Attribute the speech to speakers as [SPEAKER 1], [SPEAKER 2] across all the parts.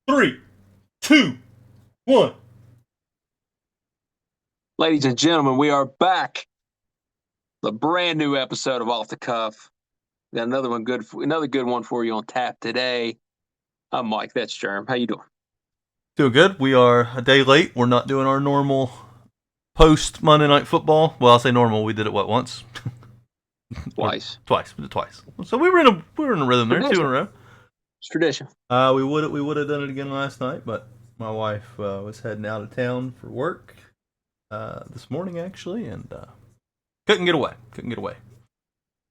[SPEAKER 1] Three, two, one.
[SPEAKER 2] Ladies and gentlemen, we are back. A brand new episode of Off the Cuff. Got another good one for you on tap today. I'm Mike. That's Germ. How you doing?
[SPEAKER 1] Doing good. We are a day late. We're not doing our normal post Monday Night Football. Well, I'll say normal. We did it once,
[SPEAKER 2] Twice.
[SPEAKER 1] twice. We did twice. So we were in a rhythm there, two in a row.
[SPEAKER 2] It's tradition.
[SPEAKER 1] We would have done it again last night, but my wife was heading out of town for work this morning actually, and couldn't get away.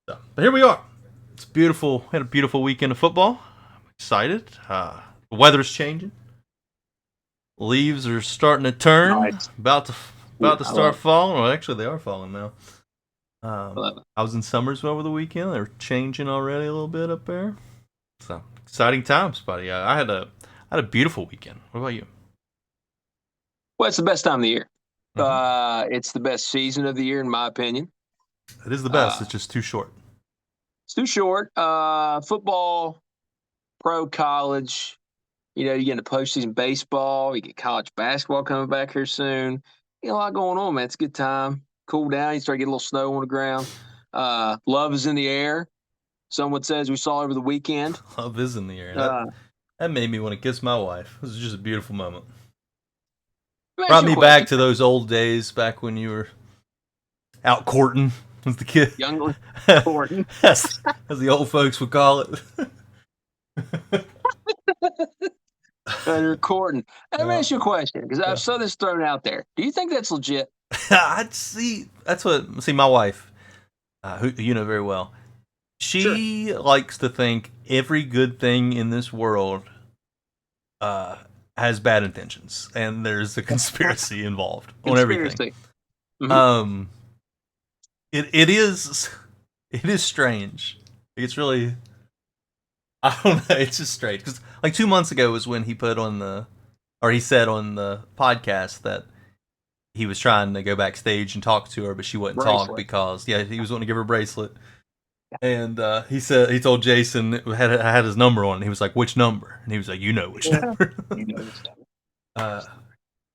[SPEAKER 1] So, but here we are. It's beautiful. Had a beautiful weekend of football. I'm excited. The weather's changing. Leaves are starting to turn.
[SPEAKER 2] Nice.
[SPEAKER 1] About to start falling. Well, actually, they are falling now. I was in Summersville over the weekend. They're changing already a little bit up there. So exciting times, buddy. I had a beautiful weekend. What about you?
[SPEAKER 2] Well, it's the best time of the year. It's the best season of the year, in my opinion.
[SPEAKER 1] It is the best. It's just too short.
[SPEAKER 2] It's too short. Football, pro, college. You know, you get into postseason baseball. You get college basketball coming back here soon. You got a lot going on, man. It's a good time. Cool down. You start getting a little snow on the ground. Love is in the air. Someone says we saw over the weekend.
[SPEAKER 1] Love is in the air. That made me want to kiss my wife. It was just a beautiful moment. Brought me back to those old days, back when you were out courting as the kid.
[SPEAKER 2] Young courting.
[SPEAKER 1] as the old folks would call it.
[SPEAKER 2] You're courting. Let me ask you a question, because I saw this thrown out there. Do you think that's legit?
[SPEAKER 1] I'd see. My wife, who you know very well, she likes to think every good thing in this world has bad intentions, and there's a conspiracy involved on everything. Mm-hmm. It is strange. It's really, I don't know. It's just strange because like 2 months ago was when he said on the podcast that he was trying to go backstage and talk to her, but she wouldn't talk because he was wanting to give her a bracelet. And he told Jason I had his number on it. He was like, "Which number?" And he was like, "You know which number."
[SPEAKER 2] You know which number.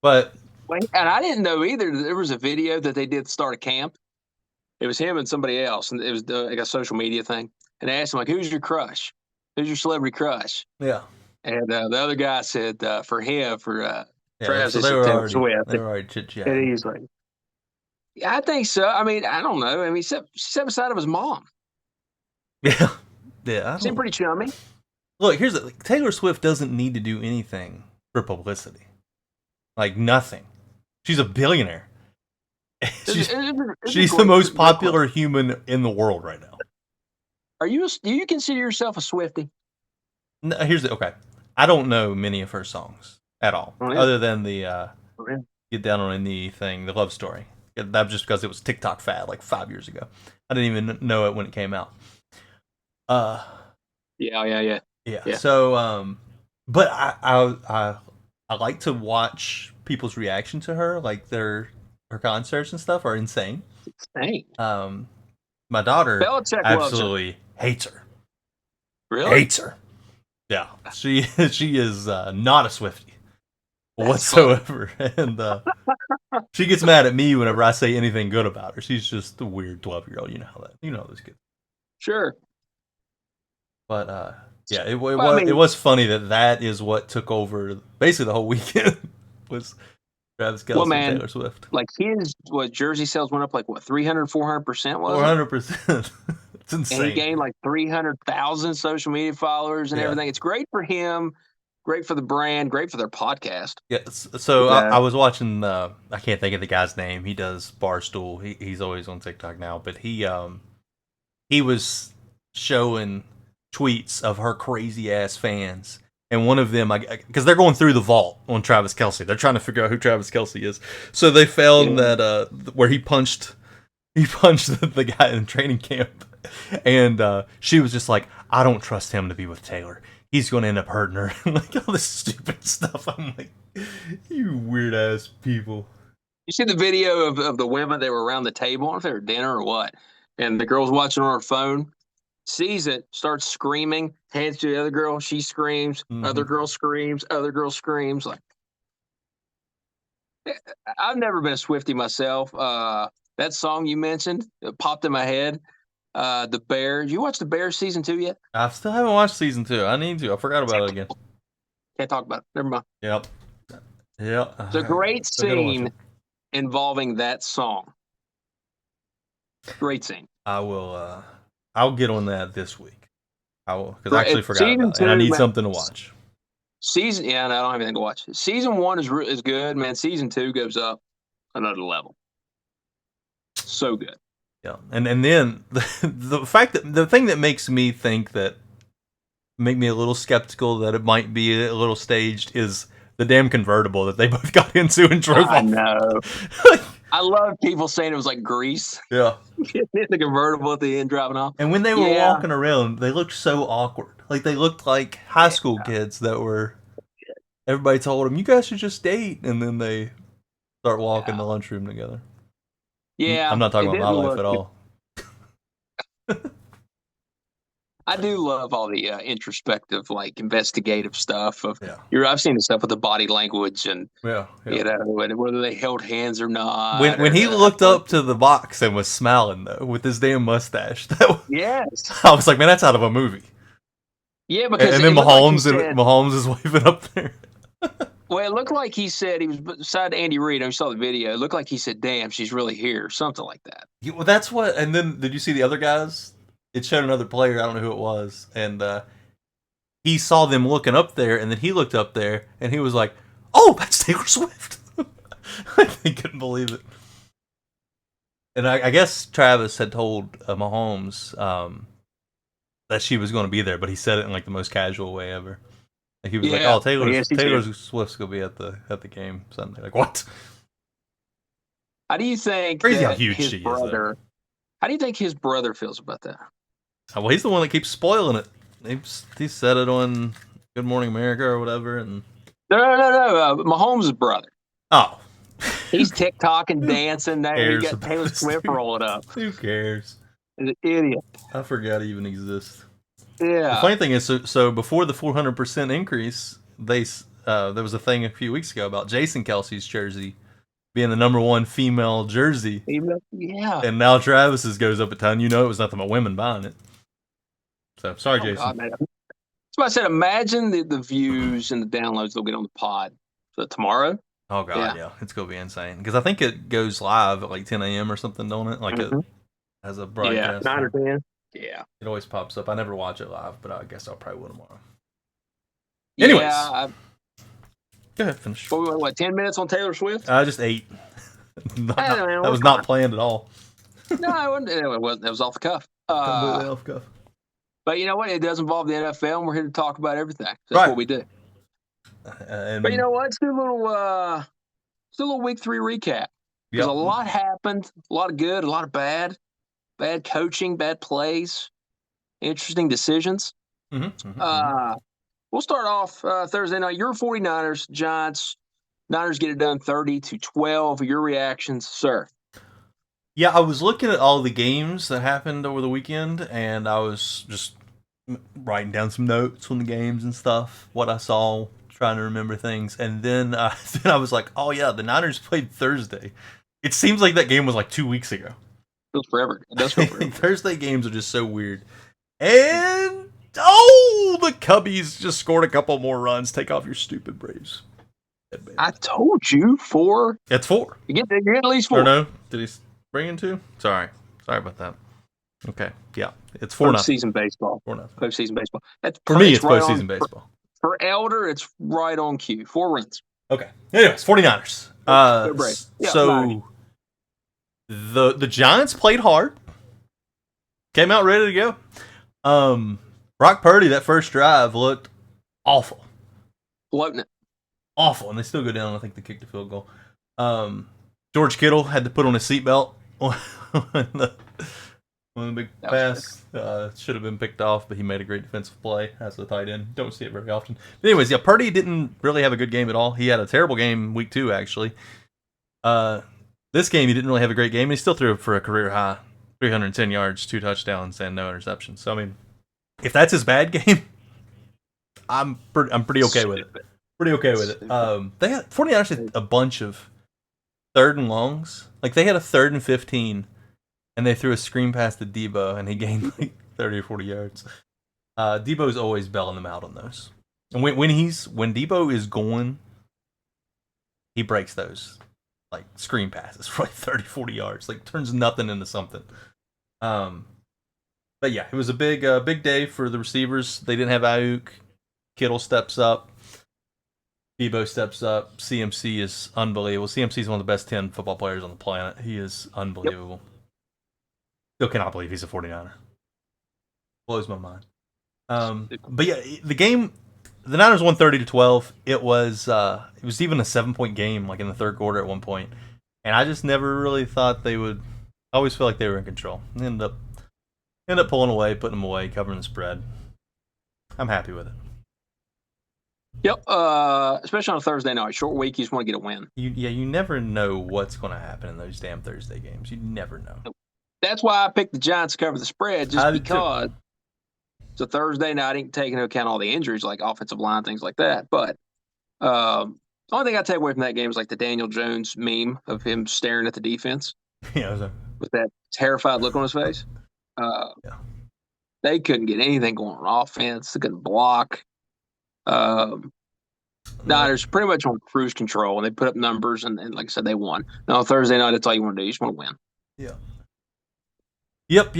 [SPEAKER 1] But
[SPEAKER 2] and I didn't know either. There was a video that they did start a camp. It was him and somebody else, and it was like a social media thing. And they asked him like, "Who's your crush? Who's your celebrity crush?"
[SPEAKER 1] Yeah.
[SPEAKER 2] And the other guy said for Travis,
[SPEAKER 1] so they were already chit-chatting.
[SPEAKER 2] And he's like, "Yeah, I think so. I mean, I don't know. I mean, she sat beside of his mom.
[SPEAKER 1] Yeah.
[SPEAKER 2] Seemed pretty chummy.
[SPEAKER 1] Look, Taylor Swift doesn't need to do anything for publicity. Like nothing. She's a billionaire. She's the most popular human in the world right now.
[SPEAKER 2] Do you consider yourself a Swiftie?
[SPEAKER 1] No, okay. I don't know many of her songs at all, other than the Get Down on a Knee thing, the love story. That was just because it was TikTok fad like 5 years ago. I didn't even know it when it came out.
[SPEAKER 2] Yeah.
[SPEAKER 1] So, but I like to watch people's reaction to her, like her concerts and stuff are insane.
[SPEAKER 2] Insane.
[SPEAKER 1] My daughter absolutely hates her.
[SPEAKER 2] Really?
[SPEAKER 1] Hates her. Yeah, she is not a Swiftie whatsoever, and she gets mad at me whenever I say anything good about her. She's just a weird 12-year-old. You know how those kids.
[SPEAKER 2] Sure.
[SPEAKER 1] But it was funny that is what took over basically the whole weekend was Travis Kelce and Taylor Swift.
[SPEAKER 2] Like his jersey sales went up like 300, 400%, was
[SPEAKER 1] 400%. It's insane.
[SPEAKER 2] And he gained like 300,000 social media followers and everything. It's great for him, great for the brand, great for their podcast.
[SPEAKER 1] Yeah. So I was watching. I can't think of the guy's name. He does Barstool. He's always on TikTok now, but he was showing tweets of her crazy ass fans, and one of them, because they're going through the vault on Travis Kelce, they're trying to figure out who Travis Kelce is. So they found that where he punched the guy in training camp, and she was just like, "I don't trust him to be with Taylor. He's going to end up hurting her." Like all this stupid stuff. I'm like, you weird ass people.
[SPEAKER 2] You see the video of the women? They were around the table. I don't know if they were at dinner or what, and the girl's watching on her phone. sees it, starts screaming, hands to the other girl. She screams. Other girl screams. Other girl screams. Like, I've never been a Swiftie myself. That song you mentioned popped in my head. The Bear. Did you watch the Bear season 2 yet?
[SPEAKER 1] I still haven't watched season 2. I need to. I forgot about it again.
[SPEAKER 2] Can't talk about it. Never mind.
[SPEAKER 1] Yep. Yeah.
[SPEAKER 2] It's a great scene involving that song. Great scene.
[SPEAKER 1] I will. I'll get on that this week. I will, because I actually forgot
[SPEAKER 2] season
[SPEAKER 1] about it,
[SPEAKER 2] 2,
[SPEAKER 1] and I need
[SPEAKER 2] man,
[SPEAKER 1] something to watch.
[SPEAKER 2] Yeah, no, I don't have anything to watch. Season 1 is good, man. Season 2 goes up another level. So good.
[SPEAKER 1] Yeah, and then the fact that the thing that makes me think that make me a little skeptical that it might be a little staged is the damn convertible that they both got into and drove off.
[SPEAKER 2] I know. I love people saying it was like Grease.
[SPEAKER 1] Yeah.
[SPEAKER 2] The convertible at the end driving off.
[SPEAKER 1] And when they were walking around, they looked so awkward. Like they looked like high school kids that were. Everybody told them, "You guys should just date," and then they start walking the lunchroom together.
[SPEAKER 2] Yeah,
[SPEAKER 1] I'm not talking about my life at all.
[SPEAKER 2] I do love all the introspective, like investigative stuff. I've seen the stuff with the body language and you know, whether they held hands or not.
[SPEAKER 1] When he looked up to the box and was smiling though with his damn mustache,
[SPEAKER 2] yes,
[SPEAKER 1] I was like, man, that's out of a movie.
[SPEAKER 2] Yeah, because
[SPEAKER 1] and then Mahomes is waving up there.
[SPEAKER 2] Well, it looked like he said he was beside Andy Reid. I saw the video. It looked like he said, "Damn, she's really here," or something like that.
[SPEAKER 1] Yeah, well, that's what. And then did you see the other guys? It showed another player. I don't know who it was, and he saw them looking up there, and then he looked up there, and he was like, "Oh, that's Taylor Swift." He couldn't believe it. And I guess Travis had told Mahomes that she was going to be there, but he said it in like the most casual way ever. Like he was like, "Oh, Taylor Swift's going to be at the game Sunday." Like what?
[SPEAKER 2] How do you think
[SPEAKER 1] crazy how huge she is?
[SPEAKER 2] How do you think his brother feels about that?
[SPEAKER 1] Well, he's the one that keeps spoiling it. He said it on Good Morning America or whatever. And
[SPEAKER 2] no. Mahomes' brother.
[SPEAKER 1] Oh.
[SPEAKER 2] He's TikTok and dancing. Now we got Taylor Swift rolling up.
[SPEAKER 1] Who cares?
[SPEAKER 2] He's an idiot.
[SPEAKER 1] I forgot he even exists.
[SPEAKER 2] Yeah.
[SPEAKER 1] The funny thing is, so before the 400% increase, there was a thing a few weeks ago about Jason Kelsey's jersey being the #1 female jersey.
[SPEAKER 2] Yeah.
[SPEAKER 1] And now Travis's goes up a ton. You know, it was nothing but women buying it. So sorry, Jason.
[SPEAKER 2] God, man. That's what I said. Imagine the views and the downloads they'll get on the pod. So tomorrow.
[SPEAKER 1] Oh God, yeah. It's gonna be insane because I think it goes live at like 10 a.m. or something, don't it? Like it has a broadcast.
[SPEAKER 2] 9 or 10. Yeah.
[SPEAKER 1] It always pops up. I never watch it live, but I guess I'll probably will tomorrow. Anyways, go ahead, finish.
[SPEAKER 2] What? 10 minutes on Taylor Swift?
[SPEAKER 1] I just ate. That was not planned at all.
[SPEAKER 2] No, it wasn't. It was off the cuff.
[SPEAKER 1] Completely off the cuff.
[SPEAKER 2] But you know what? It does involve the NFL, and we're here to talk about everything. That's what we do. But you know what? Let's do a little week 3 recap. Because a lot happened. A lot of good, a lot of bad. Bad coaching, bad plays, interesting decisions. We'll start off Thursday night. Your 49ers, Giants. Niners get it done 30-12. Your reactions, sir?
[SPEAKER 1] Yeah, I was looking at all the games that happened over the weekend, and I was just writing down some notes on the games and stuff, what I saw, trying to remember things. And then, then I was like, oh yeah, the Niners played Thursday. It seems like that game was like 2 weeks ago.
[SPEAKER 2] Feels forever. It does feel forever.
[SPEAKER 1] Thursday games are just so weird. And the Cubbies just scored a couple more runs. Take off your stupid Braves.
[SPEAKER 2] I told you 4.
[SPEAKER 1] It's 4.
[SPEAKER 2] You get at least 4.
[SPEAKER 1] Or no? Did he bring in 2? Sorry about that. Okay, yeah, it's 4-0.
[SPEAKER 2] Postseason baseball.
[SPEAKER 1] 4-0.
[SPEAKER 2] Postseason baseball.
[SPEAKER 1] For me, it's postseason baseball.
[SPEAKER 2] For Elder, it's right on cue. 4 runs.
[SPEAKER 1] Okay. Anyways, 49ers. So the Giants played hard. Came out ready to go. Brock Purdy, that first drive looked awful.
[SPEAKER 2] Floating it.
[SPEAKER 1] Awful, and they still go down. I think they kicked the field goal. George Kittle had to put on his seatbelt on the big pass. Should have been picked off, but he made a great defensive play as a tight end. Don't see it very often. But anyways, Purdy didn't really have a good game at all. He had a terrible game week 2, actually. This game, he didn't really have a great game. He still threw for a career high 310 yards, 2 touchdowns, and no interceptions. So, I mean, If that's his bad game, I'm pretty okay with it.
[SPEAKER 2] Stupid.
[SPEAKER 1] Pretty okay with it.
[SPEAKER 2] Stupid.
[SPEAKER 1] They had 49ers had a bunch of third and longs. Like they had a 3rd and 15, and they threw a screen pass to Debo, and he gained like 30 or 40 yards. Debo's always belling them out on those. And when Debo is going, he breaks those like screen passes for like 30, 40 yards. Like turns nothing into something. But yeah, it was a big day for the receivers. They didn't have Ayuk. Kittle steps up. Debo steps up. CMC is unbelievable. CMC is one of the best 10 football players on the planet. He is unbelievable. Yep. Still cannot believe he's a 49er. Blows my mind. But yeah, the game, the Niners won 30-12. It was even a 7-point game, like in the third quarter at one point, and I just never really thought they would. I always felt like they were in control. End up pulling away, putting them away, covering the spread. I'm happy with it.
[SPEAKER 2] Yep. Especially on a Thursday night, short week, you just want to get a win.
[SPEAKER 1] You never know what's going to happen in those damn Thursday games. You never know.
[SPEAKER 2] That's why I picked the Giants to cover the spread, just because it's a Thursday night. I didn't take into account all the injuries, like offensive line, things like that. But the only thing I take away from that game is like the Daniel Jones meme of him staring at the defense.
[SPEAKER 1] Yeah,
[SPEAKER 2] with that terrified look on his face.
[SPEAKER 1] Yeah.
[SPEAKER 2] They couldn't get anything going on offense. They couldn't block. Niners pretty much on cruise control, and they put up numbers, and like I said, they won. Now, Thursday night, that's all you want to do. You just want to win.
[SPEAKER 1] Yeah. Yep.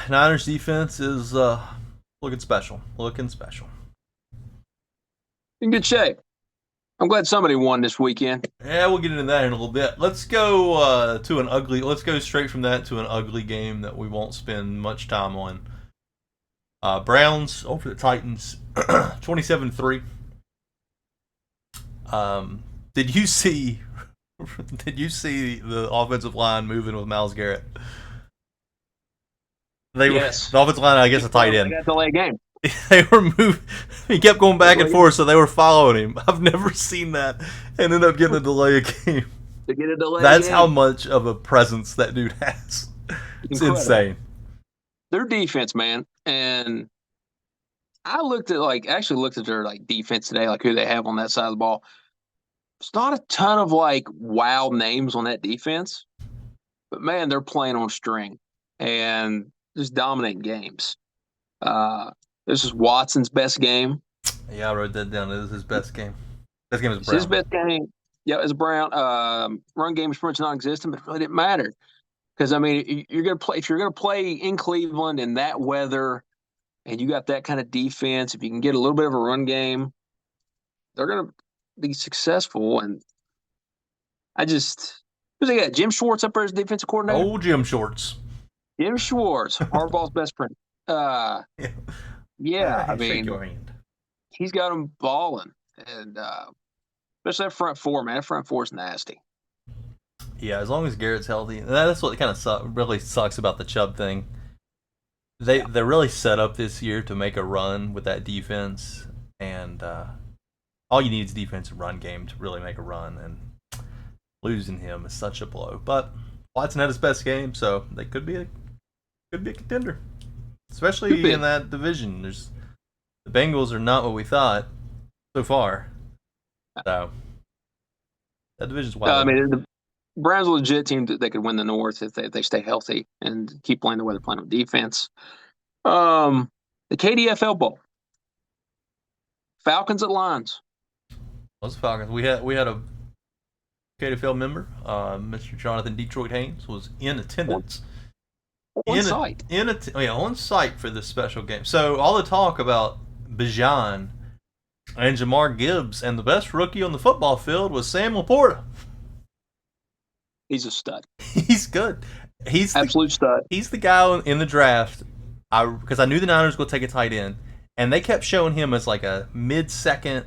[SPEAKER 1] Niners defense is looking special.
[SPEAKER 2] In good shape. I'm glad somebody won this weekend.
[SPEAKER 1] Yeah, we'll get into that in a little bit. Let's go Let's go straight from that to an ugly game that we won't spend much time on. Browns over the Titans, 27-3. Did you see the offensive line moving with Myles Garrett?
[SPEAKER 2] Yes.
[SPEAKER 1] The offensive line, I guess, a tight end.
[SPEAKER 2] They got delay game.
[SPEAKER 1] They were moving. He kept going back and forth, so they were following him. I've never seen that, and ended up getting a delay game.
[SPEAKER 2] To get a delay.
[SPEAKER 1] That's how much of a presence that dude has. It's insane.
[SPEAKER 2] Their defense, man, and I looked at their like defense today, like who they have on that side of the ball. It's not a ton of like wow names on that defense, but man, they're playing on string and just dominating games. This is Watson's best game.
[SPEAKER 1] Yeah, I wrote that down. It was his best game. Best game is Brown.
[SPEAKER 2] His best game. Yeah, it's Brown. Run game is pretty much non-existent, but it really didn't matter because I mean, you're gonna play if you're gonna play in Cleveland in that weather, and you got that kind of defense. If you can get a little bit of a run game, they're gonna be successful. And who's they got? Jim Schwartz up there as defensive coordinator.
[SPEAKER 1] Old Jim Schwartz.
[SPEAKER 2] Jim Schwartz, Harbaugh's best friend. Yeah, I mean, he's got them balling, and especially that front four, man. That front four is nasty.
[SPEAKER 1] Yeah, as long as Garrett's healthy, that's what kind of really sucks about the Chubb thing. They're really set up this year to make a run with that defense, and all you need is defensive run game to really make a run. And losing him is such a blow. But Watson had his best game, so they could be a contender. Especially in that division. The Bengals are not what we thought so far. So that division's wild.
[SPEAKER 2] I mean, the Browns are a legit team that they could win the North if they stay healthy and keep playing the way they're playing on defense. The KDFL Bowl. Falcons at Lions.
[SPEAKER 1] Those Falcons. We had a KDFL member, Mr. Jonathan Detroit Haynes, was in attendance.
[SPEAKER 2] On site.
[SPEAKER 1] On site for this special game. So all the talk about Bijan and Jamar Gibbs and the best rookie on the football field was Sam Laporta.
[SPEAKER 2] He's a stud.
[SPEAKER 1] He's good. He's
[SPEAKER 2] absolute stud.
[SPEAKER 1] He's the guy in the draft. Because I knew the Niners would take a tight end, and they kept showing him as like a mid-second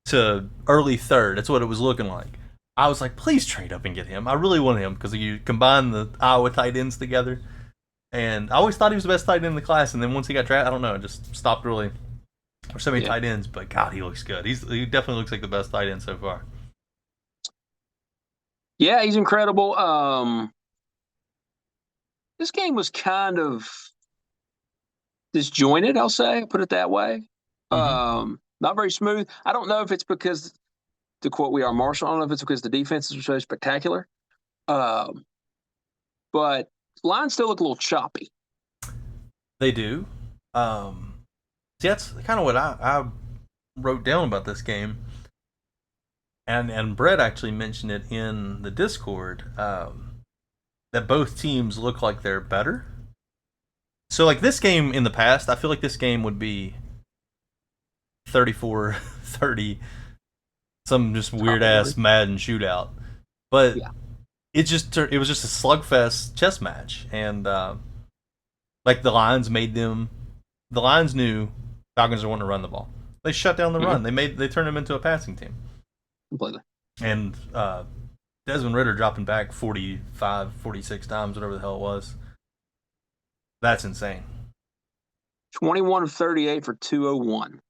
[SPEAKER 1] to early third. That's what it was looking like. I was like, please trade up and get him. I really want him because you combine the Iowa tight ends together. And I always thought he was the best tight end in the class, and then once he got drafted, I don't know, it just stopped really. There's so many tight ends, but God, he looks good. He definitely looks like the best tight end so far.
[SPEAKER 2] Yeah, he's incredible. This game was kind of disjointed. I'll say, I'll put it that way.
[SPEAKER 1] Mm-hmm.
[SPEAKER 2] Not very smooth. I don't know if it's because, to quote We Are Marshall, I don't know if it's because the defenses are so spectacular. Um, but lines still look a little choppy.
[SPEAKER 1] They do. Um, See, that's kind of what I wrote down about this game, and Brett actually mentioned it in the Discord, that both teams look like they're better. So, like this game in the past, I feel like this game would be 34-30, some just weird
[SPEAKER 2] Probably.
[SPEAKER 1] ass Madden shootout. But
[SPEAKER 2] Yeah.
[SPEAKER 1] it was just a slugfest chess match, and like the Lions knew Falcons were wanting to run the ball. They shut down the
[SPEAKER 2] Mm-hmm.
[SPEAKER 1] run. They turned them into a passing team.
[SPEAKER 2] Completely.
[SPEAKER 1] And Desmond Ritter dropping back 45, 46 times, whatever the hell it was. That's insane.
[SPEAKER 2] 21 of 38 for 201.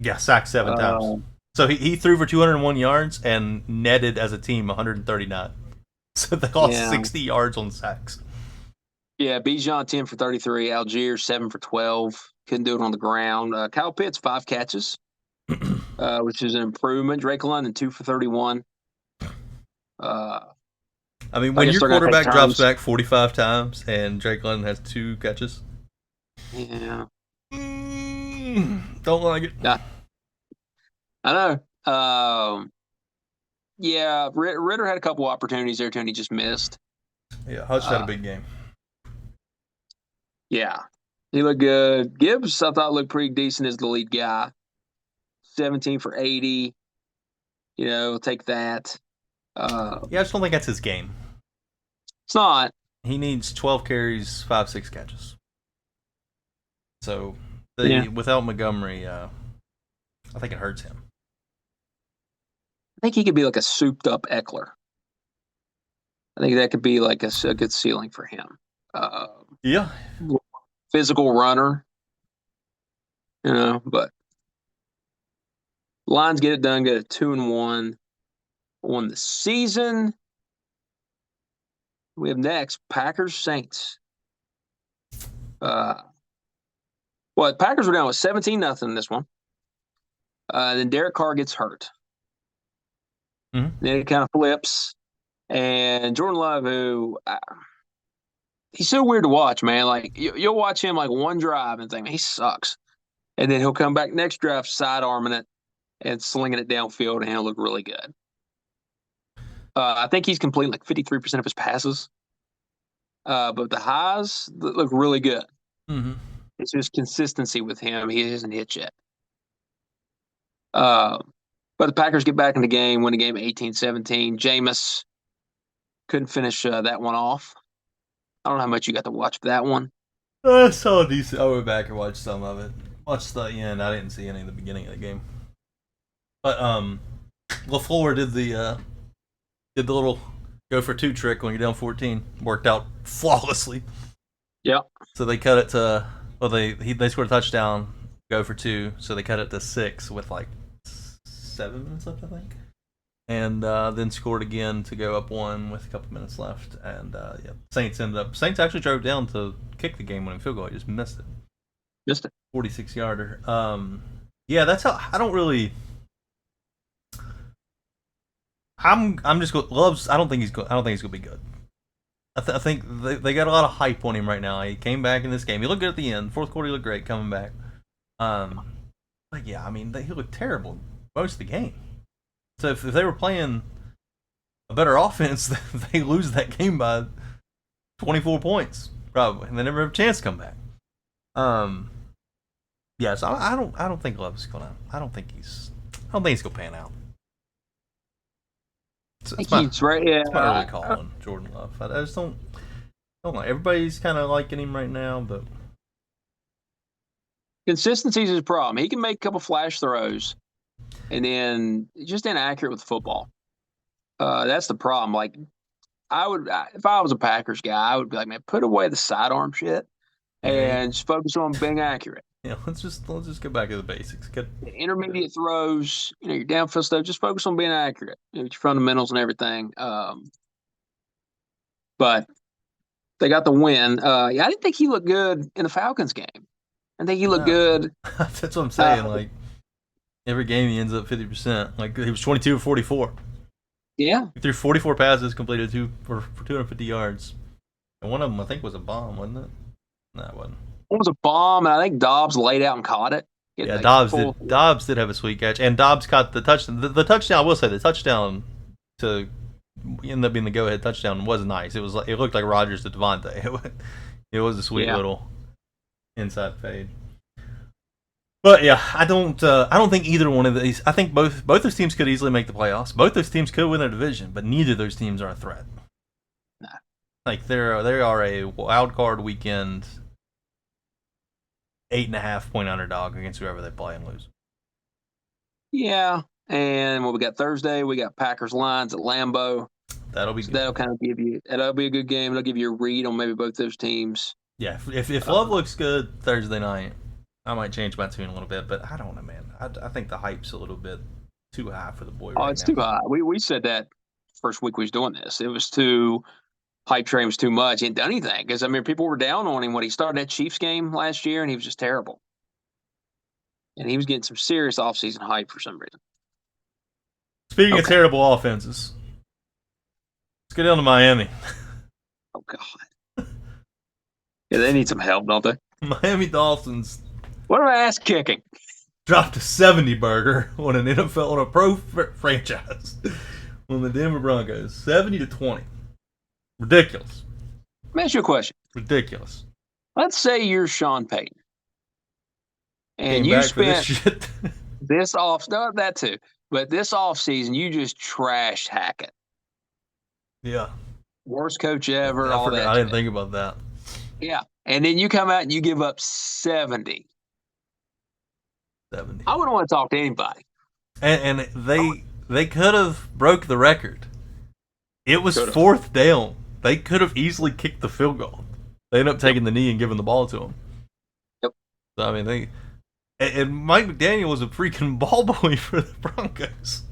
[SPEAKER 1] Yeah, sacked 7 times.
[SPEAKER 2] Uh,
[SPEAKER 1] So he threw for 201 yards and netted as a team 139. So they lost
[SPEAKER 2] yeah.
[SPEAKER 1] 60 yards on sacks.
[SPEAKER 2] Yeah. Bijan 10 for 33. Algier 7 for 12. Couldn't do it on the ground. Kyle Pitts 5 catches, which is an improvement. Drake London 2 for 31. Uh,
[SPEAKER 1] I mean,
[SPEAKER 2] I
[SPEAKER 1] when
[SPEAKER 2] guess
[SPEAKER 1] your
[SPEAKER 2] they're gonna take
[SPEAKER 1] quarterback drops
[SPEAKER 2] turns.
[SPEAKER 1] back 45 times and Drake London has 2 catches,
[SPEAKER 2] Yeah.
[SPEAKER 1] don't like it.
[SPEAKER 2] Yeah. I know. Yeah. Ritter had a couple opportunities there too, and he just missed.
[SPEAKER 1] Yeah, Hutch had a
[SPEAKER 2] Uh,
[SPEAKER 1] big game.
[SPEAKER 2] yeah. He looked good. Gibbs, I thought, looked pretty decent as the lead guy. 17 for 80. Take that.
[SPEAKER 1] Yeah, I just don't think that's his game.
[SPEAKER 2] It's not.
[SPEAKER 1] He needs 12 carries, 5, 6 catches. So
[SPEAKER 2] Yeah.
[SPEAKER 1] without Montgomery, I think it hurts him.
[SPEAKER 2] I think he could be like a souped up Eckler. I think that could be like a good ceiling for him. Uh,
[SPEAKER 1] Yeah.
[SPEAKER 2] Physical runner, but Lions get it done, get a 2-1 on the season. We have next Packers Saints. Packers were down with 17-0 in this one. Then Derek Carr gets hurt.
[SPEAKER 1] Mm-hmm.
[SPEAKER 2] Then it kind of flips. And Jordan Love, who he's so weird to watch, man. Like you'll watch him like one drive and think, man, he sucks. And then he'll come back next drive, sidearming it and slinging it downfield, and he'll look really good. I think he's completing like 53% of his passes. But the highs look really good.
[SPEAKER 1] Mm-hmm.
[SPEAKER 2] It's just consistency with him. He hasn't hit yet. Uh, but the Packers get back in the game, win the game 18-17. Jameis couldn't finish that one off. I don't know how much you got to watch that one.
[SPEAKER 1] I saw decent. I went back and watched some of it. Watched the end. I didn't see any of the beginning of the game. But LaFleur did the little go for 2 trick when you're down 14. Worked out flawlessly.
[SPEAKER 2] Yep.
[SPEAKER 1] So they cut it to they scored a touchdown, go for 2. So they cut it to 6 with like 7 minutes left, I think. And then scored again to go up 1 with a couple minutes left. And Saints actually drove down to kick the game-winning field goal. He just missed it.
[SPEAKER 2] Missed it.
[SPEAKER 1] 46-yarder. Yeah, that's how I don't really. I'm just Love's. I don't think he's gonna be good. I think they got a lot of hype on him right now. He came back in this game. He looked good at the end. Fourth quarter, he looked great coming back. But yeah, I mean, he looked terrible most of the game. So if they were playing a better offense, they lose that game by 24 points probably, and they never have a chance to come back. Yeah, so I don't think Love's gonna. I don't think he's gonna pan out.
[SPEAKER 2] I think he's right. Yeah.
[SPEAKER 1] It's my early call on Jordan Love. I just don't like. Everybody's kind of liking him right now, but
[SPEAKER 2] Consistency is his problem. He can make a couple flash throws, and then just inaccurate with football. That's the problem. Like if I was a Packers guy, I would be like, man, put away the sidearm shit
[SPEAKER 1] yeah,
[SPEAKER 2] and just focus on being accurate.
[SPEAKER 1] let's just go back to the basics. Get
[SPEAKER 2] The intermediate throws, your downfield stuff, just focus on being accurate, your fundamentals and everything. But They got the win. Yeah, I didn't think he looked good in the Falcons game. I think he looked
[SPEAKER 1] No.
[SPEAKER 2] good.
[SPEAKER 1] That's what I'm saying. Like every game he ends up 50%. Like he was 22 of 44.
[SPEAKER 2] Yeah.
[SPEAKER 1] He threw 44 passes, completed for 250 yards, and one of them I think was a bomb, wasn't it? No, it wasn't.
[SPEAKER 2] One was a bomb, and I think Dobbs laid out and caught it.
[SPEAKER 1] Yeah, Dobbs did have a sweet catch, and Dobbs caught the touchdown. The touchdown, I will say, the touchdown to end up being the go-ahead touchdown was nice. It looked like Rodgers to Devontae. It was a sweet little inside fade. But yeah, I don't think either one of these. I think both those teams could easily make the playoffs. Both those teams could win their division, but neither of those teams are a threat.
[SPEAKER 2] No.
[SPEAKER 1] Like they are a wild card weekend 8.5 point underdog against whoever they play and lose.
[SPEAKER 2] Yeah, and we got Thursday, we got Packers Lions at Lambeau.
[SPEAKER 1] That'll be good.
[SPEAKER 2] That'll kind of give you. That'll be a good game. It'll give you a read on maybe both those teams.
[SPEAKER 1] Yeah, if Love looks good Thursday night, I might change my tune a little bit, but I don't know, man. I think the hype's a little bit too high for the boy.
[SPEAKER 2] Oh, it's too high. We said that first week we was doing this. It was too hype train was too much. He hadn't done anything because I mean people were down on him when he started that Chiefs game last year, and he was just terrible. And he was getting some serious offseason hype for some reason.
[SPEAKER 1] Speaking of terrible offenses, let's get down to Miami.
[SPEAKER 2] Oh God. Yeah, they need some help, don't they?
[SPEAKER 1] Miami Dolphins.
[SPEAKER 2] What am I ass kicking?
[SPEAKER 1] Dropped a 70 burger on an NFL on a pro franchise on the Denver Broncos, 70-20. Ridiculous.
[SPEAKER 2] Let me ask you a question.
[SPEAKER 1] Ridiculous.
[SPEAKER 2] Let's say you're Sean Payton, and
[SPEAKER 1] Came
[SPEAKER 2] you
[SPEAKER 1] back
[SPEAKER 2] spent
[SPEAKER 1] for this shit.
[SPEAKER 2] this off. No, that too. But this off season, you just trashed Hackett.
[SPEAKER 1] Yeah.
[SPEAKER 2] Worst coach ever. All that.
[SPEAKER 1] I didn't think about that.
[SPEAKER 2] Yeah, and then you come out and you give up 70.
[SPEAKER 1] 70.
[SPEAKER 2] I wouldn't want to talk to anybody.
[SPEAKER 1] And they could have broke the record. It was fourth down. They could have easily kicked the field goal. They ended up taking the knee and giving the ball to him.
[SPEAKER 2] Yep.
[SPEAKER 1] So I mean, and Mike McDaniel was a freaking ball boy for the Broncos.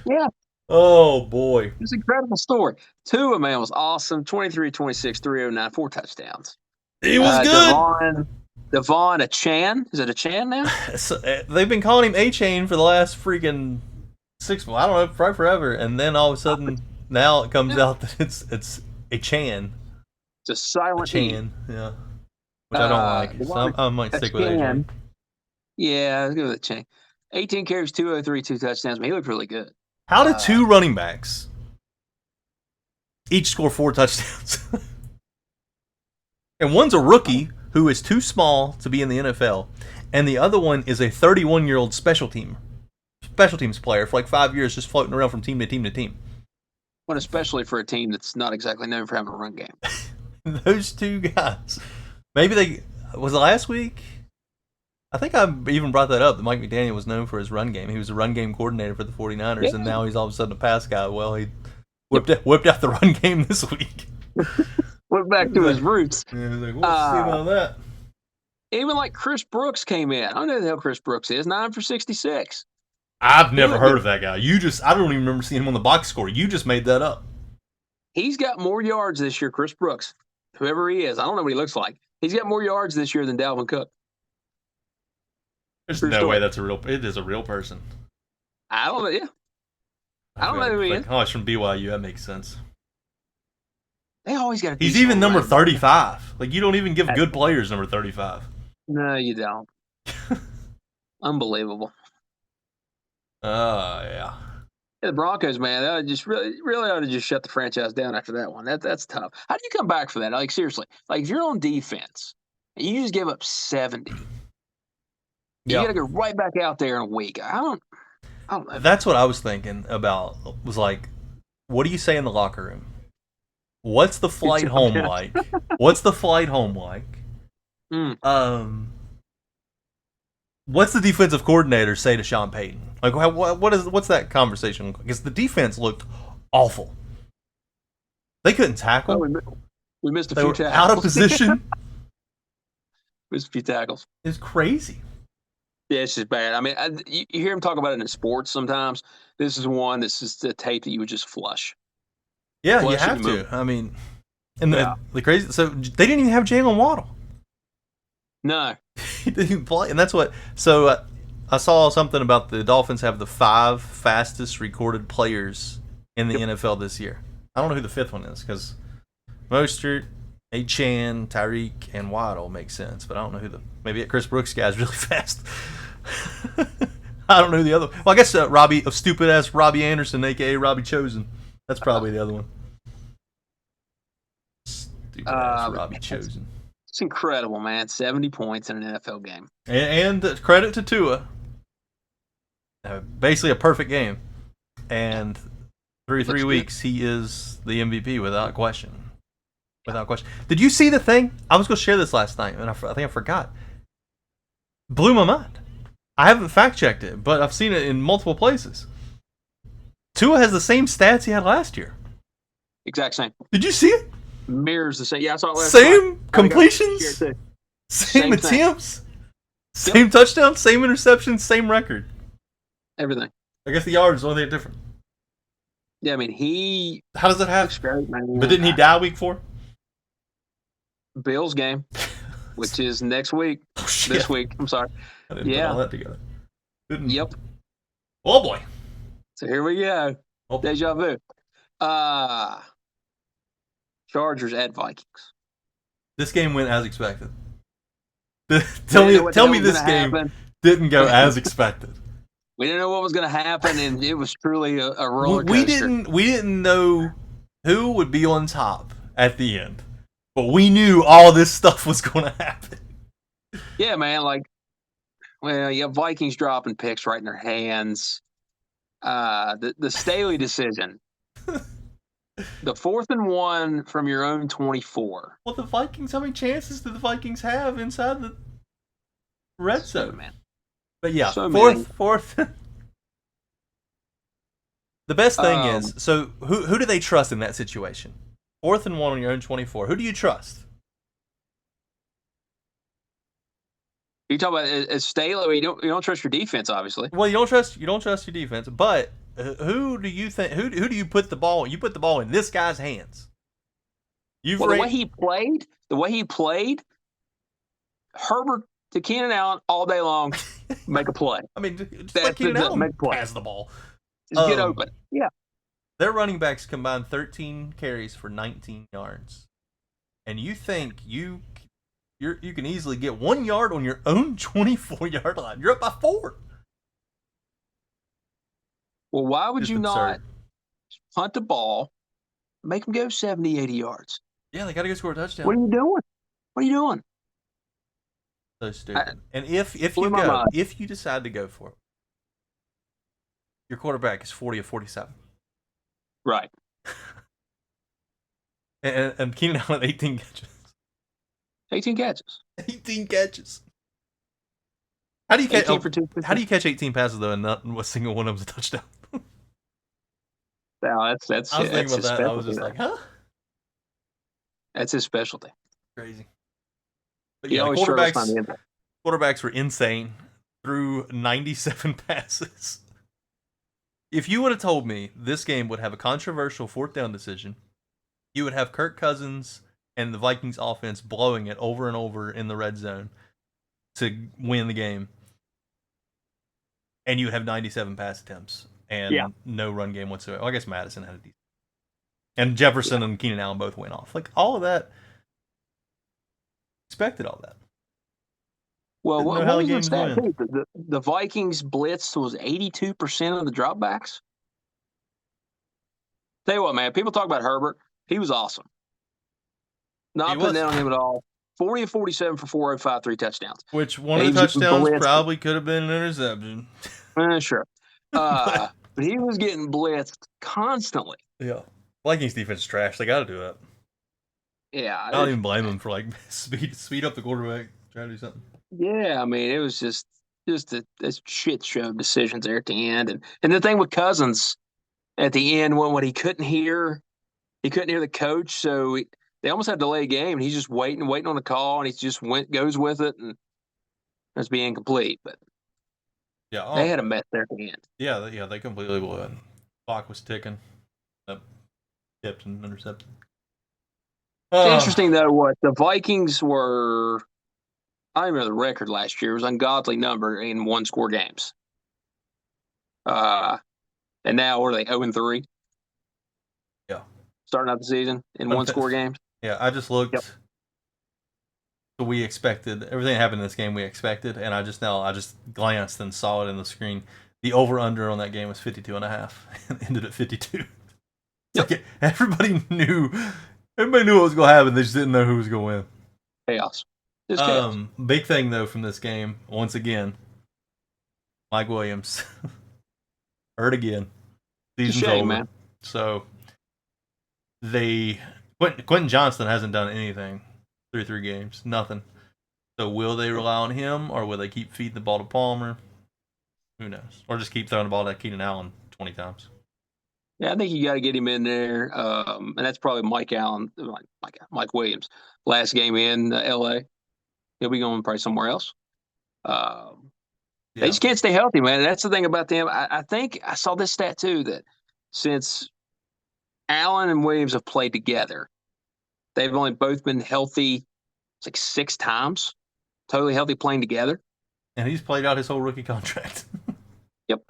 [SPEAKER 2] Yeah.
[SPEAKER 1] Oh boy,
[SPEAKER 2] it's an incredible story. Tua, man, was awesome. 23, 26, 309, 4 touchdowns.
[SPEAKER 1] He was good.
[SPEAKER 2] Devon Achane. Is it Achane now?
[SPEAKER 1] So, they've been calling him A-Chain for the last freaking 6 months. I don't know, probably forever. And then all of a sudden, now it comes out that it's Achane.
[SPEAKER 2] It's a silent
[SPEAKER 1] Achane, yeah. Which I don't like. So I might stick with A-Chain.
[SPEAKER 2] Yeah, let's go with Achane. 18 carries, 203, 2 touchdowns. I mean, he looked really good.
[SPEAKER 1] How did two running backs each score 4 touchdowns? And one's a rookie who is too small to be in the NFL, and the other one is a 31-year-old special teams player for like 5 years, just floating around from team to team to team.
[SPEAKER 2] Well, especially for a team that's not exactly known for having a run game.
[SPEAKER 1] Those two guys. Maybe was it last week? I think I even brought that up, that Mike McDaniel was known for his run game. He was a run game coordinator for the 49ers, and now he's all of a sudden a pass guy. Well, he whipped out the run game this week.
[SPEAKER 2] Went back to his roots.
[SPEAKER 1] Yeah, like, we'll see about that.
[SPEAKER 2] Even like Chris Brooks came in. I don't know who the hell Chris Brooks is. 9 for 66.
[SPEAKER 1] I've never heard of that guy. I don't even remember seeing him on the box score. You just made that up.
[SPEAKER 2] He's got more yards this year, Chris Brooks. Whoever he is. I don't know what he looks like. He's got more yards this year than Dalvin Cook.
[SPEAKER 1] There's no way it is a real person.
[SPEAKER 2] I don't know, yeah. I don't know who he is.
[SPEAKER 1] Oh, it's from BYU. That makes sense.
[SPEAKER 2] They always got.
[SPEAKER 1] He's even number 35. Like you don't even give good players number 35.
[SPEAKER 2] No, you don't. Unbelievable.
[SPEAKER 1] Yeah.
[SPEAKER 2] Yeah, the Broncos, man, they just really ought to just shut the franchise down after that one. That's tough. How do you come back for that? Like seriously, like if you're on defense and you just give up 70, you got to go right back out there in a week. I don't know.
[SPEAKER 1] That's what I was thinking about. Was like, what do you say in the locker room? What's the flight home like? What's the flight home like? What's the defensive coordinator say to Sean Payton? Like, what's that conversation? Because the defense looked awful. They couldn't tackle.
[SPEAKER 2] We missed a few tackles.
[SPEAKER 1] Out of position.
[SPEAKER 2] Missed a few tackles.
[SPEAKER 1] It's crazy.
[SPEAKER 2] Yeah, it's just bad. I mean, you hear him talk about it in sports sometimes. This is the tape that you would just flush.
[SPEAKER 1] Yeah, you have to. I mean, And
[SPEAKER 2] Yeah.
[SPEAKER 1] the crazy, so they didn't even have Jalen Waddle.
[SPEAKER 2] No.
[SPEAKER 1] He didn't even play, and that's what. So I saw something about the Dolphins have the 5 fastest recorded players in the NFL this year. I don't know who the 5th one is because Mostert, Achan, Tyreek, and Waddle make sense, but I don't know who the maybe Chris Brooks guy's really fast. I don't know who the other. Well, I guess Robbie, of stupid ass Robbie Anderson, aka Robbie Chosen. That's probably the other one. Stupid ass Robbie Chosen.
[SPEAKER 2] It's incredible, man. 70 points in an NFL game.
[SPEAKER 1] And credit to Tua. Basically a perfect game. And through 3 weeks, he is the MVP without question. Without question. Did you see the thing? I was going to share this last night, and I think I forgot. Blew my mind. I haven't fact checked it, but I've seen it in multiple places. Tua has the same stats he had last year.
[SPEAKER 2] Exact same.
[SPEAKER 1] Did you see it?
[SPEAKER 2] Mirrors the same. Yeah, I saw it last
[SPEAKER 1] Same
[SPEAKER 2] night.
[SPEAKER 1] completions, same attempts, same touchdowns, same interceptions, same record.
[SPEAKER 2] Everything.
[SPEAKER 1] I guess the yards are only different.
[SPEAKER 2] Yeah, I mean, he.
[SPEAKER 1] How does that happen?
[SPEAKER 2] Great, man.
[SPEAKER 1] But didn't he die week 4?
[SPEAKER 2] Bills game, which is next week.
[SPEAKER 1] Oh, shit.
[SPEAKER 2] This week. I'm sorry.
[SPEAKER 1] I didn't put all that together.
[SPEAKER 2] Yep.
[SPEAKER 1] Oh boy.
[SPEAKER 2] So here we go.
[SPEAKER 1] Oh.
[SPEAKER 2] Deja vu. Chargers at Vikings.
[SPEAKER 1] This game went as expected. Tell me this game didn't go as expected.
[SPEAKER 2] We didn't know what was going to happen, and it was truly a roller coaster.
[SPEAKER 1] We didn't know who would be on top at the end, but we knew all this stuff was going to happen.
[SPEAKER 2] Yeah, man. You have Vikings dropping picks right in their hands. The Staley decision. The 4th and 1 from your own 24.
[SPEAKER 1] Well, the Vikings, how many chances do the Vikings have inside the red zone, man? But yeah, fourth. The best thing is, so who do they trust in that situation? 4th and 1 on your own 24. Who do you trust?
[SPEAKER 2] You talk about as Staley. You don't trust your defense, obviously.
[SPEAKER 1] Well, you don't trust your defense, but who do you think? Who do you put the ball? You put the ball in this guy's hands.
[SPEAKER 2] The way he played, Herbert to Keenan Allen all day long, make a play.
[SPEAKER 1] I mean, just let Keenan Allen pass the ball.
[SPEAKER 2] Just get open. Yeah.
[SPEAKER 1] Their running backs combined 13 carries for 19 yards, and you think you can easily get 1 yard on your own 24-yard line. You're up by 4.
[SPEAKER 2] Well, why would you not punt the ball, make them go 70, 80 yards?
[SPEAKER 1] Yeah, they got to go score a touchdown.
[SPEAKER 2] What are you doing?
[SPEAKER 1] So stupid. And if you decide to go for it, your quarterback is 40 of 47.
[SPEAKER 2] Right.
[SPEAKER 1] and Keenan Allen 18 catches.
[SPEAKER 2] 18 catches.
[SPEAKER 1] 18 catches. How do you catch 18 passes though, and not a single one of them is a touchdown?
[SPEAKER 2] No, that's.
[SPEAKER 1] I was thinking about that. I was just like, huh?
[SPEAKER 2] That's his specialty.
[SPEAKER 1] Crazy. But yeah, the quarterbacks were insane. Threw 97 passes. If you would have told me this game would have a controversial 4th down decision, you would have Kirk Cousins and the Vikings offense blowing it over and over in the red zone to win the game, and you have 97 pass attempts and no run game whatsoever. Well, I guess Madison had a decent. And Jefferson and Keenan Allen both went off. Like, all of that, expected all that.
[SPEAKER 2] Well, what was the stat? The Vikings blitz was 82% of the dropbacks. Tell you what, man, people talk about Herbert. He was awesome. Not putting down on him at all. 40 of 47 for 405, 3 touchdowns.
[SPEAKER 1] Which one of the touchdowns probably could have been an interception.
[SPEAKER 2] Sure. But he was getting blitzed constantly.
[SPEAKER 1] Yeah. Vikings defense is trash. They got to do that.
[SPEAKER 2] Yeah.
[SPEAKER 1] I don't even blame them for speed up the quarterback, try to do something.
[SPEAKER 2] Yeah, I mean, it was just a shit show of decisions there at the end. And the thing with Cousins at the end, when he couldn't hear the coach, so they almost had to delay a game, and he's just waiting on the call, and he just goes with it, and it's being incomplete. But yeah, they had a mess there at the end.
[SPEAKER 1] Yeah, they completely blew it. Clock was ticking. Tipped and intercepted.
[SPEAKER 2] It's
[SPEAKER 1] Uh,
[SPEAKER 2] interesting though what the Vikings were. I remember the record last year. It was an ungodly number in one score games. Uh, and now what are they 0-3
[SPEAKER 1] yeah.
[SPEAKER 2] starting out the season in one score games?
[SPEAKER 1] Yeah, I just
[SPEAKER 2] Yep.
[SPEAKER 1] looked. We expected everything that happened in this game. We expected, and I just glanced and saw it in the screen. The over under on that game was 52.5 and ended at 52. It's
[SPEAKER 2] Yep.
[SPEAKER 1] like everybody knew what was going to happen. They just didn't know who was going to win.
[SPEAKER 2] Chaos. Just chaos.
[SPEAKER 1] Big thing though from this game, once again, Mike Williams hurt again.
[SPEAKER 2] It's a
[SPEAKER 1] Season's
[SPEAKER 2] shame,
[SPEAKER 1] over.
[SPEAKER 2] man.
[SPEAKER 1] So they Quentin Johnston hasn't done anything through 3 games, nothing. So will they rely on him, or will they keep feeding the ball to Palmer? Who knows? Or just keep throwing the ball to Keenan Allen 20 times.
[SPEAKER 2] Yeah, I think you got to get him in there, and that's probably Mike Williams. Last game in L.A. He'll be going probably somewhere else. Um, they
[SPEAKER 1] Yeah,
[SPEAKER 2] just can't stay healthy, man. That's the thing about them. I think I saw this stat too that since Allen and Williams have played together, they've only both been healthy. It's like 6 times, totally healthy playing together.
[SPEAKER 1] and he's played out his whole rookie contract.
[SPEAKER 2] Yep.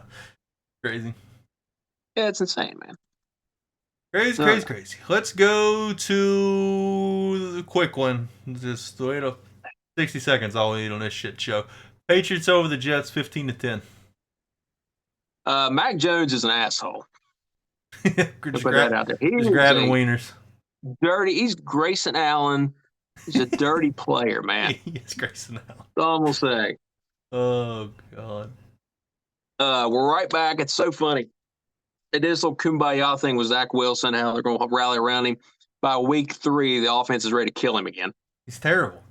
[SPEAKER 1] Crazy.
[SPEAKER 2] Yeah, it's insane, man.
[SPEAKER 1] Crazy,
[SPEAKER 2] All
[SPEAKER 1] crazy,
[SPEAKER 2] right.
[SPEAKER 1] crazy. Let's go to the quick one. Just wait up 60 seconds. All we need on this shit show. Patriots over the Jets, 15-10.
[SPEAKER 2] Mac Jones is an asshole. To
[SPEAKER 1] just,
[SPEAKER 2] put that out there. He
[SPEAKER 1] just
[SPEAKER 2] is
[SPEAKER 1] grabbing
[SPEAKER 2] a
[SPEAKER 1] wieners.
[SPEAKER 2] dirty. He's Grayson Allen. He's a dirty player, man.
[SPEAKER 1] Yes, Grayson Allen.
[SPEAKER 2] That's all I'm gonna say.
[SPEAKER 1] Oh God.
[SPEAKER 2] We're right back. It's so funny. They did this little kumbaya thing with Zach Wilson, how they're going to rally around him. By week 3, the offense is ready to kill him again.
[SPEAKER 1] He's terrible.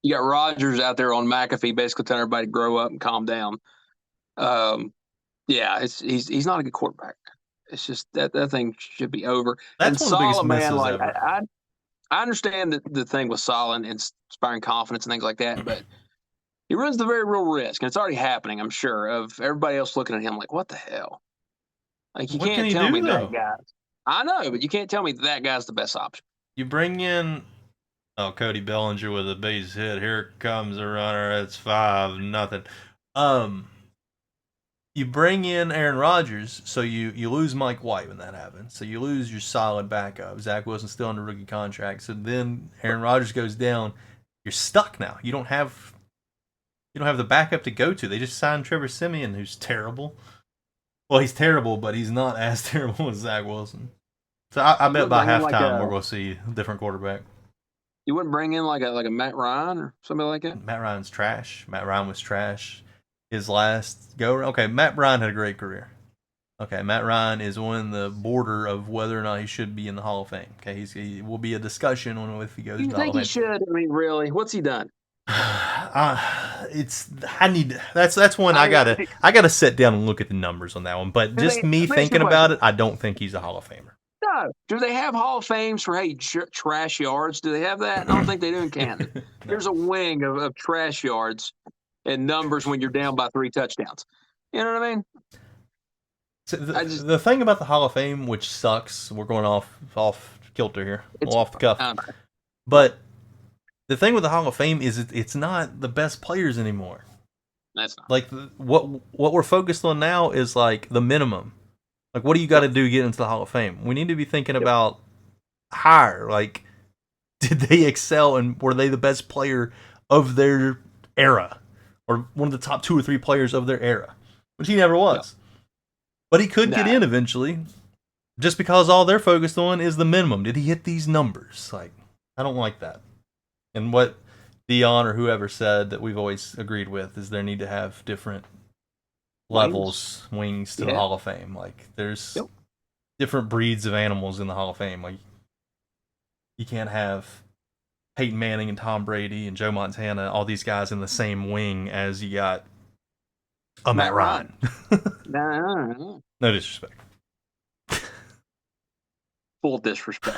[SPEAKER 2] You got Rodgers out there on McAfee basically telling everybody to grow up and calm down. Yeah, he's not a good quarterback. It's just that thing should be over.
[SPEAKER 1] That's
[SPEAKER 2] And
[SPEAKER 1] one of the biggest
[SPEAKER 2] Solid, man,
[SPEAKER 1] misses
[SPEAKER 2] like
[SPEAKER 1] ever.
[SPEAKER 2] I understand the thing with Solid and inspiring confidence and things like that, but he runs the very real risk, and it's already happening, I'm sure, of everybody else looking at him like, what the hell? Like, you
[SPEAKER 1] What can
[SPEAKER 2] can't
[SPEAKER 1] he
[SPEAKER 2] tell me
[SPEAKER 1] do
[SPEAKER 2] that
[SPEAKER 1] though?
[SPEAKER 2] guy. I know, but you can't tell me that guy's the best option.
[SPEAKER 1] You bring in Cody Bellinger with a base hit. Here comes a runner. It's 5-0. Um, you bring in Aaron Rodgers, so you lose Mike White when that happens. So you lose your solid backup. Zach Wilson's still under rookie contract. So then Aaron Rodgers goes down. You're stuck now. You don't have the backup to go to. They just signed Trevor Siemian, who's terrible. Well, he's terrible, but he's not as terrible as Zach Wilson. So I
[SPEAKER 2] You
[SPEAKER 1] bet
[SPEAKER 2] wouldn't
[SPEAKER 1] by
[SPEAKER 2] bring in like
[SPEAKER 1] halftime
[SPEAKER 2] a
[SPEAKER 1] we're going to see a different quarterback.
[SPEAKER 2] you wouldn't bring in like a Matt Ryan or somebody like that.
[SPEAKER 1] Matt Ryan's trash. Matt Ryan was trash. His last go. Okay, Matt Ryan had a great career. Okay, Matt Ryan is on the border of whether or not he should be in the Hall of Fame. Okay, he will be a discussion on if he goes to
[SPEAKER 2] You
[SPEAKER 1] the Hall
[SPEAKER 2] think
[SPEAKER 1] of
[SPEAKER 2] he
[SPEAKER 1] Fame.
[SPEAKER 2] should? I mean, really, what's he done?
[SPEAKER 1] It's I need that's one
[SPEAKER 2] I mean,
[SPEAKER 1] I gotta sit down and look at the numbers on that one. But
[SPEAKER 2] do
[SPEAKER 1] just
[SPEAKER 2] they?
[SPEAKER 1] me
[SPEAKER 2] Let me ask you a
[SPEAKER 1] thinking
[SPEAKER 2] question.
[SPEAKER 1] about it, I don't think he's a Hall of Famer.
[SPEAKER 2] No, do they have Hall of Fames for trash yards? Do they have that? I don't think they do in Canada.
[SPEAKER 1] No.
[SPEAKER 2] There's a wing of trash yards and numbers when you're down by 3 touchdowns. You know what I mean?
[SPEAKER 1] So
[SPEAKER 2] I just
[SPEAKER 1] the thing about the Hall of Fame, which sucks, we're going off kilter here,
[SPEAKER 2] it's
[SPEAKER 1] off the cuff.
[SPEAKER 2] I don't know.
[SPEAKER 1] But the thing with the Hall of Fame is it's not the best players anymore.
[SPEAKER 2] That's not.
[SPEAKER 1] Like what we're focused on now is like the minimum. Like what do you got to
[SPEAKER 2] Yep.
[SPEAKER 1] do to get into the Hall of Fame? We need to be thinking
[SPEAKER 2] Yep.
[SPEAKER 1] about higher. Like did they excel and were they the best player of their era or one of the top 2 or 3 players of their era? Which he never
[SPEAKER 2] Yep.
[SPEAKER 1] was. But he could get
[SPEAKER 2] No.
[SPEAKER 1] in eventually. Just because all they're focused on is the minimum. Did he hit these numbers? Like, I don't like that. And what Dion or whoever said that we've always agreed with is there need to have different wings to the
[SPEAKER 2] Yeah.
[SPEAKER 1] Hall of Fame. Like, there's
[SPEAKER 2] Yep.
[SPEAKER 1] different breeds of animals in the Hall of Fame. Like, you can't have Peyton Manning and Tom Brady and Joe Montana, all these guys in the same wing as you got a Matt Ryan.
[SPEAKER 2] No.
[SPEAKER 1] No disrespect.
[SPEAKER 2] Full disrespect.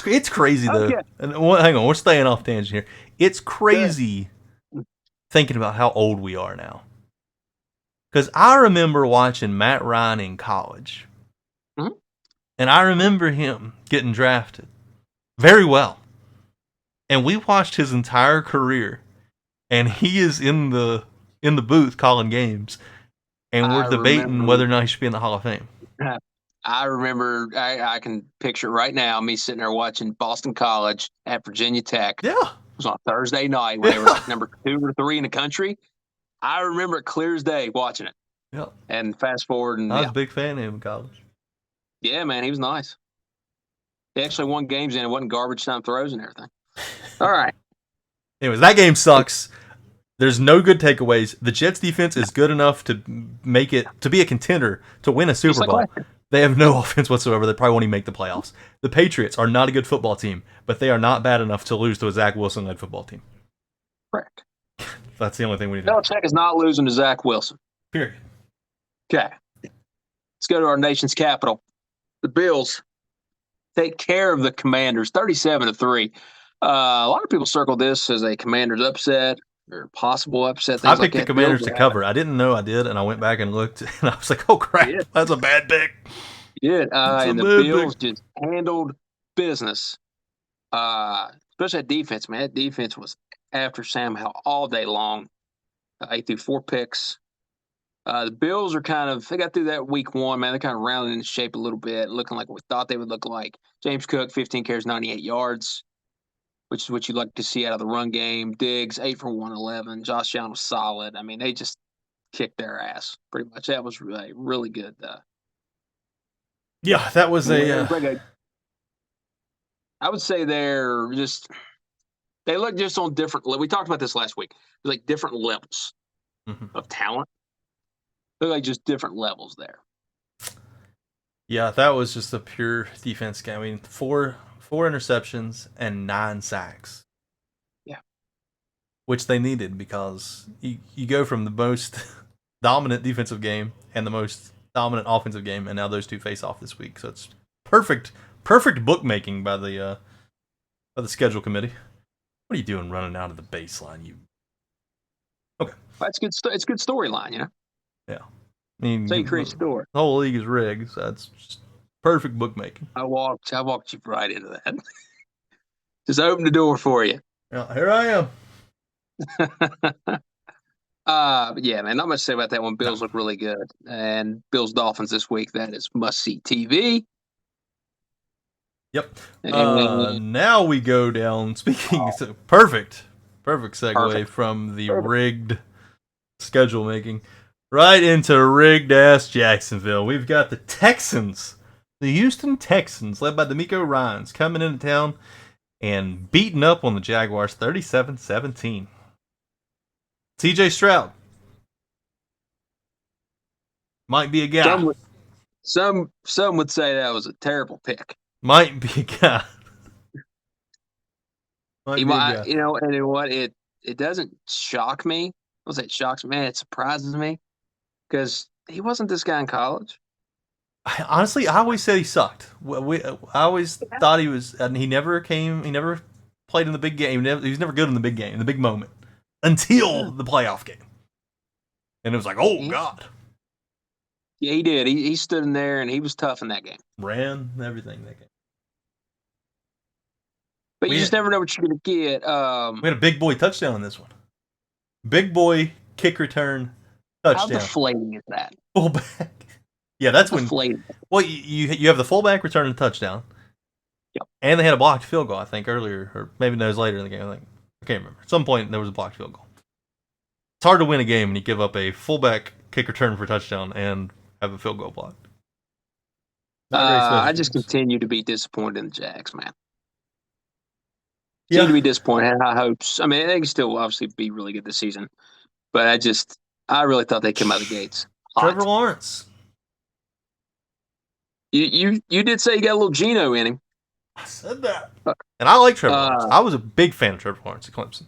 [SPEAKER 1] It's crazy though.
[SPEAKER 2] Okay.
[SPEAKER 1] And hang on, we're staying off tangent here. It's crazy thinking about how old we are now. Because I remember watching Matt Ryan in college,
[SPEAKER 2] Mhm.
[SPEAKER 1] And I remember him getting drafted very well. And we watched his entire career. And he is in the booth calling games. And we're debating whether or not he should be in the Hall of Fame.
[SPEAKER 2] I remember, I can picture right now me sitting there watching Boston College at Virginia Tech.
[SPEAKER 1] Yeah.
[SPEAKER 2] It was on Thursday night when they were like number 2 or 3 in the country. I remember it clear as day watching it.
[SPEAKER 1] Yeah.
[SPEAKER 2] And fast forward. And
[SPEAKER 1] I was a big fan of him in college.
[SPEAKER 2] Yeah, man, he was nice. He actually won games and it wasn't garbage time throws and everything. All right.
[SPEAKER 1] Anyways, that game sucks. There's no good takeaways. The Jets defense is good enough to make it to be a contender to win a Super Bowl. They have no offense whatsoever. They probably won't even make the playoffs. The Patriots are not a good football team, but they are not bad enough to lose to a Zach Wilson-led football team.
[SPEAKER 2] Correct.
[SPEAKER 1] That's the only thing we need to do.
[SPEAKER 2] Belichick is not losing to Zach Wilson.
[SPEAKER 1] Period.
[SPEAKER 2] Okay. Let's go to our nation's capital. The Bills take care of the Commanders, 37-3. A lot of people circle this as a Commanders upset or possible upset.
[SPEAKER 1] I picked the Commanders to cover. I didn't know I did, and I went back and looked, and I was like, "Oh crap, that's a bad pick."
[SPEAKER 2] You did, and the Bills just handled business. Especially that defense, man. That defense was after Sam Howell all day long. 8 through 4 picks. The Bills are they got through that week 1, man. They're kind of rounding into shape a little bit, looking like what we thought they would look like. James Cook, 15 carries, 98 yards, which is what you'd like to see out of the run game. Diggs, 8 for 111. Josh Allen was solid. I mean, they just kicked their ass pretty much. That was really good.
[SPEAKER 1] Yeah, that was
[SPEAKER 2] I would say they look just on different. We talked about this last week. It was like different levels of talent. They're like just different levels there.
[SPEAKER 1] Yeah, that was just a pure defense game. I mean, four interceptions and 9 sacks.
[SPEAKER 2] Yeah.
[SPEAKER 1] Which they needed because you go from the most dominant defensive game and the most dominant offensive game, and now those two face off this week. So it's perfect bookmaking by the schedule committee. What are you doing running out of the baseline? Okay.
[SPEAKER 2] Well, that's good. It's good storyline, you know.
[SPEAKER 1] Yeah. I mean,
[SPEAKER 2] so you create a story.
[SPEAKER 1] The whole league is rigged, so that's just perfect bookmaking.
[SPEAKER 2] I walked you right into that. Just open the door for you.
[SPEAKER 1] Yeah, here I
[SPEAKER 2] am. Yeah, man, not much to say about that one. Bills look really good. And Bills Dolphins this week, that is must-see TV.
[SPEAKER 1] Yep. Now we go down, perfect segue from the rigged schedule making right into rigged-ass Jacksonville. We've got the Texans, the Houston Texans, led by D'Amico Ryans, coming into town and beating up on the Jaguars 37-17. CJ Stroud might be a guy.
[SPEAKER 2] Some would say that was a terrible pick.
[SPEAKER 1] Might be a guy.
[SPEAKER 2] You know, and you know what? It doesn't shock me. I'll say it shocks me. Man, it surprises me because he wasn't this guy in college.
[SPEAKER 1] Honestly, I always said he sucked. I always thought he was, and he never played in the big game. He was never good in the big game, in the big moment, until the playoff game. And it was like, oh, God.
[SPEAKER 2] Yeah, he did. He stood in there, and he was tough in that game.
[SPEAKER 1] Ran everything that game.
[SPEAKER 2] But you just never know what you're going to get.
[SPEAKER 1] We had a big boy touchdown in this one. Big boy kick return touchdown.
[SPEAKER 2] How deflating is that?
[SPEAKER 1] Fullback. Yeah, that's when. Well, you have the fullback returning a touchdown.
[SPEAKER 2] Yep.
[SPEAKER 1] And they had a blocked field goal, I think, earlier, or maybe that was later in the game. I can't remember. At some point, there was a blocked field goal. It's hard to win a game when you give up a fullback kick return for a touchdown and have a field goal blocked.
[SPEAKER 2] I just continue to be disappointed in the Jags, man. Seem to be disappointed. Had high hopes. I mean, they can still obviously be really good this season, but I really thought they'd come out of the gates hot.
[SPEAKER 1] Trevor Lawrence.
[SPEAKER 2] You did say you got a little Geno in him.
[SPEAKER 1] I said that, and I like Trevor Lawrence. I was a big fan of Trevor Lawrence at Clemson.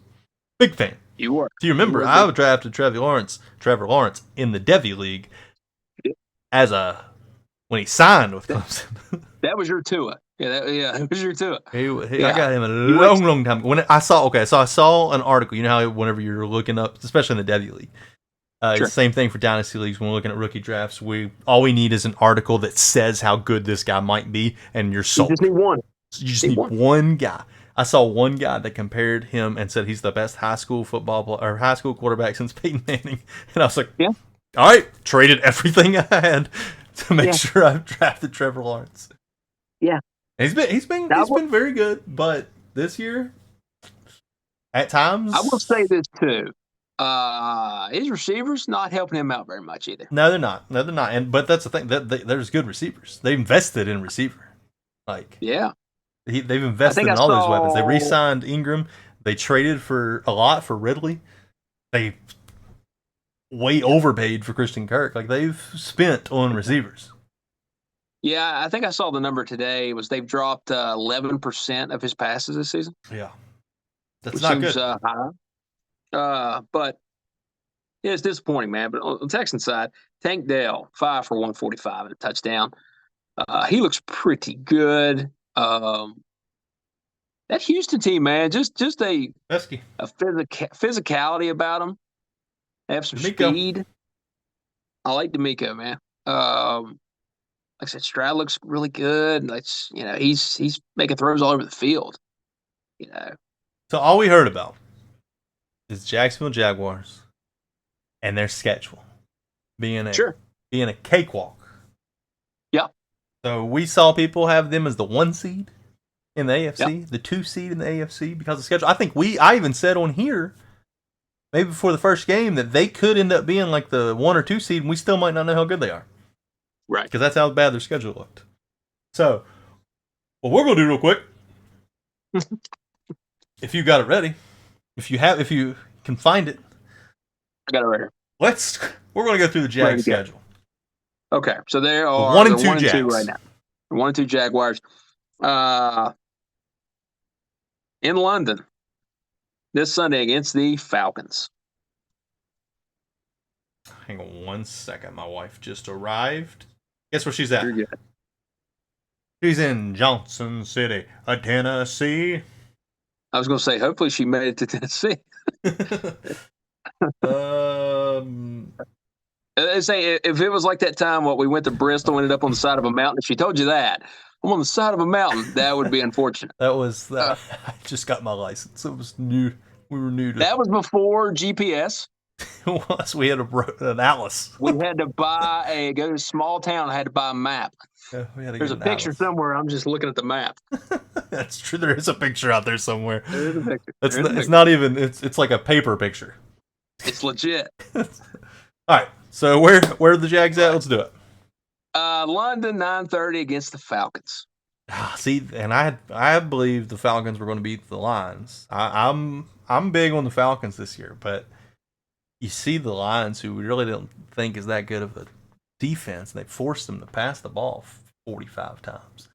[SPEAKER 1] Big fan.
[SPEAKER 2] You were.
[SPEAKER 1] Do you remember? I drafted Trevor Lawrence in the Devy League when he signed with Clemson.
[SPEAKER 2] That was your Tua. It was your Tua.
[SPEAKER 1] I got him a long time ago. I saw an article. You know how whenever you're looking up, especially in the Devy League,
[SPEAKER 2] Sure.
[SPEAKER 1] Same thing for dynasty leagues. When we're looking at rookie drafts, all we need is an article that says how good this guy might be, and you're
[SPEAKER 2] You just
[SPEAKER 1] sold.
[SPEAKER 2] need one.
[SPEAKER 1] You just
[SPEAKER 2] Need
[SPEAKER 1] need
[SPEAKER 2] one.
[SPEAKER 1] one guy. I saw one guy that compared him and said he's the best high school football player, or high school quarterback since Peyton Manning, and I was like,
[SPEAKER 2] Yeah.
[SPEAKER 1] all right, traded everything I had to make
[SPEAKER 2] Yeah.
[SPEAKER 1] sure I've drafted Trevor Lawrence.
[SPEAKER 2] Yeah.
[SPEAKER 1] He's been very good, but this year, at
[SPEAKER 2] I will
[SPEAKER 1] times,
[SPEAKER 2] say this too. His receivers not helping him out very much either.
[SPEAKER 1] no, they're not. No, they're not. But that's the thing. There's good receivers. They invested in receiver. Like
[SPEAKER 2] Yeah.
[SPEAKER 1] they've
[SPEAKER 2] I
[SPEAKER 1] invested
[SPEAKER 2] think I
[SPEAKER 1] in all those weapons. They
[SPEAKER 2] saw.
[SPEAKER 1] re-signed Ingram. They traded for a lot for Ridley. They way overpaid for Christian Kirk. Like they've spent on receivers.
[SPEAKER 2] Yeah, I think I saw the number today. Was they've dropped 11% of his passes this season,
[SPEAKER 1] Yeah, that's
[SPEAKER 2] which
[SPEAKER 1] not
[SPEAKER 2] seems
[SPEAKER 1] good.
[SPEAKER 2] high. But yeah, it's disappointing, man. But on the Texans side, Tank Dell 5 for 145 and a touchdown. He looks pretty good. That Houston team, man, just
[SPEAKER 1] Pesky.
[SPEAKER 2] a physicality about them. They have some
[SPEAKER 1] D'Amico.
[SPEAKER 2] speed. I like D'Amico, man. Like I said, Stroud looks really good. That's he's making throws all over the field. You know,
[SPEAKER 1] So all we heard about is Jacksonville Jaguars and their schedule
[SPEAKER 2] sure,
[SPEAKER 1] being a cakewalk.
[SPEAKER 2] yeah,
[SPEAKER 1] So we saw people have them as the 1 seed in the
[SPEAKER 2] yeah,
[SPEAKER 1] AFC, the 2 seed in the AFC because of schedule. I even said on here maybe before the first game that they could end up being like the 1 or 2 seed, and we still might not know how good they are
[SPEAKER 2] right.
[SPEAKER 1] because that's how bad their schedule looked. So what we're gonna do real quick, if you got it ready, if you can find it,
[SPEAKER 2] I got it right here.
[SPEAKER 1] we're gonna go through the Jag schedule.
[SPEAKER 2] Okay, so there
[SPEAKER 1] The
[SPEAKER 2] are
[SPEAKER 1] 1 and
[SPEAKER 2] the
[SPEAKER 1] 2
[SPEAKER 2] 1 and 2
[SPEAKER 1] Jags
[SPEAKER 2] right now. The 1 and 2 Jaguars. In London this Sunday against the Falcons.
[SPEAKER 1] Hang on 1 second. My wife just arrived. Guess where she's at?
[SPEAKER 2] You're good.
[SPEAKER 1] She's in Johnson City, Tennessee.
[SPEAKER 2] I was going to say, hopefully she made it to Tennessee. They say if it was like that time what we went to Bristol, ended up on the side of a mountain. If she told you that I'm on the side of a mountain, that would be unfortunate.
[SPEAKER 1] That was that. I just got my license. It was new. We were new to
[SPEAKER 2] that. Was before GPS.
[SPEAKER 1] It was. We had an atlas.
[SPEAKER 2] We had to go to a small town. I had to buy a map.
[SPEAKER 1] Yeah,
[SPEAKER 2] There's a picture somewhere. I'm just looking at the map.
[SPEAKER 1] That's true. There is a picture out there somewhere.
[SPEAKER 2] There is a picture.
[SPEAKER 1] It's not even. It's like a paper picture.
[SPEAKER 2] It's legit.
[SPEAKER 1] All right. So where are the Jags at? Let's do it.
[SPEAKER 2] London 9:30 against the Falcons.
[SPEAKER 1] See, and I believe the Falcons were going to beat the Lions. I'm big on the Falcons this year, but you see the Lions, who we really don't think is that good of a defense, and they forced them to pass the ball 45 times.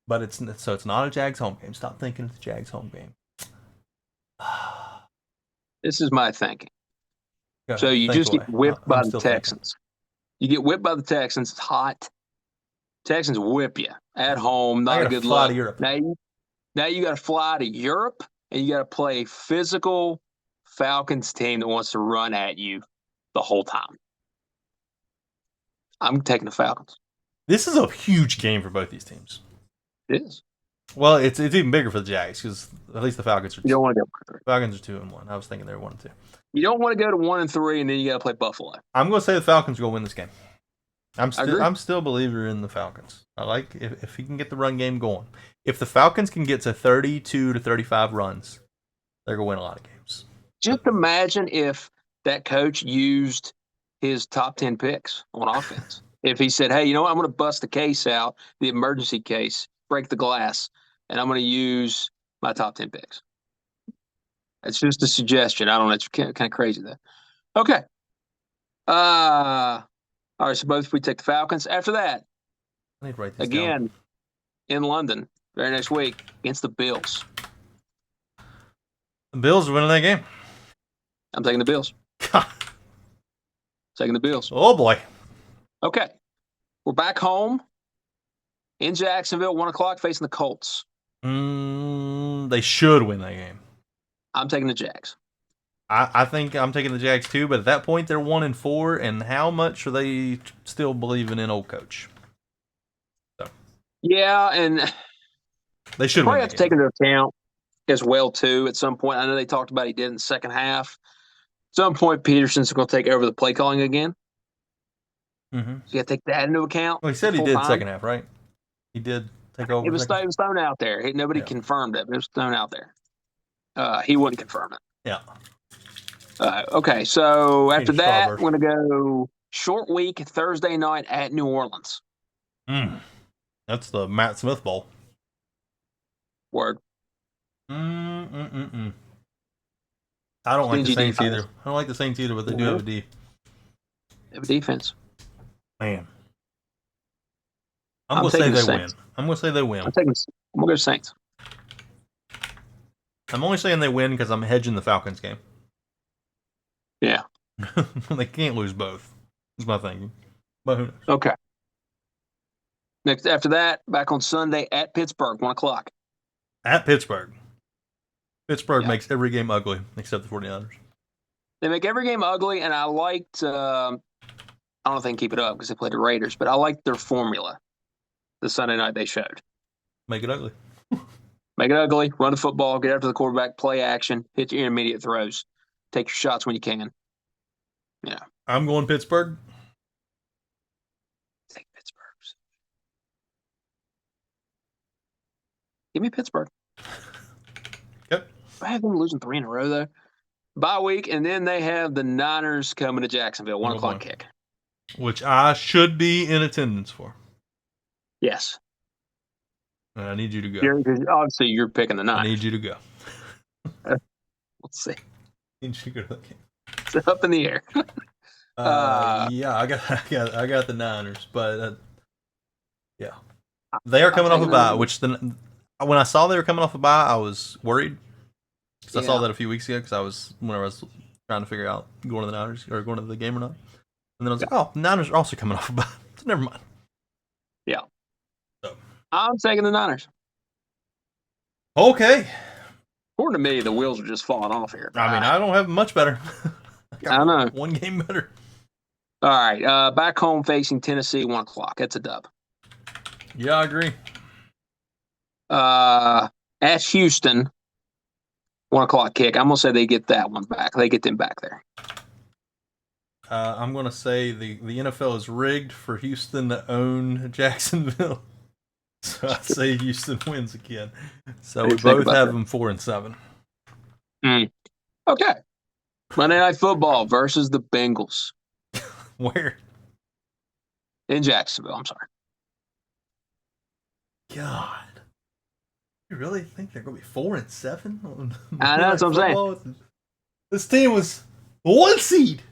[SPEAKER 1] But it's not a Jags home game. Stop thinking it's a Jags home game.
[SPEAKER 2] This is my thinking. So you just get whipped by the Texans. You get whipped by the Texans. It's hot. Texans whip you at home. Not a good look. Now you got to fly to Europe, and you got to play physical Falcons team that wants to run at you the whole time. I'm taking the Falcons.
[SPEAKER 1] This is a huge game for both these teams.
[SPEAKER 2] It is.
[SPEAKER 1] Well, it's even bigger for the Jags because at least the Falcons are.
[SPEAKER 2] You don't want to go.
[SPEAKER 1] Falcons are 2-1. I was thinking they were 1-2.
[SPEAKER 2] You don't want to go to 1-3, and then you got to play Buffalo.
[SPEAKER 1] I'm going to say the Falcons are going to win this game. I'm still a believer in the Falcons. I like if he can get the run game going. If the Falcons can get to 32 to 35 runs, they're going to win a lot of games.
[SPEAKER 2] Just imagine if that coach used his top 10 picks on offense. If he said, hey, you know what? I'm going to bust the case out, the emergency case, break the glass, and I'm going to use my top 10 picks. It's just a suggestion. I don't know. It's kind of crazy, though. Okay. All right, so both we take the Falcons. After that,
[SPEAKER 1] I need to write this
[SPEAKER 2] again,
[SPEAKER 1] down.
[SPEAKER 2] In London, very next week, against the Bills.
[SPEAKER 1] The Bills are winning that game.
[SPEAKER 2] I'm taking the Bills. Taking the Bills.
[SPEAKER 1] Oh, boy.
[SPEAKER 2] Okay. We're back home in Jacksonville, 1 o'clock, facing the Colts.
[SPEAKER 1] They should win that game.
[SPEAKER 2] I'm taking the Jags.
[SPEAKER 1] I think I'm taking the Jags too, but at that point they're 1-4, and how much are they still believing in old coach? So
[SPEAKER 2] Yeah, and
[SPEAKER 1] they
[SPEAKER 2] they
[SPEAKER 1] should
[SPEAKER 2] probably
[SPEAKER 1] win the
[SPEAKER 2] have to take
[SPEAKER 1] game.
[SPEAKER 2] into account as well too. At some point, I know they talked about he did in the second half. At some point, Peterson's going to take over the play calling again.
[SPEAKER 1] Mm-hmm.
[SPEAKER 2] So you got to take that into account
[SPEAKER 1] Well, he said he
[SPEAKER 2] full
[SPEAKER 1] did
[SPEAKER 2] time.
[SPEAKER 1] second half, right? He did take
[SPEAKER 2] It
[SPEAKER 1] over
[SPEAKER 2] was,
[SPEAKER 1] second.
[SPEAKER 2] it was thrown out there. Nobody
[SPEAKER 1] Yeah,
[SPEAKER 2] confirmed it. But it was thrown out there. He wouldn't confirm it.
[SPEAKER 1] yeah.
[SPEAKER 2] Okay, so
[SPEAKER 1] Need a
[SPEAKER 2] after that,
[SPEAKER 1] starburst.
[SPEAKER 2] we're going to go short week Thursday night at New Orleans.
[SPEAKER 1] That's the Matt Smith Bowl.
[SPEAKER 2] Word.
[SPEAKER 1] Mm-mm-mm-mm. I don't like the
[SPEAKER 2] Stingy
[SPEAKER 1] Saints
[SPEAKER 2] defense.
[SPEAKER 1] either. I don't like the Saints either, but they do have a D.
[SPEAKER 2] They have a defense.
[SPEAKER 1] Man, I'm
[SPEAKER 2] I'm
[SPEAKER 1] gonna say
[SPEAKER 2] taking the
[SPEAKER 1] they win.
[SPEAKER 2] Saints.
[SPEAKER 1] I'm gonna say they win.
[SPEAKER 2] I'm gonna go Saints.
[SPEAKER 1] I'm only saying they win because I'm hedging the Falcons game.
[SPEAKER 2] Yeah.
[SPEAKER 1] They can't lose both. Is my thinking. But who knows?
[SPEAKER 2] Okay. Next after that, back on Sunday at Pittsburgh, 1 o'clock.
[SPEAKER 1] At Pittsburgh. Pittsburgh
[SPEAKER 2] Yeah.
[SPEAKER 1] makes every game ugly except the 49ers.
[SPEAKER 2] They make every game ugly, and I liked. I don't know if they can keep it up because they played the Raiders, but I liked their formula. The Sunday night they showed.
[SPEAKER 1] Make it ugly.
[SPEAKER 2] Make it ugly, run the football, get after the quarterback, play action, hit your intermediate throws, take your shots when you can. Yeah.
[SPEAKER 1] I'm going Pittsburgh.
[SPEAKER 2] Take Pittsburgh. Give me Pittsburgh.
[SPEAKER 1] Yep.
[SPEAKER 2] I have them losing 3 in a row though. Bye week, and then they have the Niners coming to Jacksonville, 1 o'clock kick.
[SPEAKER 1] Which I should be in attendance for.
[SPEAKER 2] Yes.
[SPEAKER 1] And I need you to go.
[SPEAKER 2] Obviously, you're picking the Niners.
[SPEAKER 1] I need you to go.
[SPEAKER 2] We'll see.
[SPEAKER 1] I need you to go to the game.
[SPEAKER 2] It's up in the air.
[SPEAKER 1] Yeah, I got the Niners, but yeah, they are coming off a bye. Which when I saw they were coming off a bye, I was worried because I saw that a few weeks ago. Because whenever I was trying to figure out going to the Niners or going to the game or not, and then I was like, oh, the Niners are also coming off a bye. So never mind.
[SPEAKER 2] Yeah.
[SPEAKER 1] So.
[SPEAKER 2] I'm taking the Niners.
[SPEAKER 1] Okay.
[SPEAKER 2] According to me, the wheels are just falling off here.
[SPEAKER 1] I mean, I don't have much better.
[SPEAKER 2] I know.
[SPEAKER 1] One game better.
[SPEAKER 2] All right. Back home facing Tennessee, 1 o'clock. That's a dub.
[SPEAKER 1] Yeah, I agree.
[SPEAKER 2] At Houston, 1 o'clock kick. I'm gonna say they get that one back. They get them back there.
[SPEAKER 1] I'm gonna say the NFL is rigged for Houston to own Jacksonville. So I say Houston wins again. So we both have them 4-7.
[SPEAKER 2] Okay. Monday Night Football versus the Bengals.
[SPEAKER 1] Where?
[SPEAKER 2] In Jacksonville. I'm sorry.
[SPEAKER 1] God. You really think they're going to be 4-7?
[SPEAKER 2] I know, that's what I'm saying.
[SPEAKER 1] This team was 1 seed.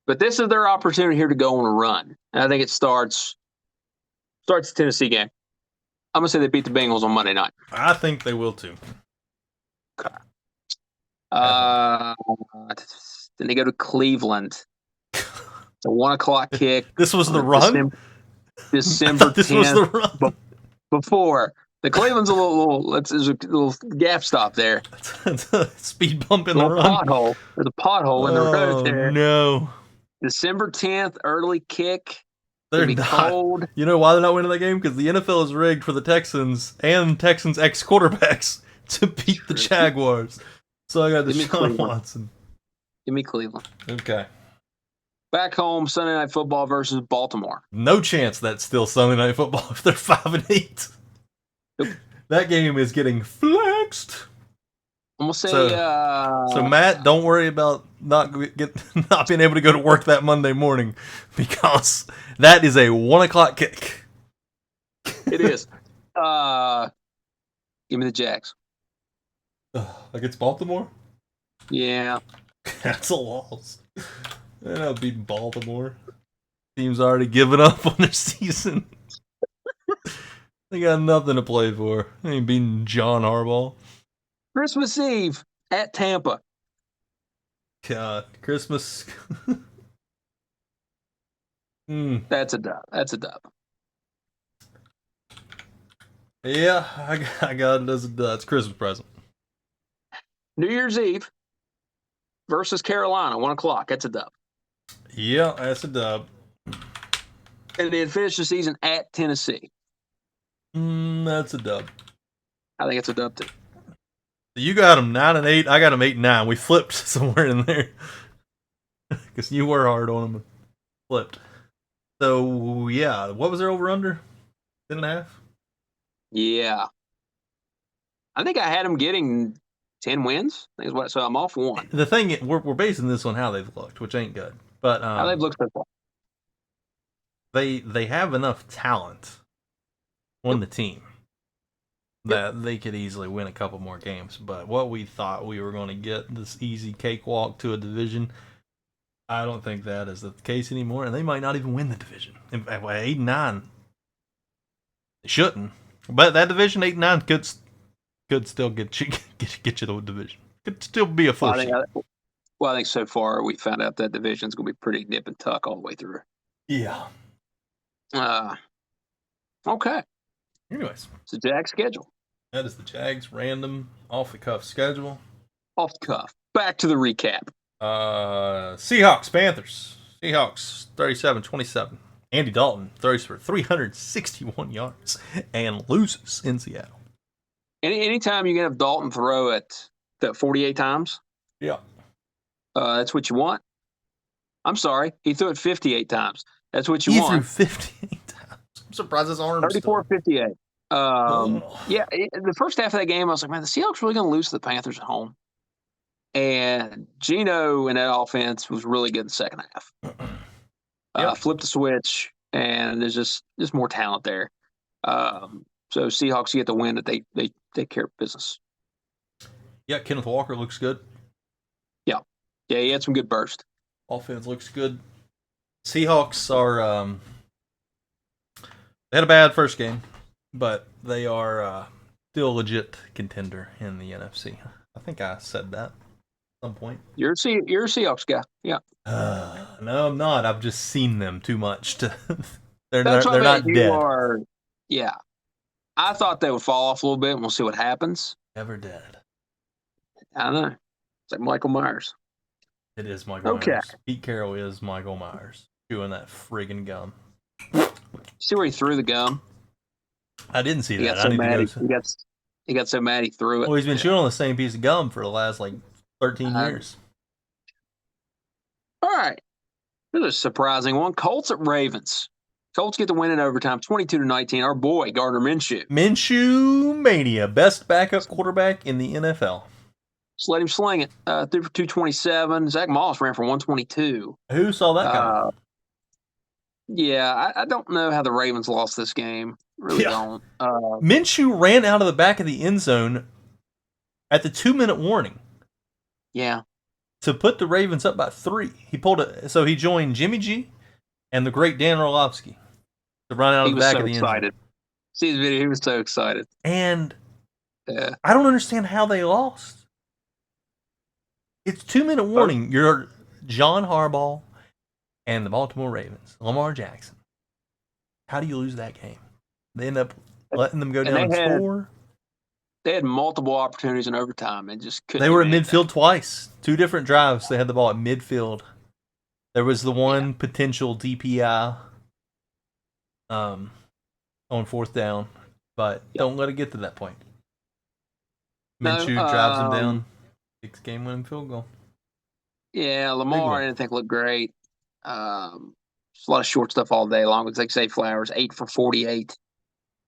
[SPEAKER 2] But this is their opportunity here to go on a run. And I think it starts the Tennessee game. I'm going to say they beat the Bengals on Monday night.
[SPEAKER 1] I think they will too.
[SPEAKER 2] Okay. Then they go to Cleveland. It's a 1 o'clock kick.
[SPEAKER 1] This was the run?
[SPEAKER 2] December 10th.
[SPEAKER 1] This was the run?
[SPEAKER 2] Before. The Cleveland's there's a little gap stop there.
[SPEAKER 1] It's a speed bump in the run.
[SPEAKER 2] Pothole. There's a pothole in the road there.
[SPEAKER 1] No.
[SPEAKER 2] December 10th, early kick.
[SPEAKER 1] They're
[SPEAKER 2] not. Cold.
[SPEAKER 1] You know why they're not winning that game? Because the NFL is rigged for the Texans and Texans ex-quarterbacks to beat the Jaguars. So I got Deshaun Watson.
[SPEAKER 2] Give me Cleveland.
[SPEAKER 1] Okay.
[SPEAKER 2] Back home, Sunday Night Football versus Baltimore.
[SPEAKER 1] No chance that's still Sunday Night Football if they're 5-8.
[SPEAKER 2] Nope.
[SPEAKER 1] That game is getting flexed.
[SPEAKER 2] I'm gonna say.
[SPEAKER 1] So Matt, don't worry about not being able to go to work that Monday morning because that is a 1 o'clock kick.
[SPEAKER 2] It is. Give me the Jags.
[SPEAKER 1] Against Baltimore?
[SPEAKER 2] Yeah.
[SPEAKER 1] That's a loss. They're not beating Baltimore. Team's already given up on their season. They got nothing to play for. They ain't beating John Harbaugh.
[SPEAKER 2] Christmas Eve at Tampa.
[SPEAKER 1] God, Christmas.
[SPEAKER 2] That's a dub.
[SPEAKER 1] Yeah, I got it as a dub. It's a Christmas present.
[SPEAKER 2] New Year's Eve. versus Carolina, 1:00. That's a dub.
[SPEAKER 1] Yeah, that's a dub.
[SPEAKER 2] And then finish the season at Tennessee.
[SPEAKER 1] That's a dub.
[SPEAKER 2] I think it's a dub too.
[SPEAKER 1] You got them 9-8. I got them 8-9. We flipped somewhere in there because you were hard on them. Flipped. So yeah, what was their over under? 10.5.
[SPEAKER 2] Yeah, I think I had them getting 10 wins. I think is what. So I'm off one.
[SPEAKER 1] The thing we're basing this on how they've looked, which ain't good. But
[SPEAKER 2] How they've looked so far.
[SPEAKER 1] They have enough talent on the team that they could easily win a couple more games. But what we thought we were going to get, this easy cakewalk to a division, I don't think that is the case anymore, and they might not even win the division. 8-9, they shouldn't. But that division 8-9 could still get you the division. Could still be a 4 seed.
[SPEAKER 2] Well, I think so far we found out that division's going to be pretty nip and tuck all the way through.
[SPEAKER 1] Yeah.
[SPEAKER 2] Okay.
[SPEAKER 1] Anyways,
[SPEAKER 2] it's the Jags schedule.
[SPEAKER 1] That is the Jags random off the cuff schedule.
[SPEAKER 2] Off the cuff. Back to the recap.
[SPEAKER 1] Seahawks, Panthers. Seahawks 37-27. Andy Dalton throws for 361 yards and loses in Seattle.
[SPEAKER 2] Anytime you can have Dalton throw it 48 times,
[SPEAKER 1] yeah,
[SPEAKER 2] that's what you want. I'm sorry, he threw it 58 times. That's what you want.
[SPEAKER 1] He threw 58 times. I'm surprised his arm.
[SPEAKER 2] 34-58. Yeah, the first half of that game, I was like, man, the Seahawks really going to lose to the Panthers at home. And Geno in that offense was really good in the second half. Flipped the switch, and there's just more talent there. So Seahawks get the win that they take care of business.
[SPEAKER 1] Yeah, Kenneth Walker looks good.
[SPEAKER 2] Yeah, he had some good burst.
[SPEAKER 1] Offense looks good. Seahawks are they had a bad first game, but they are still a legit contender in the NFC. I think I said that at some point.
[SPEAKER 2] You're a Seahawks guy. Yeah.
[SPEAKER 1] No, I'm not. I've just seen them too much to. they're
[SPEAKER 2] not
[SPEAKER 1] dead.
[SPEAKER 2] Yeah. I thought they would fall off a little bit, and we'll see what happens.
[SPEAKER 1] Never dead.
[SPEAKER 2] I know. It's like Michael Myers.
[SPEAKER 1] It is Michael Myers. Pete Carroll is Michael Myers. Chewing that friggin' gum.
[SPEAKER 2] See where he threw the gum?
[SPEAKER 1] I didn't see that.
[SPEAKER 2] He got so mad he threw it.
[SPEAKER 1] Well, he's been chewing on the same piece of gum for the last 13 years.
[SPEAKER 2] All right. This is a surprising one. Colts at Ravens. Colts get the win in overtime, 22-19. Our boy, Gardner Minshew.
[SPEAKER 1] Minshew Mania. Best backup quarterback in the NFL.
[SPEAKER 2] Just let him sling it. Threw for 227. Zach Moss ran for 122.
[SPEAKER 1] Who saw that coming?
[SPEAKER 2] Yeah, I don't know how the Ravens lost this game. Really don't.
[SPEAKER 1] Minshew ran out of the back of the end zone at the 2-minute warning.
[SPEAKER 2] Yeah.
[SPEAKER 1] To put the Ravens up by 3. So he joined Jimmy G and the great Dan Orlovsky to run out of the back of the end zone.
[SPEAKER 2] See his video, he was so excited.
[SPEAKER 1] And I don't understand how they lost. It's 2-minute warning. You're John Harbaugh and the Baltimore Ravens, Lamar Jackson. How do you lose that game? They end up letting them go down and score.
[SPEAKER 2] They had multiple opportunities in overtime and just couldn't.
[SPEAKER 1] They were at midfield twice. 2 different drives. They had the ball at midfield. There was the one potential DPI on 4th down, but don't let it get to that point. Minshew drives them down. 6-game winning field goal.
[SPEAKER 2] Yeah, Lamar I didn't think looked great. A lot of short stuff all day long. It's like Zay Flowers, 8 for 48.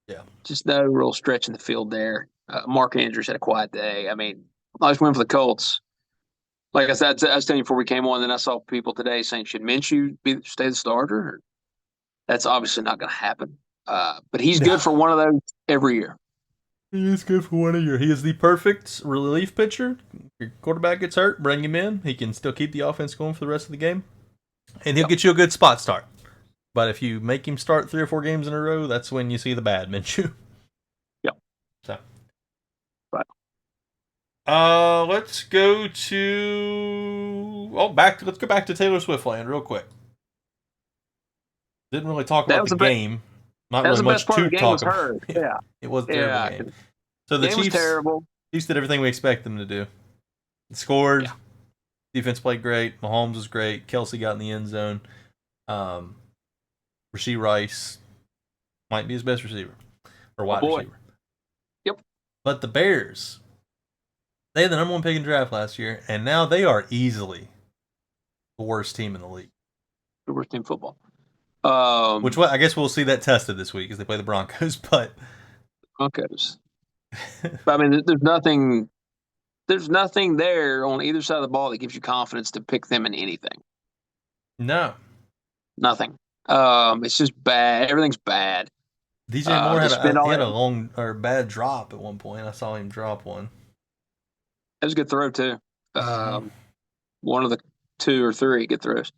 [SPEAKER 1] Yeah.
[SPEAKER 2] Just no real stretch in the field there. Mark Andrews had a quiet day. I mean, nice win for the Colts. Like I said, I was telling you before we came on, then I saw people today saying, should Minshew stay the starter? That's obviously not going to happen. But he's good for one of those every year.
[SPEAKER 1] He is good for one a year. He is the perfect relief pitcher. If your quarterback gets hurt, bring him in. He can still keep the offense going for the rest of the game. And he'll get you a good spot start. But if you make him start 3 or 4 games in a row, that's when you see the bad Minshew.
[SPEAKER 2] Yep.
[SPEAKER 1] So.
[SPEAKER 2] Right.
[SPEAKER 1] Let's go to let's go back to Taylor Swift land real quick. Didn't really talk about the game. Not really much to talk about.
[SPEAKER 2] Yeah.
[SPEAKER 1] It was a terrible game. So the Chiefs did everything we expect them to do. Scored. Defense played great. Mahomes was great. Kelsey got in the end zone. Rashee Rice might be his best receiver or
[SPEAKER 2] Oh
[SPEAKER 1] wide
[SPEAKER 2] boy.
[SPEAKER 1] receiver.
[SPEAKER 2] Yep.
[SPEAKER 1] But the Bears, they had the number 1 pick in the draft last year, and now they are easily the worst team in the league.
[SPEAKER 2] The worst team in football.
[SPEAKER 1] Which I guess we'll see that tested this week as they play the Broncos. But
[SPEAKER 2] Broncos. But I mean, there's nothing. There's nothing there on either side of the ball that gives you confidence to pick them in anything.
[SPEAKER 1] no,
[SPEAKER 2] Nothing. It's just bad. Everything's bad.
[SPEAKER 1] DJ Moore
[SPEAKER 2] They spend all
[SPEAKER 1] had a
[SPEAKER 2] that.
[SPEAKER 1] long or bad drop at one point. I saw him drop one.
[SPEAKER 2] That was a good throw too.
[SPEAKER 1] Mm-hmm.
[SPEAKER 2] One of the 2 or 3 good throws.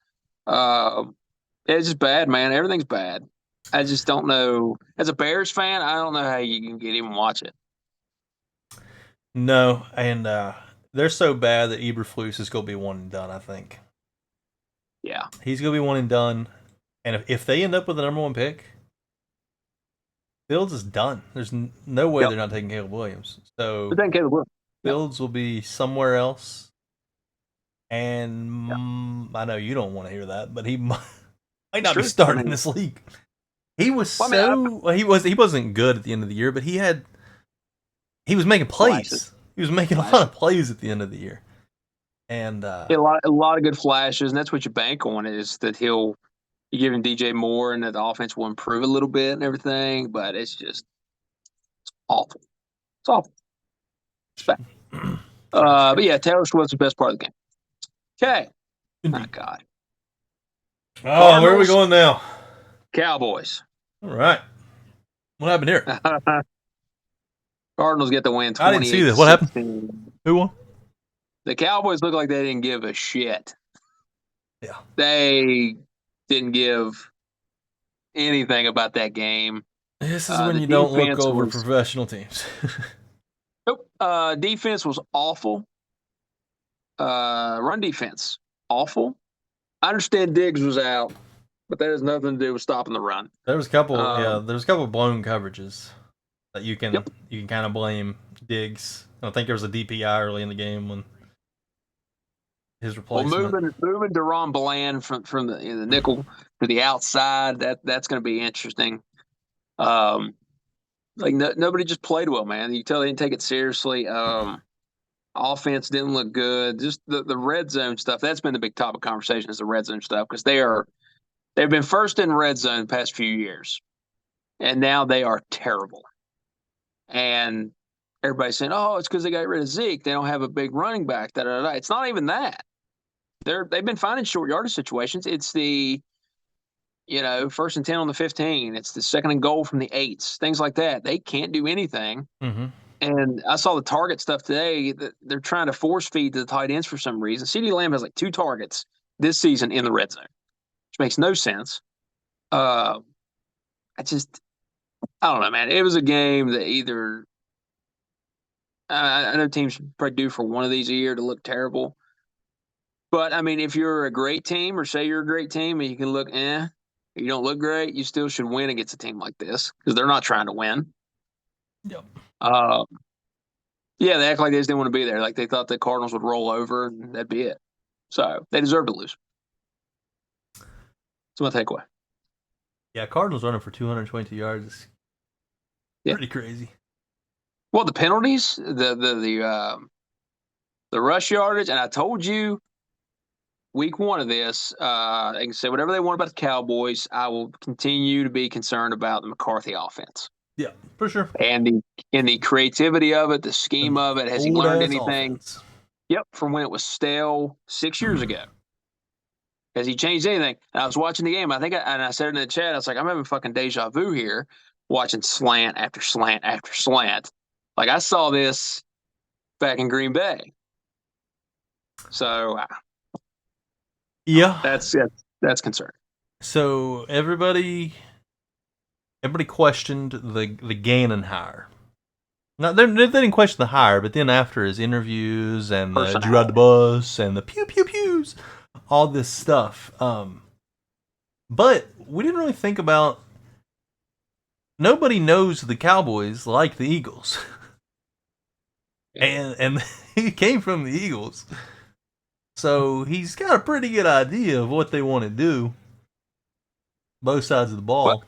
[SPEAKER 2] It's just bad, man. Everything's bad. I just don't know. As a Bears fan, I don't know how you can get even watch it.
[SPEAKER 1] No, and they're so bad that Eberflus is going to be one and done. I think.
[SPEAKER 2] Yeah,
[SPEAKER 1] He's going to be one and done. And if they end up with the number 1 pick, Fields is done. There's no way they're not taking Caleb Williams. So
[SPEAKER 2] but then Caleb Williams.
[SPEAKER 1] Fields will be somewhere else. And I know you don't want to hear that, but he might not be starting in this league. He was he wasn't good at the end of the year, but he was making plays.
[SPEAKER 2] Flashes.
[SPEAKER 1] He was making a lot of plays at the end of the year. And
[SPEAKER 2] a lot of good flashes, and that's what you bank on is that you give him DJ Moore and that the offense will improve a little bit and everything, but it's awful. It's awful. It's bad. But yeah, Taylor Swift's the best part of the game. Okay. My God.
[SPEAKER 1] Oh, Cardinals, where are we going now?
[SPEAKER 2] Cowboys.
[SPEAKER 1] All right. What happened here?
[SPEAKER 2] Cardinals get the win.
[SPEAKER 1] I didn't see this. What happened? Who won?
[SPEAKER 2] The Cowboys look like they didn't give a shit.
[SPEAKER 1] Yeah.
[SPEAKER 2] They didn't give anything about that game.
[SPEAKER 1] This is when you don't look over professional teams.
[SPEAKER 2] Nope. Defense was awful. Run defense, awful. I understand Diggs was out, but that has nothing to do with stopping the run.
[SPEAKER 1] There was a couple, there was a couple of blown coverages that you can kind of blame Diggs. I think there was a DPI early in the game when his replacement.
[SPEAKER 2] Well, moving Deron Bland from the nickel to the outside, that's going to be interesting. Nobody just played well, man. You tell they didn't take it seriously. Offense didn't look good. Just the red zone stuff. That's been the big topic of conversation is the red zone stuff because they've been first in red zone the past few years, and now they are terrible. And everybody's saying, "Oh, it's because they got rid of Zeke. They don't have a big running back." Da, da, da. It's not even that. They've been finding short yardage situations. It's the 1st and 10 on the 15. It's the 2nd and goal from the 8s. Things like that. They can't do anything.
[SPEAKER 1] Mm-hmm.
[SPEAKER 2] And I saw the target stuff today that they're trying to force feed to the tight ends for some reason. CeeDee Lamb has like 2 targets this season in the red zone, which makes no sense. I don't know, man. It was a game that either I know teams probably do for one of these a year to look terrible. But, I mean, if you're a great team or say you're a great team and you can look, you don't look great, you still should win against a team like this because they're not trying to win.
[SPEAKER 1] Yep.
[SPEAKER 2] Yeah, they act like they just didn't want to be there. Like they thought the Cardinals would roll over and that'd be it. So they deserve to lose. That's my takeaway.
[SPEAKER 1] Yeah, Cardinals running for 222 yards is pretty crazy.
[SPEAKER 2] Well, the penalties, the rush yardage, and I told you week 1 of this, they can say whatever they want about the Cowboys. I will continue to be concerned about the McCarthy offense.
[SPEAKER 1] Yeah, for sure.
[SPEAKER 2] And the creativity of it, the scheme of it. Has he learned anything?
[SPEAKER 1] Offense.
[SPEAKER 2] Yep, from when it was stale 6 years ago. Has he changed anything? And I was watching the game. I said in the chat, I was like, I'm having fucking deja vu here, watching slant after slant after slant. Like I saw this back in Green Bay. So,
[SPEAKER 1] yeah,
[SPEAKER 2] that's concerning.
[SPEAKER 1] So everybody questioned the Gannon hire. Now they didn't question the hire, but then after his interviews and the did you ride the bus and the pew pew pews, all this stuff. But we didn't really think about. Nobody knows the Cowboys like the Eagles, and he came from the Eagles. So he's got a pretty good idea of what they want to do, both sides of the
[SPEAKER 2] What
[SPEAKER 1] ball.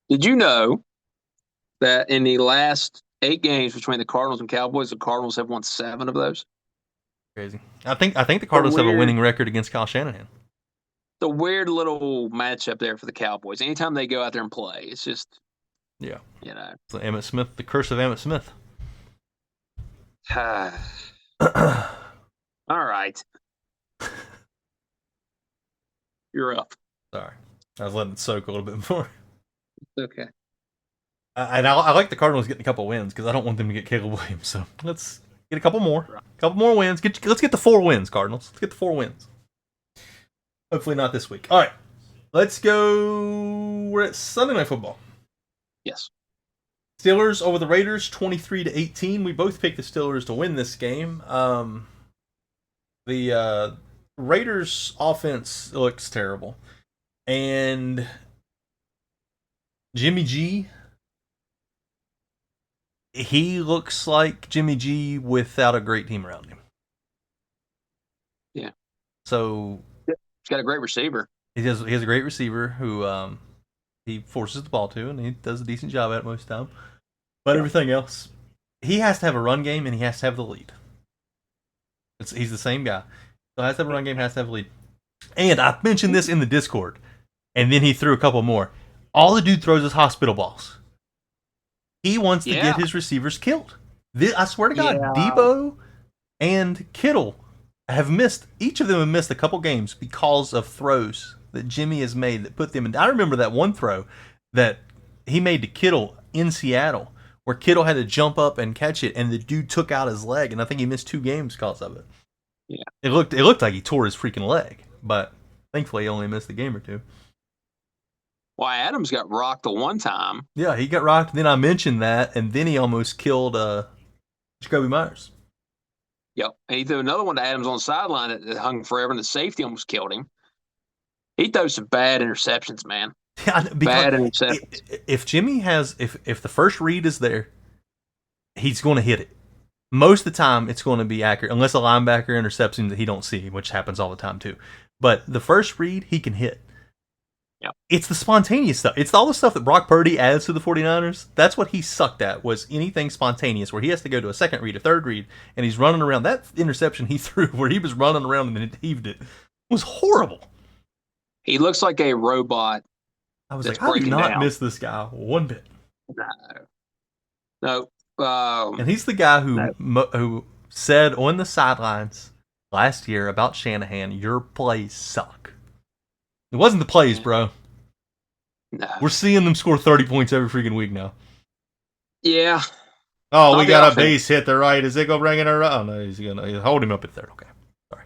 [SPEAKER 2] did you know that in the last 8 games between the Cardinals and Cowboys, the Cardinals have won 7 of those?
[SPEAKER 1] Crazy. I think the
[SPEAKER 2] The
[SPEAKER 1] Cardinals have a
[SPEAKER 2] weird,
[SPEAKER 1] winning record against Kyle Shanahan.
[SPEAKER 2] the weird little matchup there for the Cowboys. Anytime they go out there and play, it's just
[SPEAKER 1] Yeah.
[SPEAKER 2] you know.
[SPEAKER 1] So Emmitt Smith, the curse of Emmitt Smith.
[SPEAKER 2] All right, you're up.
[SPEAKER 1] Sorry, I was letting it soak a little bit more.
[SPEAKER 2] Okay.
[SPEAKER 1] And I like the Cardinals getting a couple wins because I don't want them to get Caleb Williams. So let's get a couple more wins. Let's get the 4 wins, Cardinals. Let's get the 4 wins. Hopefully not this week. All right, let's go. We're at Sunday Night Football.
[SPEAKER 2] Yes.
[SPEAKER 1] Steelers over the Raiders, 23-18. We both picked the Steelers to win this game. The Raiders' offense looks terrible, and Jimmy G. He looks like Jimmy G without a great team around him.
[SPEAKER 2] Yeah.
[SPEAKER 1] So
[SPEAKER 2] he's got a great receiver.
[SPEAKER 1] He has a great receiver who he forces the ball to, and he does a decent job at it most of the time. But everything else, he has to have a run game, and he has to have the lead. He's the same guy. So he has to have a run game, has to have a lead. And I mentioned this in the Discord, and then he threw a couple more. All the dude throws is hospital balls. He wants to get his receivers killed. I swear to God, Debo and Kittle each of them have missed a couple games because of throws that Jimmy has made that put them in. I remember that one throw that he made to Kittle in Seattle where Kittle had to jump up and catch it, and the dude took out his leg, and I think he missed 2 games because of it.
[SPEAKER 2] Yeah.
[SPEAKER 1] It looked like he tore his freaking leg, but thankfully he only missed a game or 2.
[SPEAKER 2] Why, Adams got rocked the one time.
[SPEAKER 1] Yeah, he got rocked. Then I mentioned that, and then he almost killed Jacoby Myers.
[SPEAKER 2] Yep. And he threw another one to Adams on the sideline that hung forever, and the safety almost killed him. He throws some bad interceptions, man.
[SPEAKER 1] Yeah,
[SPEAKER 2] bad interceptions.
[SPEAKER 1] If Jimmy has, if the first read is there, he's going to hit it. Most of the time, it's going to be accurate, unless a linebacker intercepts him that he don't see, which happens all the time too. But the first read, he can hit.
[SPEAKER 2] Yep.
[SPEAKER 1] It's the spontaneous stuff. It's all the stuff that Brock Purdy adds to the 49ers. That's what he sucked at, was anything spontaneous, where he has to go to a second read, a third read, and he's running around. That interception he threw where he was running around and then heaved it was horrible.
[SPEAKER 2] He looks like a robot.
[SPEAKER 1] I was like, I do not miss this guy one bit.
[SPEAKER 2] No.
[SPEAKER 1] And he's the guy who said on the sidelines last year about Shanahan, your plays suck. It wasn't the plays, bro.
[SPEAKER 2] No.
[SPEAKER 1] We're seeing them score 30 points every freaking week now.
[SPEAKER 2] Yeah.
[SPEAKER 1] Oh, we got a base hit to right. Is it going to bring it around? Oh, no, he's going to hold him up at third. Okay. Sorry.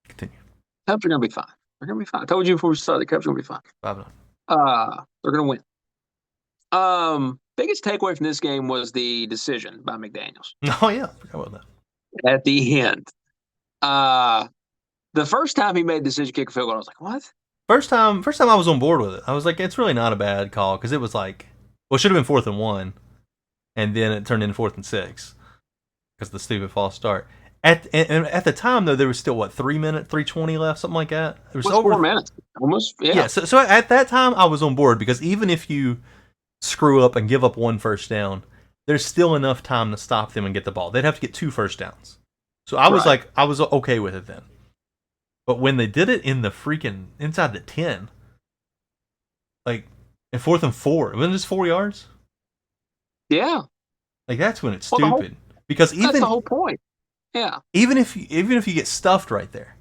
[SPEAKER 1] Continue.
[SPEAKER 2] Cubs are going to be fine. They're going to be fine. I told you before we started, the Cubs are going to be fine.
[SPEAKER 1] 5-9.
[SPEAKER 2] They're going to win. Biggest takeaway from this game was the decision by McDaniels.
[SPEAKER 1] Oh, yeah. I forgot about that.
[SPEAKER 2] At the end. The first time he made the decision to kick a field goal, I was like, what?
[SPEAKER 1] First time I was on board with it. I was like, it's really not a bad call, because it was like, well, it should have been 4th and 1, and then it turned into 4th and 6 because of the stupid false start. At the time, though, there was still, 3:20 left, something like that? It was over
[SPEAKER 2] 4 minutes. Almost, yeah.
[SPEAKER 1] Yeah, so at that time, I was on board, because even if you screw up and give up 1 first down, there's still enough time to stop them and get the ball. They'd have to get 2 first downs. So I was I was okay with it then. But when they did it in the freaking inside the 10, like in 4th and 4, it wasn't just 4 yards.
[SPEAKER 2] Yeah,
[SPEAKER 1] like that's when it's stupid. Because
[SPEAKER 2] that's the whole point. Yeah,
[SPEAKER 1] even if you get stuffed right there,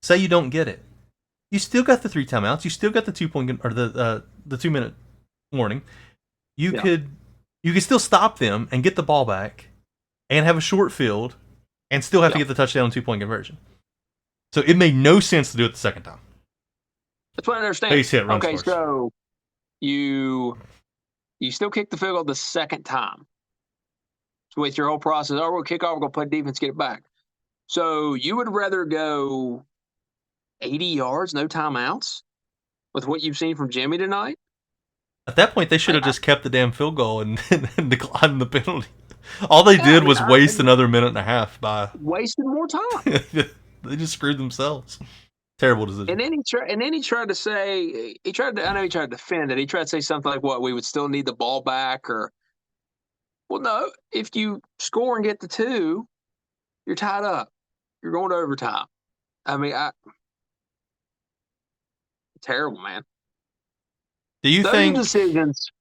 [SPEAKER 1] say you don't get it, you still got the 3 timeouts. You still got the 2-point or the 2-minute warning. You could still stop them and get the ball back, and have a short field, and still have to get the touchdown and 2-point conversion. So it made no sense to do it the second time.
[SPEAKER 2] That's what I understand.
[SPEAKER 1] Base hit, run
[SPEAKER 2] okay,
[SPEAKER 1] scores.
[SPEAKER 2] So you still kick the field goal the second time. So with your whole process, we'll kick off, we're going to play defense, get it back. So you would rather go 80 yards, no timeouts, with what you've seen from Jimmy tonight?
[SPEAKER 1] At that point, they should have just kept the damn field goal and declined the penalty. All they did was waste another minute and a half by
[SPEAKER 2] wasting more time.
[SPEAKER 1] They just screwed themselves. Terrible decision.
[SPEAKER 2] And then he tried to say I know he tried to defend it. He tried to say something like, "What, we would still need the ball back?" Or, well, no, if you score and get the two, you're tied up. You're going to overtime. I mean, terrible, man.
[SPEAKER 1] Do you
[SPEAKER 2] Those
[SPEAKER 1] think
[SPEAKER 2] decisions,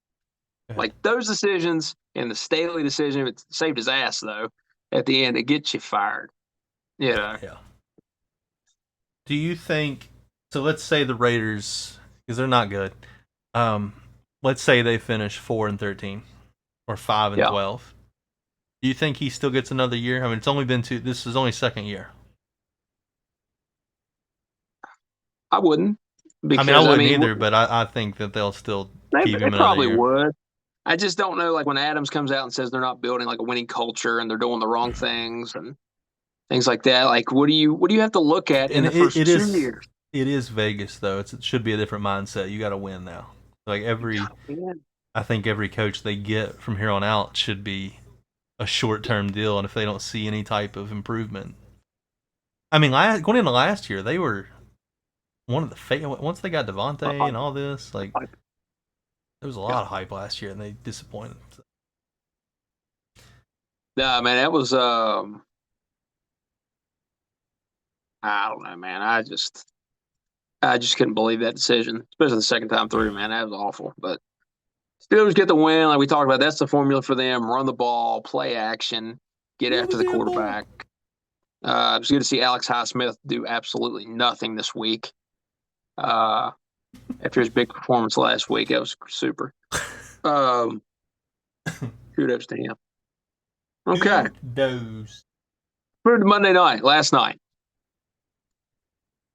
[SPEAKER 2] like those decisions, and the Staley decision, it saved his ass though. At the end, it gets you fired. You know.
[SPEAKER 1] Yeah. Do you think so? Let's say the Raiders, because they're not good. Let's say they finish 4-13 or 5-12. Do you think he still gets another year? I mean, it's only been two. This is only second year.
[SPEAKER 2] I wouldn't. Because,
[SPEAKER 1] I wouldn't either, but I think that they'll still keep him
[SPEAKER 2] they
[SPEAKER 1] another
[SPEAKER 2] probably
[SPEAKER 1] year.
[SPEAKER 2] would. I just don't know, like when Adams comes out and says they're not building like a winning culture and they're doing the wrong things and things like that. Like, what do you have to look at in the first 2 years?
[SPEAKER 1] It is Vegas though. It should be a different mindset. You got to win now. Like I think every coach they get from here on out should be a short-term deal, and if they don't see any type of improvement, I mean, going into last year, they were one of the once they got Devontae and all this, like there was a lot of hype last year, and they disappointed. So.
[SPEAKER 2] Nah, man, that was I don't know, man. I just couldn't believe that decision, especially the second time through, man. That was awful. But Steelers get the win, like we talked about. That's the formula for them: run the ball, play action, get after the quarterback. It was good to see Alex Highsmith do absolutely nothing this week. After his big performance last week, that was super. Kudos to him. Okay.
[SPEAKER 1] Kudos.
[SPEAKER 2] For Monday night, last night.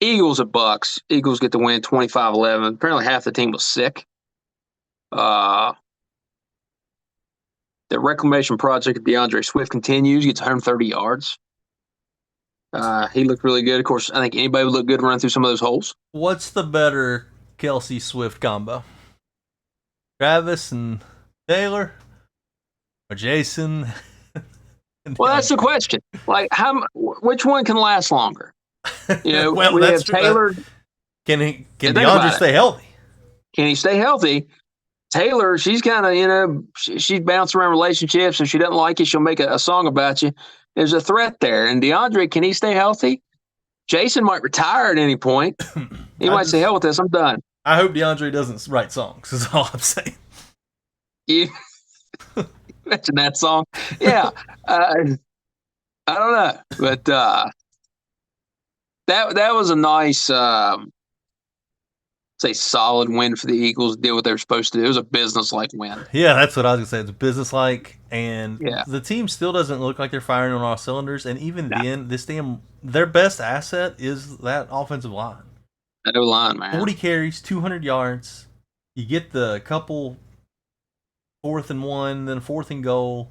[SPEAKER 2] Eagles at Bucks. Eagles get the win 25-11. Apparently half the team was sick. The reclamation project of DeAndre Swift continues. He gets 130 yards. He looked really good. Of course, I think anybody would look good running through some of those holes.
[SPEAKER 1] What's the better Kelsey Swift combo? Travis and Taylor? Or Jason?
[SPEAKER 2] Well, that's the question. Like, which one can last longer? You know,
[SPEAKER 1] well,
[SPEAKER 2] we have Taylor.
[SPEAKER 1] Can DeAndre stay healthy?
[SPEAKER 2] Can he stay healthy? Taylor, she's kind of, she's bouncing around relationships. If she doesn't like you, she'll make a song about you. There's a threat there. And DeAndre, can he stay healthy? Jason might retire at any point. He might say, hell with this, I'm done.
[SPEAKER 1] I hope DeAndre doesn't write songs, is all I'm saying.
[SPEAKER 2] Yeah. Mention that song. Yeah. I don't know. But that was a nice, say, solid win for the Eagles. Did what they were supposed to do. It was a business-like win.
[SPEAKER 1] Yeah, that's what I was going to say. It's business-like, and the team still doesn't look like they're firing on all cylinders. And even then, their best asset is that offensive line.
[SPEAKER 2] That O-line, man.
[SPEAKER 1] 40 carries, 200 yards. You get the couple 4th and 1, then 4th and goal.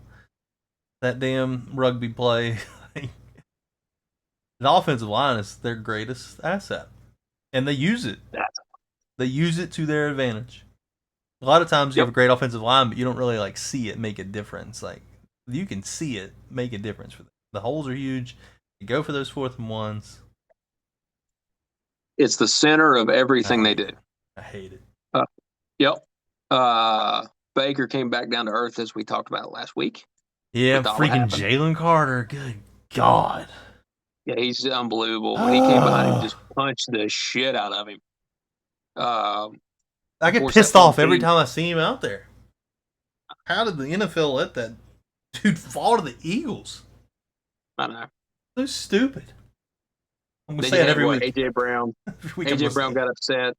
[SPEAKER 1] That damn rugby play. The offensive line is their greatest asset, and they use it. They use it to their advantage. A lot of times you have a great offensive line, but you don't really like see it make a difference. Like you can see it make a difference for them. The holes are huge. You go for those 4th and 1s.
[SPEAKER 2] It's the center of everything they do.
[SPEAKER 1] I hate it.
[SPEAKER 2] Yep. Baker came back down to earth as we talked about last week.
[SPEAKER 1] Yeah, freaking Jalen Carter. Good God.
[SPEAKER 2] Yeah, he's unbelievable. When he came behind him, just punched the shit out of him.
[SPEAKER 1] I get pissed off every time I see him out there. How did the NFL let that dude fall to the Eagles?
[SPEAKER 2] I know.
[SPEAKER 1] So stupid. I'm going to say it every week.
[SPEAKER 2] AJ Brown. AJ Brown got upset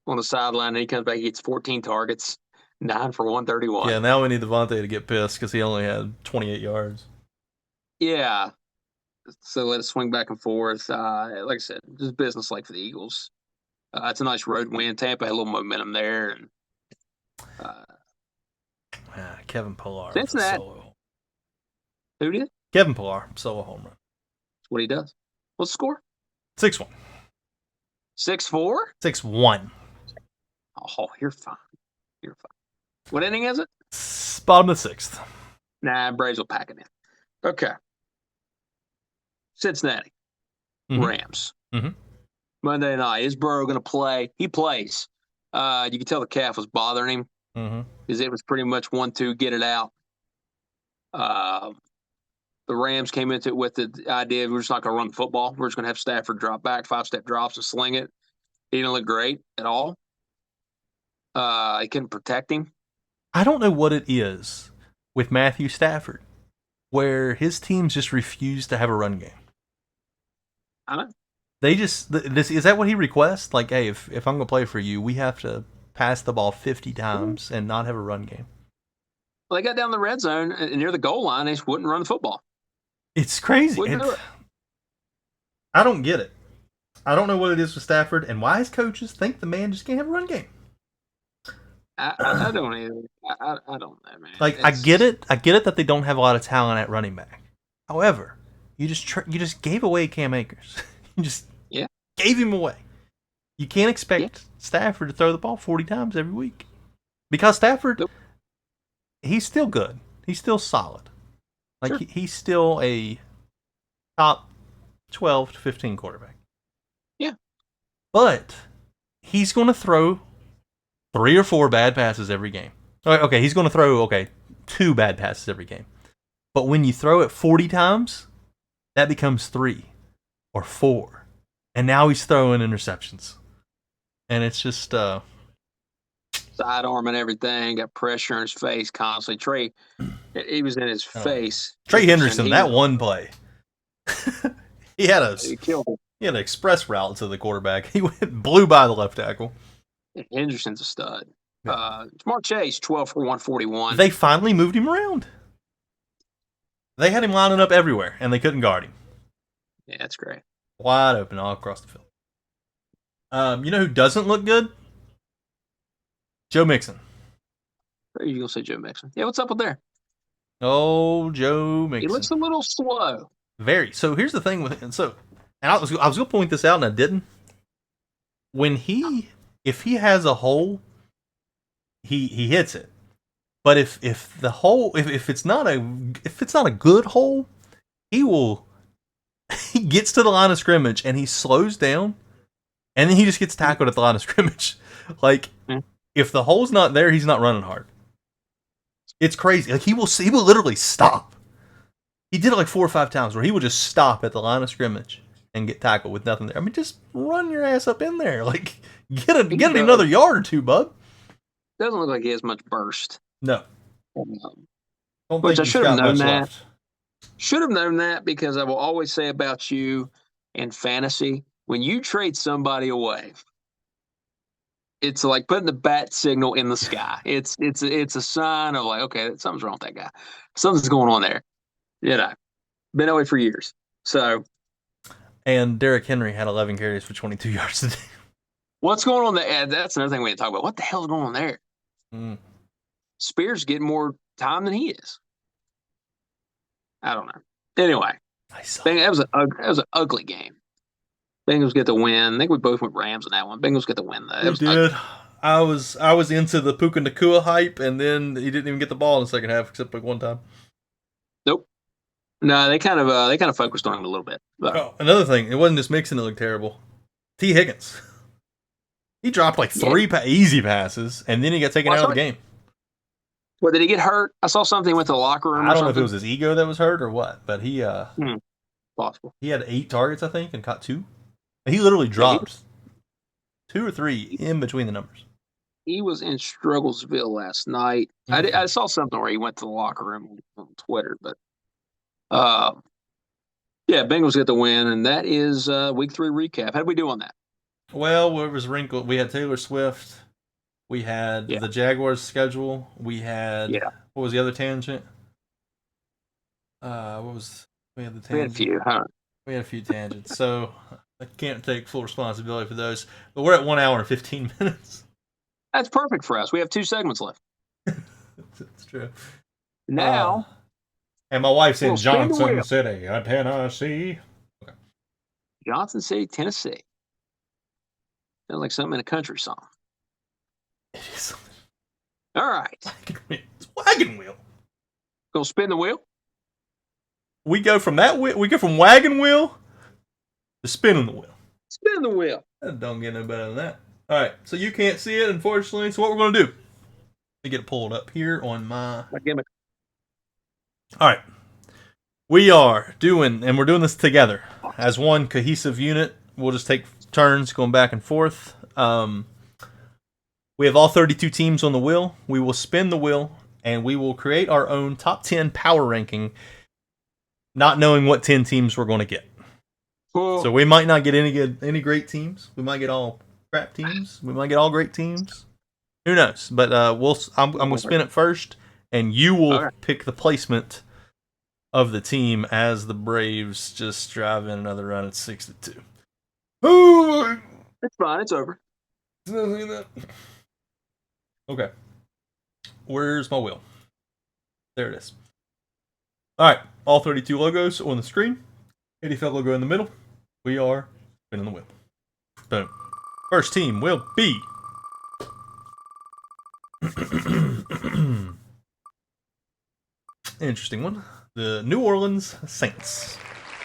[SPEAKER 2] on the sideline, and he comes back, he gets 14 targets, 9 for 131.
[SPEAKER 1] Yeah, now we need Devontae to get pissed because he only had 28 yards.
[SPEAKER 2] Yeah. So let it swing back and forth. Like I said, just business-like for the Eagles. It's a nice road win. Tampa had a little momentum there. And
[SPEAKER 1] Kevin Pillar.
[SPEAKER 2] Cincinnati. Who did?
[SPEAKER 1] Kevin Pillar, solo home run.
[SPEAKER 2] That's what he does. What's the score?
[SPEAKER 1] 6-1.
[SPEAKER 2] 6-4?
[SPEAKER 1] 6-1.
[SPEAKER 2] Oh, you're fine. You're fine. What inning is it?
[SPEAKER 1] Bottom of the 6th.
[SPEAKER 2] Nah, Braves will pack it in. Okay. Cincinnati. Rams.
[SPEAKER 1] Mm-hmm.
[SPEAKER 2] Monday night. Is Burrow going to play? He plays. You can tell the calf was bothering him because it was pretty much 1-2, get it out. The Rams came into it with the idea we're just not going to run the football. We're just going to have Stafford drop back, 5-step drops and sling it. He didn't look great at all. He couldn't protect him.
[SPEAKER 1] I don't know what it is with Matthew Stafford, where his teams just refuse to have a run game.
[SPEAKER 2] I know.
[SPEAKER 1] They just is that what he requests? Like, hey, if I'm gonna play for you, we have to pass the ball 50 times and not have a run game.
[SPEAKER 2] Well, they got down the red zone and near the goal line, they just wouldn't run the football.
[SPEAKER 1] It's crazy.
[SPEAKER 2] Wouldn't do it.
[SPEAKER 1] I don't get it. I don't know what it is with Stafford and why his coaches think the man just can't have a run game.
[SPEAKER 2] I don't either. I don't know, man.
[SPEAKER 1] Like, I get it. I get it that they don't have a lot of talent at running back. However, you just gave away Cam Akers. You just gave him away. You can't expect Stafford to throw the ball 40 times every week. Because Stafford, he's still good. He's still solid. Like, he's still a top 12 to 15 quarterback.
[SPEAKER 2] Yeah.
[SPEAKER 1] But he's going to throw 3 or 4 bad passes every game. Okay, he's going to throw, 2 bad passes every game. But when you throw it 40 times, that becomes 3 or 4. And now he's throwing interceptions. And it's just
[SPEAKER 2] sidearm and everything, got pressure in his face constantly. Trey, he was in his face.
[SPEAKER 1] Trey Henderson, that one play. he had
[SPEAKER 2] killed him.
[SPEAKER 1] He had an express route to the quarterback. He blew by the left tackle.
[SPEAKER 2] Henderson's a stud. Jamar Chase, 12 for 141.
[SPEAKER 1] They finally moved him around. They had him lining up everywhere, and they couldn't guard him.
[SPEAKER 2] Yeah, that's great.
[SPEAKER 1] Wide open all across the field. You know who doesn't look good? Joe Mixon.
[SPEAKER 2] Are you going to say Joe Mixon? Yeah, what's up with there?
[SPEAKER 1] Oh, Joe Mixon.
[SPEAKER 2] He looks a little slow.
[SPEAKER 1] Very. So here's the thing with him. And I was going to point this out, and I didn't. If he has a hole, he hits it. But if it's not a good hole, he gets to the line of scrimmage and he slows down, and then he just gets tackled at the line of scrimmage. Like, if the hole's not there, he's not running hard. It's crazy. Like, he will literally stop. He did it like 4 or 5 times where he would just stop at the line of scrimmage and get tackled with nothing there. I mean, just run your ass up in there. Like, get another yard or 2, bub.
[SPEAKER 2] Doesn't look like he has much burst.
[SPEAKER 1] No.
[SPEAKER 2] Which I should have known that. Should have known that because I will always say about you in fantasy, when you trade somebody away, it's like putting the bat signal in the sky. It's a sign of like, okay, something's wrong with that guy. Something's going on there. You know, been away for years. So.
[SPEAKER 1] And Derrick Henry had 11 carries for 22 yards today.
[SPEAKER 2] What's going on there? That's another thing we need to talk about. What the hell is going on there? Spears getting more time than he is. I don't know. Anyway, that was an ugly game. Bengals get the win. I think we both went Rams in that one. Bengals get the win though.
[SPEAKER 1] We did. I was into the Puka Nacua hype, and then he didn't even get the ball in the second half except like one time.
[SPEAKER 2] Nope. No, they kind of focused on him a little bit.
[SPEAKER 1] Oh, another thing, it wasn't just Mixon that looked terrible. T. Higgins. He dropped like 3 easy passes, and then he got taken out of the game.
[SPEAKER 2] What, did he get hurt? I saw something went to the locker room.
[SPEAKER 1] I don't know if it was his ego that was hurt or what, but he
[SPEAKER 2] possible.
[SPEAKER 1] He had 8 targets, I think, and caught 2. He literally dropped 2 or 3 in between the numbers.
[SPEAKER 2] He was in Strugglesville last night. I saw something where he went to the locker room on Twitter, but Bengals get the win, and that is week 3 recap. How did we do on that?
[SPEAKER 1] Well, it was wrinkled. We had Taylor Swift. We had the Jaguars schedule. We had what was the other tangent? We had the tangent.
[SPEAKER 2] We had a few, huh?
[SPEAKER 1] We had a few tangents. So I can't take full responsibility for those. But we're at 1 hour and 15 minutes.
[SPEAKER 2] That's perfect for us. We have 2 segments left.
[SPEAKER 1] That's true.
[SPEAKER 2] Now,
[SPEAKER 1] and my wife's in Johnson City, Tennessee. Okay.
[SPEAKER 2] Johnson City, Tennessee. Sounds like something in a country song.
[SPEAKER 1] It is.
[SPEAKER 2] All right.
[SPEAKER 1] It's wagon wheel.
[SPEAKER 2] Gonna spin the wheel?
[SPEAKER 1] We go from that wheel. We go from wagon wheel Just spinning the wheel.
[SPEAKER 2] Spin the wheel.
[SPEAKER 1] Don't get no better than that. All right, so you can't see it, unfortunately. So what we're going to do? Let me get it pulled up here on my
[SPEAKER 2] gimmick.
[SPEAKER 1] All right. We are doing, and we're doing this together as one cohesive unit. We'll just take turns going back and forth. We have all 32 teams on the wheel. We will spin the wheel, and we will create our own top 10 power ranking, not knowing what 10 teams we're going to get. Cool. So we might not get any great teams. We might get all crap teams. We might get all great teams. Who knows? But I'm going to spin it first, and you will pick the placement of the team as the Braves just drive in another run at 6-2.
[SPEAKER 2] Oh, it's fine. It's over.
[SPEAKER 1] Okay. Where's my wheel? There it is. All right. All 32 logos on the screen. KDFL logo in the middle. We are spinning the wheel. Boom. First team will be interesting one. The New Orleans Saints.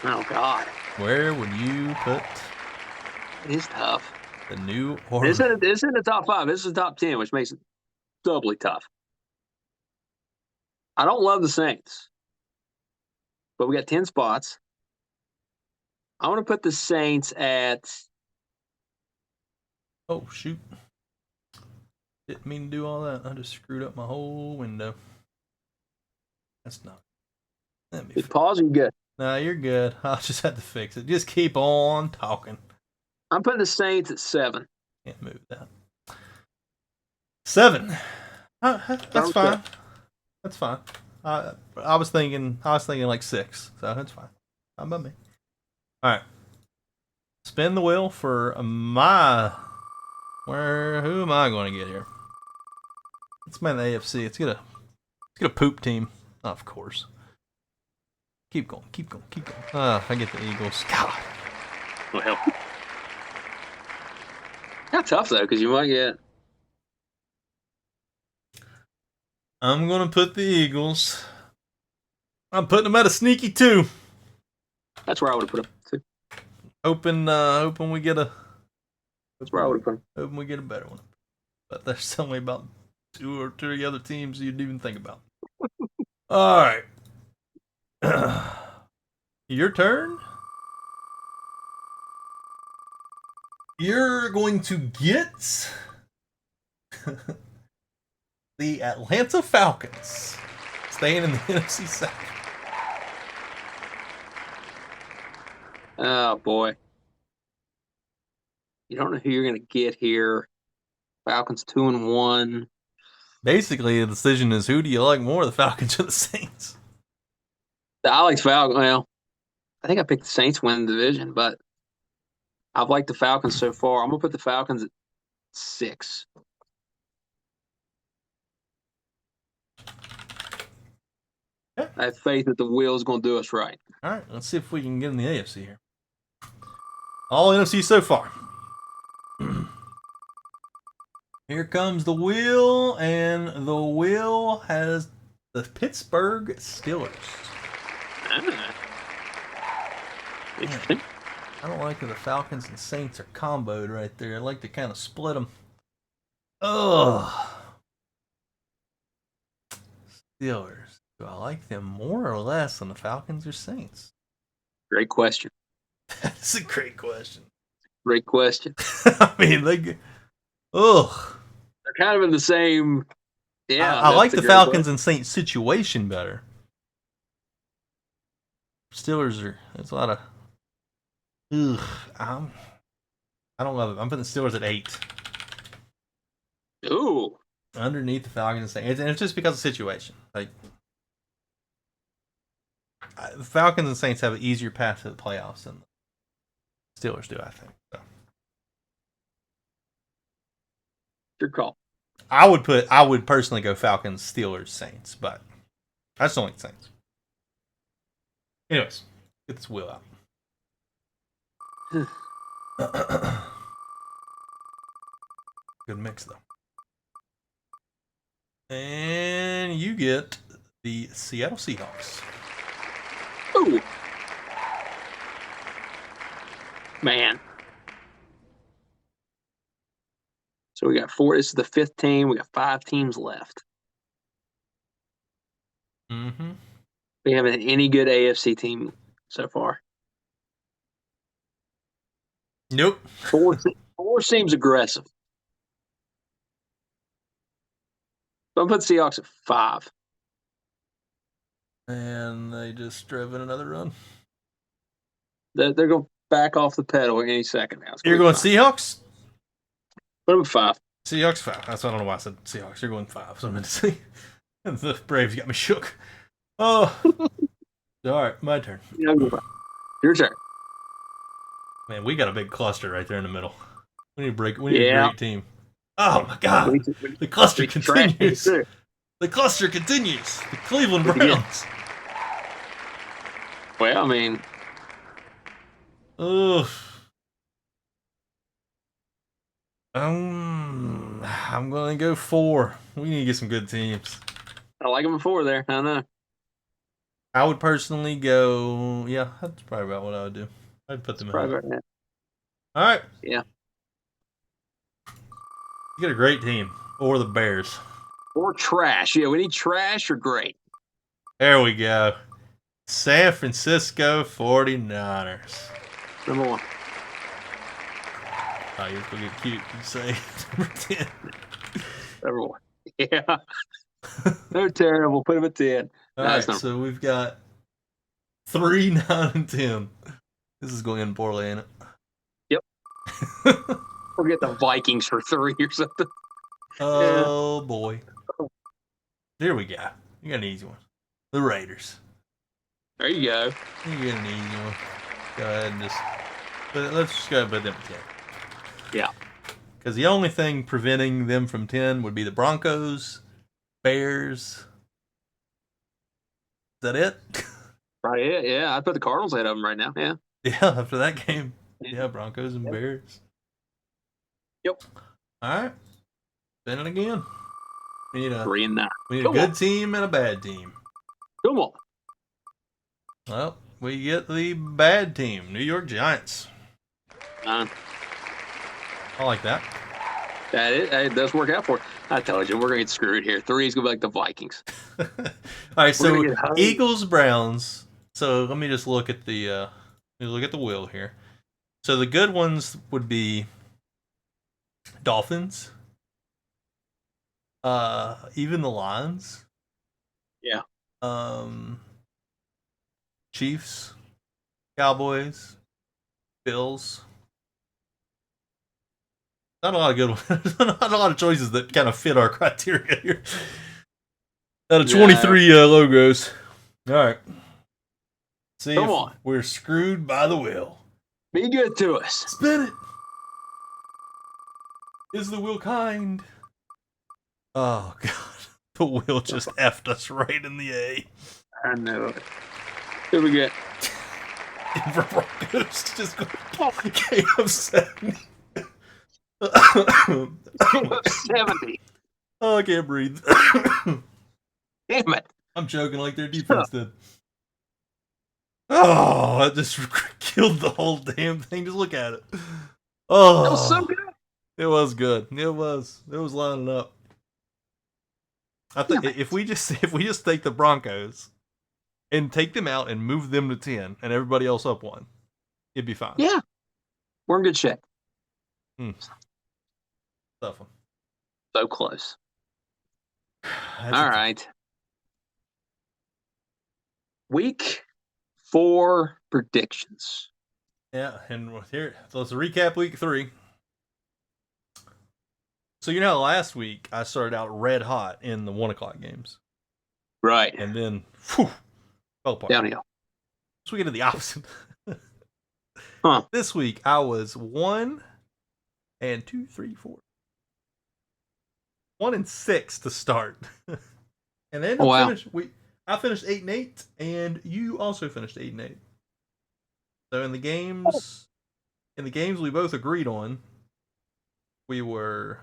[SPEAKER 2] Oh, God.
[SPEAKER 1] Where would you put?
[SPEAKER 2] It is tough.
[SPEAKER 1] The New Orleans.
[SPEAKER 2] This isn't the top 5. This is the top 10, which makes it doubly tough. I don't love the Saints, but we got 10 spots. I want to put the Saints at.
[SPEAKER 1] Oh, shoot. Didn't mean to do all that. I just screwed up my whole window. That's not. Let me
[SPEAKER 2] pause. Are you good?
[SPEAKER 1] Nah, you're good. I'll just have to fix it. Just keep on talking.
[SPEAKER 2] I'm putting the Saints at 7.
[SPEAKER 1] Can't move that. 7. That's fine. That's fine. I was thinking like 6, so that's fine. Not about me. All right. Spin the wheel for my. Who am I going to get here? Let's man the AFC. Let's get a poop team. Oh, of course. Keep going. I get the Eagles. God.
[SPEAKER 2] Well, not tough though, because you might get.
[SPEAKER 1] I'm gonna put the Eagles. I'm putting them at a sneaky 2.
[SPEAKER 2] That's where I would have put them. 2.
[SPEAKER 1] Hoping we get a.
[SPEAKER 2] That's where I would have put them.
[SPEAKER 1] Hoping we get a better one. But there's only about 2 or 3 other teams you'd even think about. All right. Your turn. You're going to get the Atlanta Falcons, staying in the NFC South.
[SPEAKER 2] Oh, boy. You don't know who you're going to get here. Falcons 2-1.
[SPEAKER 1] Basically, the decision is who do you like more, the Falcons or the Saints?
[SPEAKER 2] I like Falcons. Well, I think I picked the Saints win the division, but I've liked the Falcons so far. I'm going to put the Falcons at 6. Yeah. I have faith that the wheel's going to do us right.
[SPEAKER 1] All right, let's see if we can get in the AFC here. All NFC so far. Here comes the wheel, and the wheel has the Pittsburgh Steelers.
[SPEAKER 2] Interesting.
[SPEAKER 1] I don't like that the Falcons and Saints are comboed right there. I like to kind of split them. Ugh. Steelers. Do I like them more or less than the Falcons or Saints?
[SPEAKER 2] Great question.
[SPEAKER 1] That's a great question.
[SPEAKER 2] Great question.
[SPEAKER 1] I mean, ugh.
[SPEAKER 2] They're kind of in the same. Yeah,
[SPEAKER 1] I like the Falcons and Saints situation better. Steelers are. There's a lot of. Ugh. I don't love it. I'm putting the Steelers at 8.
[SPEAKER 2] Ooh.
[SPEAKER 1] Underneath the Falcons and Saints, and it's just because of the situation. Like the Falcons and Saints have an easier path to the playoffs than the Steelers do, I think. So.
[SPEAKER 2] Your call.
[SPEAKER 1] I would personally go Falcons, Steelers, Saints, but I just don't like the Saints. Anyways, get this wheel out. Good mix though. And you get the Seattle Seahawks.
[SPEAKER 2] Ooh. Man. So we got 4. This is the 5th team. We got 5 teams left.
[SPEAKER 1] Mm-hmm.
[SPEAKER 2] We haven't any good AFC team so far.
[SPEAKER 1] Nope.
[SPEAKER 2] 4 seems aggressive. So I'm putting Seahawks at 5.
[SPEAKER 1] And they just drove in another run.
[SPEAKER 2] They're going to back off the pedal any second now.
[SPEAKER 1] You're going Seahawks?
[SPEAKER 2] Put them at 5.
[SPEAKER 1] Seahawks 5. That's why I don't know why I said Seahawks. You're going 5. So I meant to say. The Braves got me shook. Oh. All right, my turn.
[SPEAKER 2] Your turn.
[SPEAKER 1] Man, we got a big cluster right there in the middle. We need a break. We need a great team. Oh my God! The cluster continues. The cluster continues. The Cleveland Browns.
[SPEAKER 2] Well, I mean,
[SPEAKER 1] I'm going to go 4. We need to get some good teams.
[SPEAKER 2] I like them at 4 there. I know.
[SPEAKER 1] I would personally go. Yeah, that's probably about what I would do. I'd put them ahead.
[SPEAKER 2] Right now.
[SPEAKER 1] All right.
[SPEAKER 2] Yeah.
[SPEAKER 1] You get a great team. Or the Bears.
[SPEAKER 2] Or trash. Yeah, we need trash or great.
[SPEAKER 1] There we go. San Francisco 49ers.
[SPEAKER 2] Number 1.
[SPEAKER 1] Oh, you're going to get cute. You say number 10.
[SPEAKER 2] Number 1. Yeah. They're terrible. Put them at 10.
[SPEAKER 1] All right, so we've got 3, 9, and 10. This is going in poorly, ain't it?
[SPEAKER 2] Yep. We'll get the Vikings for 3 or something.
[SPEAKER 1] Oh, boy. There we go. You got an easy one. The Raiders.
[SPEAKER 2] There you go.
[SPEAKER 1] You get an easy one. Go ahead and let's just go ahead and put them at 10.
[SPEAKER 2] Yeah.
[SPEAKER 1] Because the only thing preventing them from 10 would be the Broncos, Bears. Is that it?
[SPEAKER 2] Right. Yeah. I'd put the Cardinals ahead of them right now. Yeah.
[SPEAKER 1] Yeah, after that game. Yeah, Broncos and Bears.
[SPEAKER 2] Yep.
[SPEAKER 1] All right. Spin it again. We need
[SPEAKER 2] 3 and 9.
[SPEAKER 1] We need a good team and a bad team.
[SPEAKER 2] Come on.
[SPEAKER 1] Well, we get the bad team, New York Giants.
[SPEAKER 2] 9.
[SPEAKER 1] I like that.
[SPEAKER 2] It does work out for it. I told you, we're going to get screwed here. 3 is going to be like the Vikings.
[SPEAKER 1] All right, so Eagles, Browns. So let me just look at the wheel here. So the good ones would be Dolphins. Even the Lions.
[SPEAKER 2] Yeah.
[SPEAKER 1] Chiefs, Cowboys, Bills. Not a lot of good ones. Not a lot of choices that kind of fit our criteria here. Out of 23 logos. All right. See
[SPEAKER 2] Come
[SPEAKER 1] if
[SPEAKER 2] on.
[SPEAKER 1] We're screwed by the wheel.
[SPEAKER 2] Be good to us.
[SPEAKER 1] Spin it. Is the wheel kind? Oh, God. The wheel just effed us right in the A.
[SPEAKER 2] I know it. Who we get?
[SPEAKER 1] Denver Broncos just go KF70.
[SPEAKER 2] KF70.
[SPEAKER 1] Oh, I can't breathe.
[SPEAKER 2] Damn it.
[SPEAKER 1] I'm choking like their defense did. Oh, that just killed the whole damn thing. Just look at it. Oh,
[SPEAKER 2] that was so good.
[SPEAKER 1] It was good. It was lining up. I think if we just take the Broncos and take them out and move them to 10 and everybody else up 1, it'd be fine.
[SPEAKER 2] Yeah. We're in good shape.
[SPEAKER 1] Tough one.
[SPEAKER 2] So close. All right. Week 4 predictions.
[SPEAKER 1] Yeah, and here, let's recap week 3. So last week I started out red hot in the 1:00 games.
[SPEAKER 2] Right.
[SPEAKER 1] And then, fell apart.
[SPEAKER 2] Downhill.
[SPEAKER 1] So we get to the opposite.
[SPEAKER 2] Huh.
[SPEAKER 1] This week I was 1 and 2, 3, 4. 1 and 6 to start. And then I finished 8 and 8, and you also finished 8 and 8. So in the games we both agreed on, we were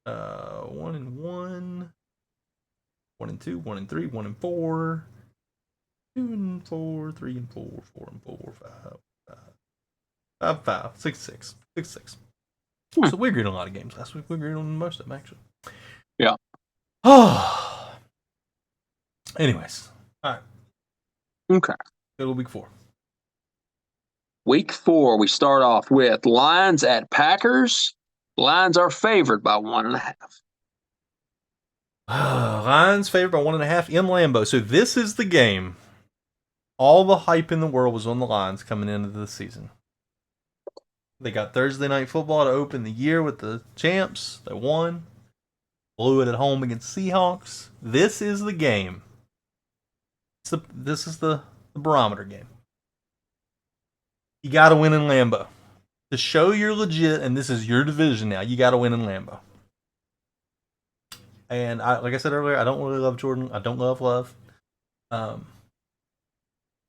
[SPEAKER 1] 1 and 1, 1 and 2, 1 and 3, 1 and 4, 2 and 4, 3 and 4, 4 and 4, 5. 5-5. 6-6. 6-6.
[SPEAKER 2] Hmm.
[SPEAKER 1] So we agreed on a lot of games last week. We agreed on most of them, actually.
[SPEAKER 2] Yeah.
[SPEAKER 1] Oh. Anyways. All right.
[SPEAKER 2] Okay.
[SPEAKER 1] Go to week 4.
[SPEAKER 2] Week 4, we start off with Lions at Packers. Lions are favored by 1.5.
[SPEAKER 1] Lions favored by 1.5 in Lambeau. So this is the game. All the hype in the world was on the Lions coming into the season. They got Thursday Night Football to open the year with the champs. They won. Blew it at home against Seahawks. This is the game. This is the barometer game. You got to win in Lambeau. To show you're legit, and this is your division now, you got to win in Lambeau. And like I said earlier, I don't really love Jordan. I don't love Love. And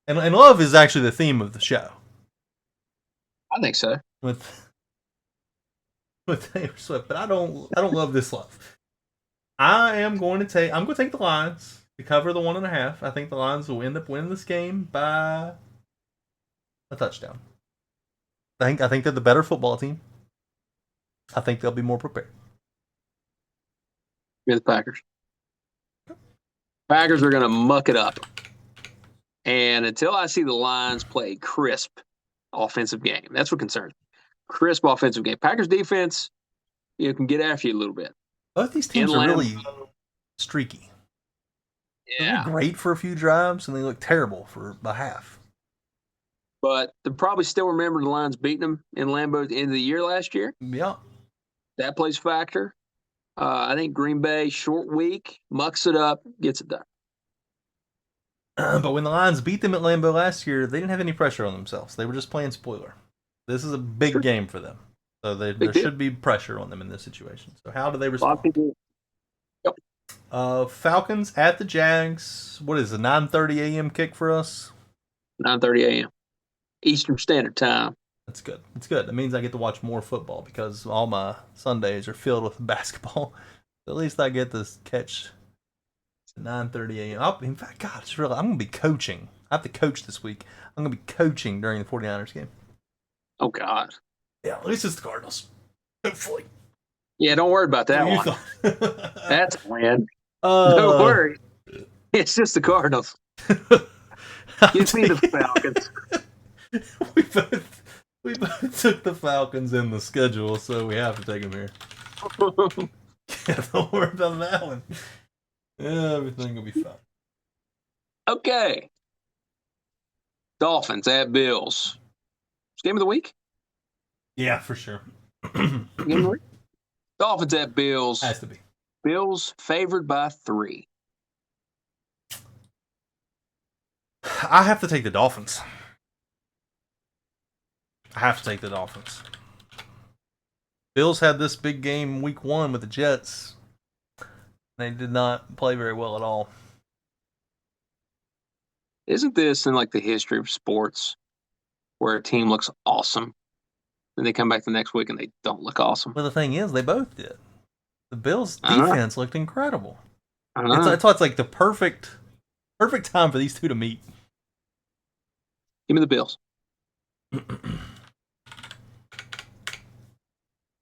[SPEAKER 1] Love is actually the theme of the show.
[SPEAKER 2] I think so.
[SPEAKER 1] With Taylor Swift, but I don't love this Love. I'm going to take the Lions to cover the 1.5. I think the Lions will end up winning this game by a touchdown. I think they're the better football team. I think they'll be more prepared.
[SPEAKER 2] You're the Packers. Packers are going to muck it up. And until I see the Lions play crisp offensive game, that's what concerns me. Crisp offensive game. Packers defense, can get after you a little bit.
[SPEAKER 1] Both these teams are really streaky.
[SPEAKER 2] Yeah.
[SPEAKER 1] They look great for a few drives, and they look terrible for about half.
[SPEAKER 2] But they probably still remember the Lions beating them in Lambeau at the end of the year last year.
[SPEAKER 1] Yeah.
[SPEAKER 2] That plays a factor. I think Green Bay, short week, mucks it up, gets it done.
[SPEAKER 1] But when the Lions beat them at Lambeau last year, they didn't have any pressure on themselves. They were just playing spoiler. This is a big game for them. So there should be pressure on them in this situation. So how do they respond?
[SPEAKER 2] Yep.
[SPEAKER 1] Falcons at the Jags. What is it, 9:30 a.m. kick for us?
[SPEAKER 2] 9:30 a.m. Eastern Standard Time.
[SPEAKER 1] That's good. It's good. That means I get to watch more football because all my Sundays are filled with basketball. At least I get to catch 9:30 a.m. In fact, God, it's real. I'm going to be coaching. I have to coach this week. I'm going to be coaching during the 49ers game.
[SPEAKER 2] Oh, God.
[SPEAKER 1] Yeah, at least it's the Cardinals. Hopefully.
[SPEAKER 2] Yeah, don't worry about that one. That's a win. Don't worry. It's just the Cardinals. Give me the Falcons.
[SPEAKER 1] We both took the Falcons in the schedule, so we have to take them here. Don't worry about that one. Yeah, everything will be fine.
[SPEAKER 2] Okay. Dolphins at Bills. It's game of the week?
[SPEAKER 1] Yeah, for sure.
[SPEAKER 2] Game of the week? Dolphins at Bills.
[SPEAKER 1] Has to be.
[SPEAKER 2] Bills favored by 3.
[SPEAKER 1] I have to take the Dolphins. Bills had this big game week 1 with the Jets. They did not play very well at all.
[SPEAKER 2] Isn't this in like the history of sports where a team looks awesome and they come back the next week and they don't look awesome?
[SPEAKER 1] Well, the thing is, they both did. The Bills' defense looked incredible. It's like the perfect time for these two to meet.
[SPEAKER 2] Give me the Bills.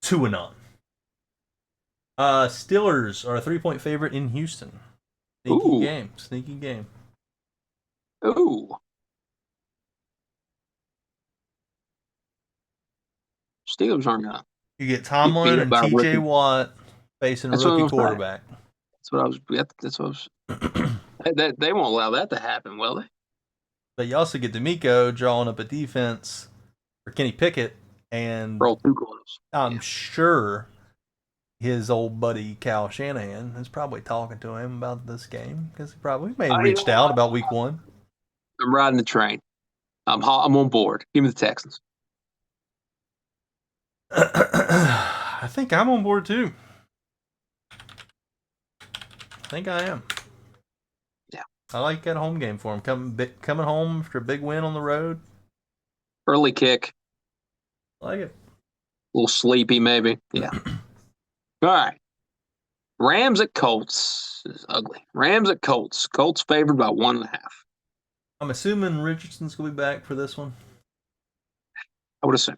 [SPEAKER 1] 2-0. Steelers are a 3-point favorite in Houston. Sneaky game.
[SPEAKER 2] Ooh. Steelers aren't gonna.
[SPEAKER 1] You get Tomlin and T.J. Watt facing a rookie quarterback.
[SPEAKER 2] That's what I was. They won't allow that to happen, will they?
[SPEAKER 1] But you also get D'Amico drawing up a defense for Kenny Pickett, and
[SPEAKER 2] roll 2 close.
[SPEAKER 1] I'm sure his old buddy Cal Shanahan is probably talking to him about this game because he probably may have reached out about week 1.
[SPEAKER 2] I'm riding the train. I'm on board. Give me the Texans.
[SPEAKER 1] I think I'm on board too. I think I am.
[SPEAKER 2] Yeah.
[SPEAKER 1] I like that home game for him. Coming home after a big win on the road.
[SPEAKER 2] Early kick.
[SPEAKER 1] I like it.
[SPEAKER 2] A little sleepy, maybe. Yeah. All right. Rams at Colts. This is ugly. Rams at Colts. Colts favored by 1.5.
[SPEAKER 1] I'm assuming Richardson's going to be back for this one.
[SPEAKER 2] I would assume.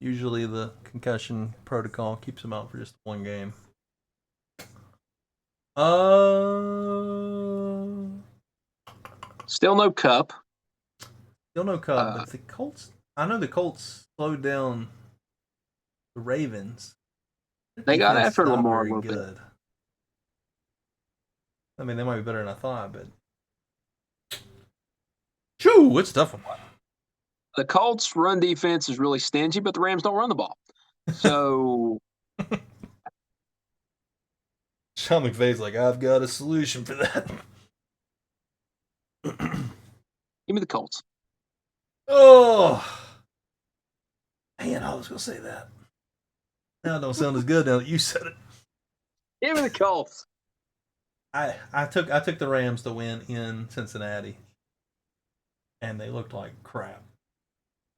[SPEAKER 1] Usually the concussion protocol keeps him out for just one game.
[SPEAKER 2] Still no Cup.
[SPEAKER 1] Still no Cup, but the Colts. I know the Colts slowed down the Ravens.
[SPEAKER 2] They got
[SPEAKER 1] Defense is
[SPEAKER 2] after
[SPEAKER 1] not
[SPEAKER 2] Lamar a
[SPEAKER 1] very
[SPEAKER 2] little
[SPEAKER 1] good.
[SPEAKER 2] bit.
[SPEAKER 1] I mean, they might be better than I thought, but Shoo, it's a tough one.
[SPEAKER 2] The Colts' run defense is really stingy, but the Rams don't run the ball. So
[SPEAKER 1] Sean McVay's like, I've got a solution for that.
[SPEAKER 2] give me the Colts.
[SPEAKER 1] Oh, man, I was gonna say that. Now it don't sound as good now that you said it.
[SPEAKER 2] Give me the Colts.
[SPEAKER 1] I took the Rams to win in Cincinnati, and they looked like crap,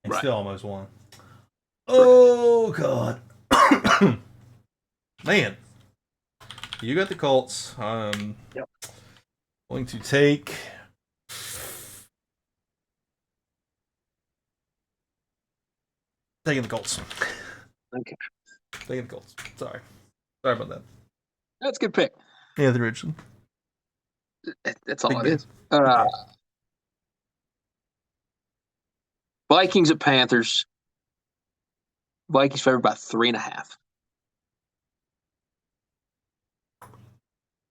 [SPEAKER 1] and still almost won. Oh God, man, you got the Colts.
[SPEAKER 2] Yep.
[SPEAKER 1] Going to take. Taking the Colts.
[SPEAKER 2] Okay.
[SPEAKER 1] Taking the Colts. Sorry about that.
[SPEAKER 2] That's a good pick.
[SPEAKER 1] Anthony Richardson.
[SPEAKER 2] That's all
[SPEAKER 1] Big
[SPEAKER 2] it is. Vikings at Panthers. Vikings favored by 3.5.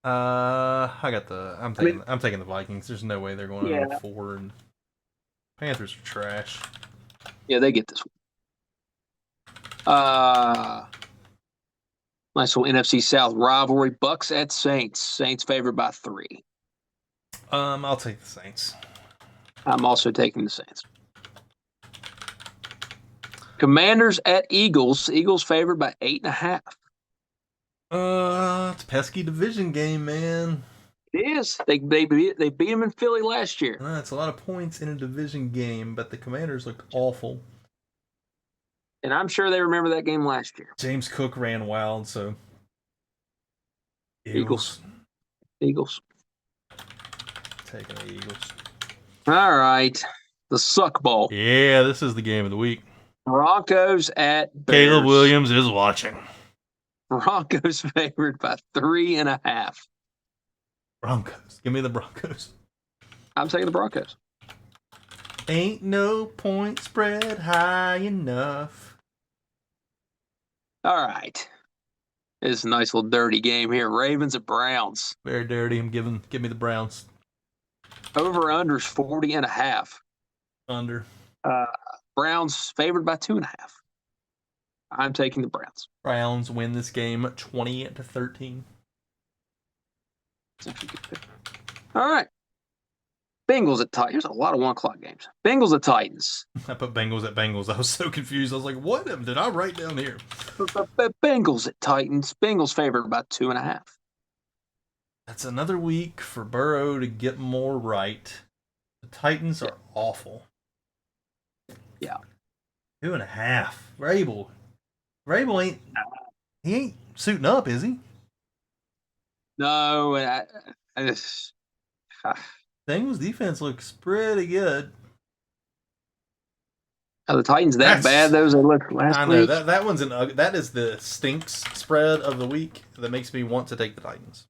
[SPEAKER 1] I'm taking the Vikings. There's no way they're going 0-4. And Panthers are trash.
[SPEAKER 2] Yeah, they get this one. Nice little NFC South rivalry. Bucks at Saints. Saints favored by 3.
[SPEAKER 1] I'll take the Saints.
[SPEAKER 2] I'm also taking the Saints. Commanders at Eagles. Eagles favored by 8.5.
[SPEAKER 1] It's a pesky division game, man.
[SPEAKER 2] It is. They beat them in Philly last year.
[SPEAKER 1] It's a lot of points in a division game, but the Commanders looked awful.
[SPEAKER 2] And I'm sure they remember that game last year.
[SPEAKER 1] James Cook ran wild, so
[SPEAKER 2] Eagles.
[SPEAKER 1] Taking the Eagles.
[SPEAKER 2] All right. The Suck Bowl.
[SPEAKER 1] Yeah, this is the game of the week.
[SPEAKER 2] Broncos at Bears.
[SPEAKER 1] Caleb Williams is watching.
[SPEAKER 2] Broncos favored by 3.5.
[SPEAKER 1] Broncos. Give me the Broncos.
[SPEAKER 2] I'm taking the Broncos.
[SPEAKER 1] Ain't no point spread high enough.
[SPEAKER 2] All right. This is a nice little dirty game here. Ravens at Browns.
[SPEAKER 1] Very dirty. Give me the Browns.
[SPEAKER 2] Over-unders 40.5.
[SPEAKER 1] Under.
[SPEAKER 2] Browns favored by 2.5. I'm taking the Browns.
[SPEAKER 1] Browns win this game 20-13.
[SPEAKER 2] All right. Bengals at Titans. There's a lot of 1 o'clock games. Bengals at Titans.
[SPEAKER 1] I put Bengals at Bengals. I was so confused. I was like, what did I write down here?
[SPEAKER 2] Bengals at Titans. Bengals favored by 2.5.
[SPEAKER 1] That's another week for Burrow to get more right. The Titans are awful.
[SPEAKER 2] Yeah.
[SPEAKER 1] 2.5. Vrabel ain't suiting up, is he?
[SPEAKER 2] No.
[SPEAKER 1] Bengals defense looks pretty good.
[SPEAKER 2] Are the Titans that bad, though, as they looked last week?
[SPEAKER 1] I know. That one's that is the stinks spread of the week that makes me want to take the Titans.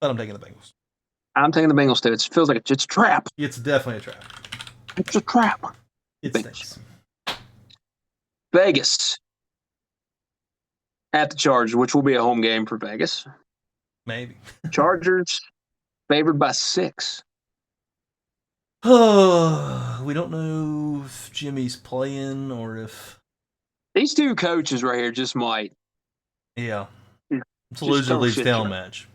[SPEAKER 1] But I'm taking the Bengals.
[SPEAKER 2] I'm taking the Bengals, too. It feels like it's a trap.
[SPEAKER 1] It's definitely a trap.
[SPEAKER 2] It's a trap.
[SPEAKER 1] It stinks.
[SPEAKER 2] Vegas at the Chargers, which will be a home game for Vegas.
[SPEAKER 1] Maybe.
[SPEAKER 2] Chargers favored by 6.
[SPEAKER 1] We don't know if Jimmy's playing or if
[SPEAKER 2] these two coaches right here just might.
[SPEAKER 1] Yeah. It's a loser leaves town match.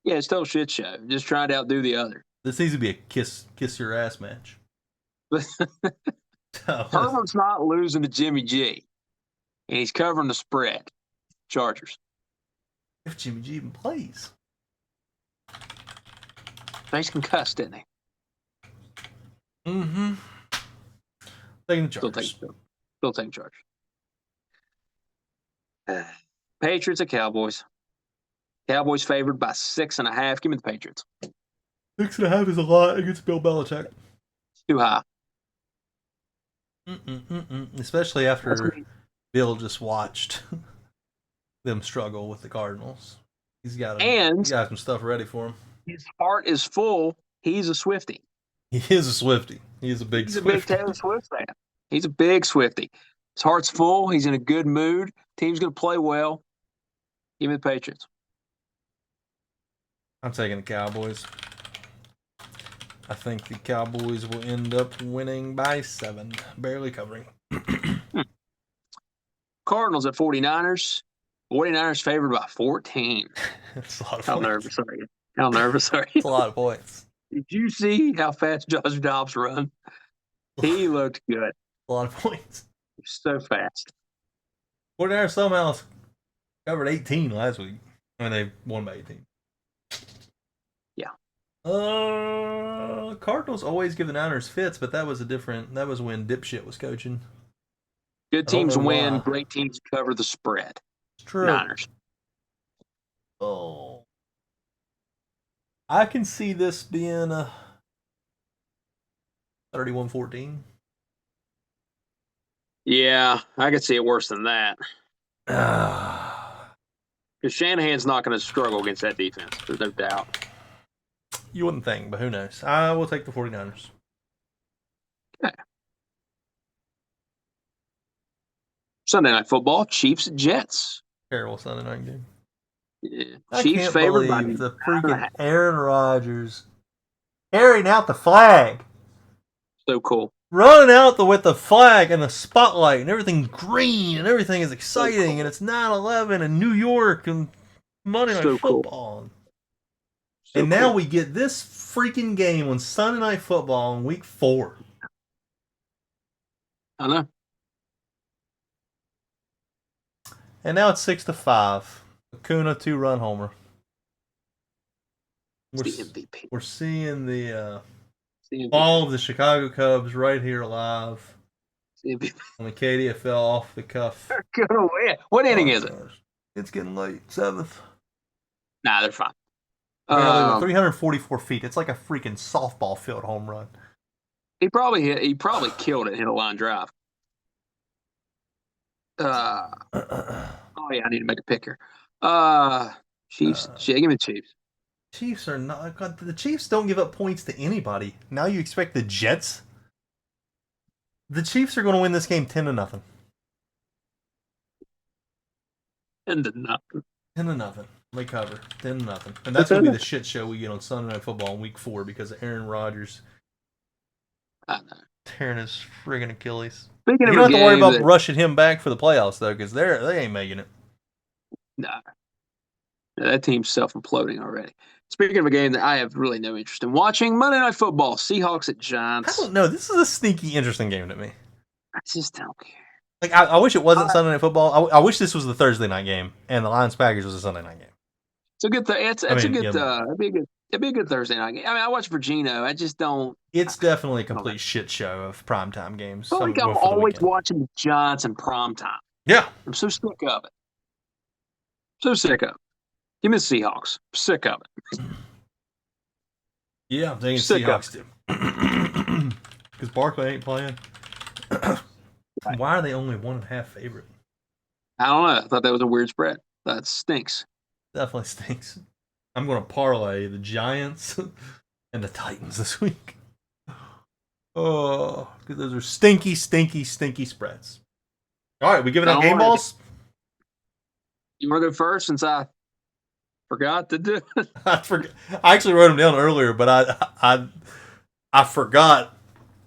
[SPEAKER 2] Yeah, it's still a shit show. Just trying to outdo the other.
[SPEAKER 1] This needs to be a kiss your ass match.
[SPEAKER 2] Herbert's not losing to Jimmy G. And he's covering the spread. Chargers.
[SPEAKER 1] If Jimmy G even plays.
[SPEAKER 2] He's concussed, didn't he?
[SPEAKER 1] Mm-hmm. Taking the Chargers.
[SPEAKER 2] Still taking Chargers. Patriots at Cowboys. Cowboys favored by 6.5. Give me the Patriots.
[SPEAKER 1] 6.5 is a lot against Bill Belichick.
[SPEAKER 2] Too high.
[SPEAKER 1] Especially after Bill just watched them struggle with the Cardinals. He
[SPEAKER 2] And
[SPEAKER 1] got some stuff ready for him.
[SPEAKER 2] his heart is full. He's a Swiftie.
[SPEAKER 1] He is a Swiftie. He is a big
[SPEAKER 2] He's a big
[SPEAKER 1] Swiftie.
[SPEAKER 2] Taylor Swift fan. He's a big Swiftie. His heart's full. He's in a good mood. Team's going to play well. Give me the Patriots.
[SPEAKER 1] I'm taking the Cowboys. I think the Cowboys will end up winning by 7, barely covering.
[SPEAKER 2] Cardinals at 49ers. 49ers favored by 14.
[SPEAKER 1] That's a lot of
[SPEAKER 2] How
[SPEAKER 1] points.
[SPEAKER 2] nervous are you? How nervous are you?
[SPEAKER 1] It's a lot of points.
[SPEAKER 2] Did you see how fast Josh Dobbs run? He looked good.
[SPEAKER 1] A lot of points.
[SPEAKER 2] So fast.
[SPEAKER 1] 49ers somehow covered 18 last week. I mean, they won by 18.
[SPEAKER 2] Yeah.
[SPEAKER 1] Cardinals always give the Niners fits, but that was when Dipshit was coaching.
[SPEAKER 2] Good teams win. Great teams cover the spread.
[SPEAKER 1] It's true.
[SPEAKER 2] Niners.
[SPEAKER 1] Oh. I can see this being a 31-14.
[SPEAKER 2] Yeah, I could see it worse than that. Because Shanahan's not going to struggle against that defense. There's no doubt.
[SPEAKER 1] You wouldn't think, but who knows? I will take the 49ers.
[SPEAKER 2] Okay. Sunday Night Football, Chiefs Jets.
[SPEAKER 1] Terrible Sunday night game.
[SPEAKER 2] Yeah.
[SPEAKER 1] I
[SPEAKER 2] Chiefs
[SPEAKER 1] can't
[SPEAKER 2] favored by
[SPEAKER 1] believe the freaking Aaron Rodgers carrying out the flag.
[SPEAKER 2] So cool.
[SPEAKER 1] Running out with the flag and the spotlight and everything's green and everything is exciting so cool. And it's 9/11 in New York and Monday Night Football. Cool. And now we get this freaking game on Sunday Night Football in week 4.
[SPEAKER 2] I know.
[SPEAKER 1] And now it's 6-5. Acuna 2-run homer.
[SPEAKER 2] The MVP.
[SPEAKER 1] We're seeing the all of the Chicago Cubs right here live on the KDFL off the cuff.
[SPEAKER 2] They're gonna win. What inning is it?
[SPEAKER 1] It's getting late. 7th.
[SPEAKER 2] Nah, they're fine.
[SPEAKER 1] 344 feet. It's like a freaking softball field home run.
[SPEAKER 2] He probably killed it, hit a line drive. Oh yeah, I need to make a pick here. Chiefs. Give me the Chiefs.
[SPEAKER 1] Chiefs are not. God, the Chiefs don't give up points to anybody. Now you expect the Jets? The Chiefs are going to win this game 10-0.
[SPEAKER 2] 10-0.
[SPEAKER 1] 10-0. They cover 10-0, and that's going to be the shit show we get on Sunday Night Football in Week 4 because of Aaron Rodgers.
[SPEAKER 2] I know.
[SPEAKER 1] Tearing his friggin' Achilles.
[SPEAKER 2] You
[SPEAKER 1] don't have to worry about rushing him back for the playoffs though, because they ain't making it.
[SPEAKER 2] Nah. That team's self-imploding already. Speaking of a game that I have really no interest in watching, Monday Night Football, Seahawks at Giants.
[SPEAKER 1] I don't know. This is a sneaky, interesting game to me.
[SPEAKER 2] I just don't care.
[SPEAKER 1] Like, I wish it wasn't Sunday Night Football. I wish this was the Thursday night game, and the Lions-Packers was a Sunday night game.
[SPEAKER 2] It's a good it'd be a good Thursday night game. I mean, I watch Virginia. I just don't.
[SPEAKER 1] It's definitely a complete shit show of primetime games.
[SPEAKER 2] I feel like I'm always watching the Giants in primetime.
[SPEAKER 1] Yeah.
[SPEAKER 2] I'm so sick of it. So sick of it. Give me the Seahawks. I'm sick of it.
[SPEAKER 1] Yeah, I'm thinking Seahawks too. Because Barkley ain't playing. Why are they only 1.5 favorite?
[SPEAKER 2] I don't know. I thought that was a weird spread. That stinks.
[SPEAKER 1] Definitely stinks. I'm going to parlay the Giants and the Titans this week. Oh, because those are stinky, stinky, stinky spreads. All right, we giving out game balls?
[SPEAKER 2] You want to go first since I forgot to do it?
[SPEAKER 1] I actually wrote them down earlier, but I forgot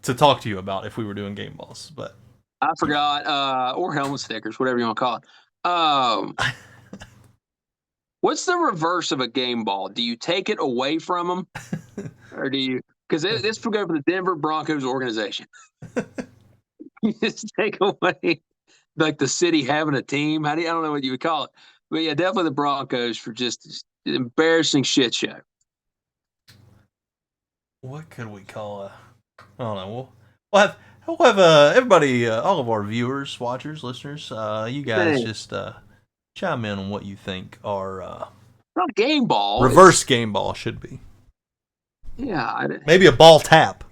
[SPEAKER 1] to talk to you about if we were doing game balls. But
[SPEAKER 2] I forgot, or helmet stickers, whatever you want to call it. What's the reverse of a game ball? Do you take it away from them, or do you? Because this will go for the Denver Broncos organization. You just take away, like the city having a team. I don't know what you would call it, but yeah, definitely the Broncos for just an embarrassing shit show.
[SPEAKER 1] What could we call a? I don't know. We'll have everybody, all of our viewers, watchers, listeners. You guys just chime in on what you think our
[SPEAKER 2] not game ball.
[SPEAKER 1] Reverse game ball should be.
[SPEAKER 2] Yeah,
[SPEAKER 1] maybe a ball tap.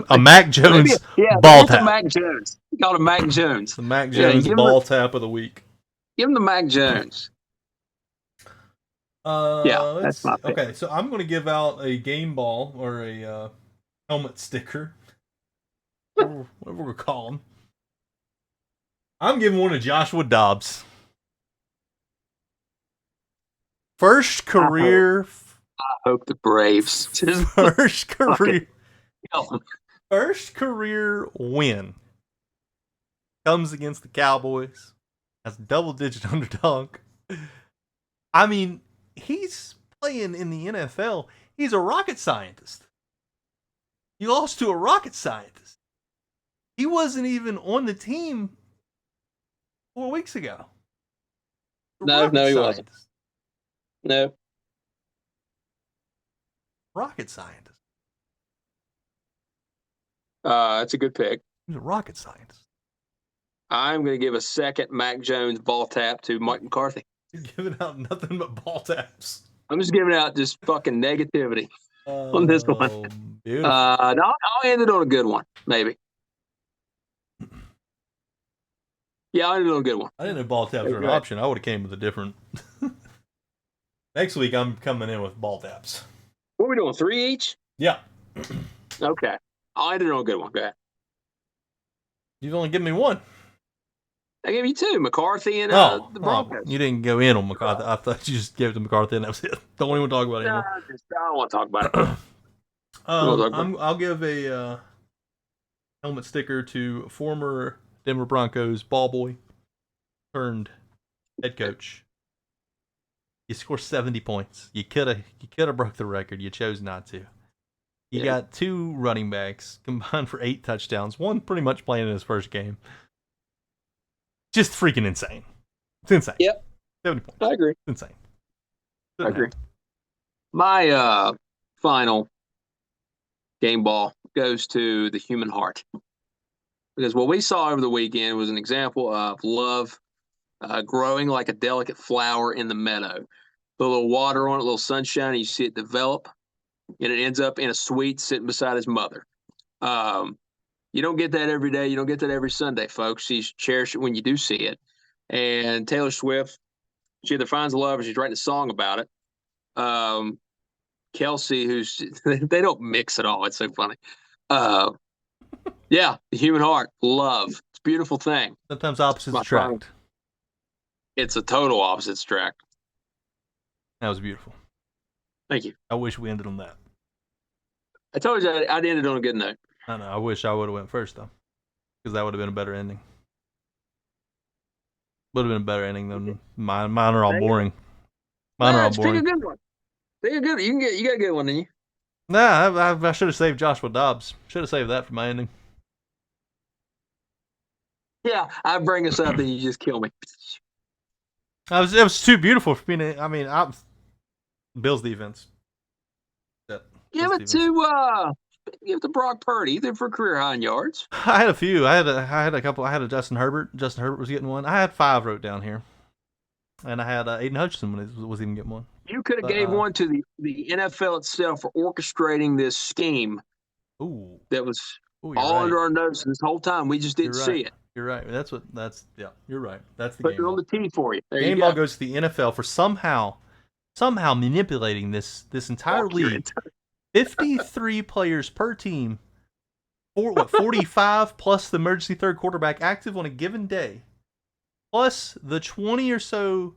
[SPEAKER 1] A Mac Jones
[SPEAKER 2] Yeah,
[SPEAKER 1] ball
[SPEAKER 2] it's a
[SPEAKER 1] tap.
[SPEAKER 2] Mac Jones. You call him Mac Jones.
[SPEAKER 1] The Mac
[SPEAKER 2] Yeah, you
[SPEAKER 1] Jones ball tap of the week.
[SPEAKER 2] give him the Mac Jones. Yeah,
[SPEAKER 1] Let's
[SPEAKER 2] that's
[SPEAKER 1] see.
[SPEAKER 2] my pick.
[SPEAKER 1] Okay, so I'm going to give out a game ball or a helmet sticker, whatever we're going to call them. I'm giving one to Joshua Dobbs. First career.
[SPEAKER 2] I hope the Braves just
[SPEAKER 1] First career.
[SPEAKER 2] kill him.
[SPEAKER 1] First career win comes against the Cowboys as a double-digit underdog. I mean, he's playing in the NFL. He's a rocket scientist. He lost to a rocket scientist. He wasn't even on the team 4 weeks ago.
[SPEAKER 2] No, he wasn't. No.
[SPEAKER 1] Rocket scientist.
[SPEAKER 2] That's a good pick.
[SPEAKER 1] He's a rocket scientist.
[SPEAKER 2] I'm going to give a second Mac Jones ball tap to Mike McCarthy.
[SPEAKER 1] You're giving out nothing but ball taps.
[SPEAKER 2] I'm just giving out just fucking negativity on this one.
[SPEAKER 1] Beautiful.
[SPEAKER 2] No, I'll end it on a good one, maybe. Yeah, I'll end it on a good one.
[SPEAKER 1] I didn't know ball taps were an option. I would have came with a different. Next week, I'm coming in with ball taps.
[SPEAKER 2] What are we doing? 3 each?
[SPEAKER 1] Yeah.
[SPEAKER 2] Okay. I'll end it on a good one. Go ahead.
[SPEAKER 1] You've only given me one.
[SPEAKER 2] I gave you 2, McCarthy and the Broncos.
[SPEAKER 1] You didn't go in on McCarthy. I thought you just gave it to McCarthy and that was it. Don't even talk about it anymore.
[SPEAKER 2] I don't want to talk about it.
[SPEAKER 1] I'll give a helmet sticker to former Denver Broncos ball boy turned head coach. You scored 70 points. You could have broke the record. You chose not to. You got 2 running backs combined for 8 touchdowns. One pretty much playing in his first game. Just freaking insane. It's insane.
[SPEAKER 2] Yep.
[SPEAKER 1] 70 points.
[SPEAKER 2] I agree.
[SPEAKER 1] It's insane.
[SPEAKER 2] I agree. My final game ball goes to the human heart. Because what we saw over the weekend was an example of love growing like a delicate flower in the meadow. Put a little water on it, a little sunshine, and you see it develop, and it ends up in a suite sitting beside his mother. You don't get that every day. You don't get that every Sunday, folks. You cherish it when you do see it. And Taylor Swift, she either finds love or she's writing a song about it. Kelsey, they don't mix at all. It's so funny. Yeah, the human heart, love. It's a beautiful thing.
[SPEAKER 1] Sometimes opposites attract.
[SPEAKER 2] It's a total opposites attract.
[SPEAKER 1] That was beautiful.
[SPEAKER 2] Thank you.
[SPEAKER 1] I wish we ended on that.
[SPEAKER 2] I told you I'd ended on a good note.
[SPEAKER 1] I know. I wish I would have went first though, because that would have been a better ending. Would have been a better ending than mine. Mine are all boring. Mine are all boring.
[SPEAKER 2] Pick a good one. Pick a good. You got a good one, didn't you?
[SPEAKER 1] Nah, I should have saved Joshua Dobbs. Should have saved that for my ending.
[SPEAKER 2] Yeah, I bring us up and you just kill me.
[SPEAKER 1] It was too beautiful for me to. I mean, Bills defense.
[SPEAKER 2] Give it to Brock Purdy, either for career high in yards.
[SPEAKER 1] I had a few. I had a couple. I had a Justin Herbert. Justin Herbert was getting one. I had 5 wrote down here, and I had Aiden Hutchinson was even getting one.
[SPEAKER 2] You could have gave one to the NFL itself for orchestrating this scheme.
[SPEAKER 1] Ooh,
[SPEAKER 2] that was all under our nose this whole time. We just didn't see it.
[SPEAKER 1] You're right. You're right. That's the
[SPEAKER 2] Put
[SPEAKER 1] game.
[SPEAKER 2] Put it on the tee for you. There
[SPEAKER 1] game
[SPEAKER 2] you go.
[SPEAKER 1] ball goes to the NFL for somehow manipulating this entire league. 53 players per team. 45 plus the emergency third quarterback active on a given day, plus the 20 or so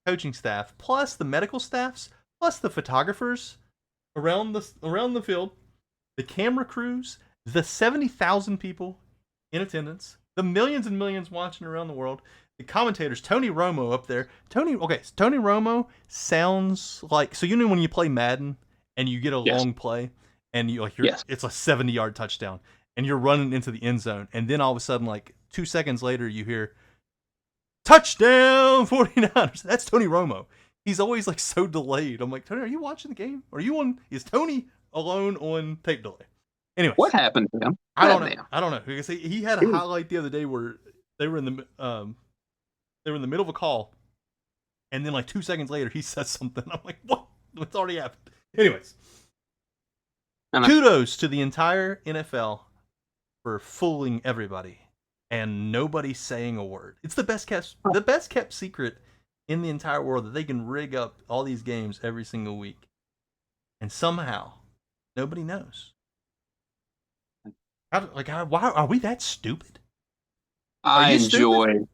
[SPEAKER 1] coaching staff, plus the medical staffs, plus the photographers around the field, the camera crews, the 70,000 people in attendance, the millions and millions watching around the world, the commentators, Tony Romo up there. Tony Romo sounds like, so you know when you play Madden and you get a long play and it's a 70-yard touchdown and you're running into the end zone, and then all of a sudden, like 2 seconds later, you hear touchdown 49ers. That's Tony Romo. He's always like so delayed. I'm like, Tony, are you watching the game? Is Tony alone on tape delay? Anyway,
[SPEAKER 2] what happened to him?
[SPEAKER 1] I don't know. Because he had a highlight the other day where they were in the middle of a call, and then like 2 seconds later he says something. I'm like, what? What's already happened? Anyways, Kudos to the entire NFL for fooling everybody and nobody saying a word. It's the best kept secret in the entire world that they can rig up all these games every single week, and somehow nobody knows. Why are we that stupid?
[SPEAKER 2] I enjoy.
[SPEAKER 1] Stupid?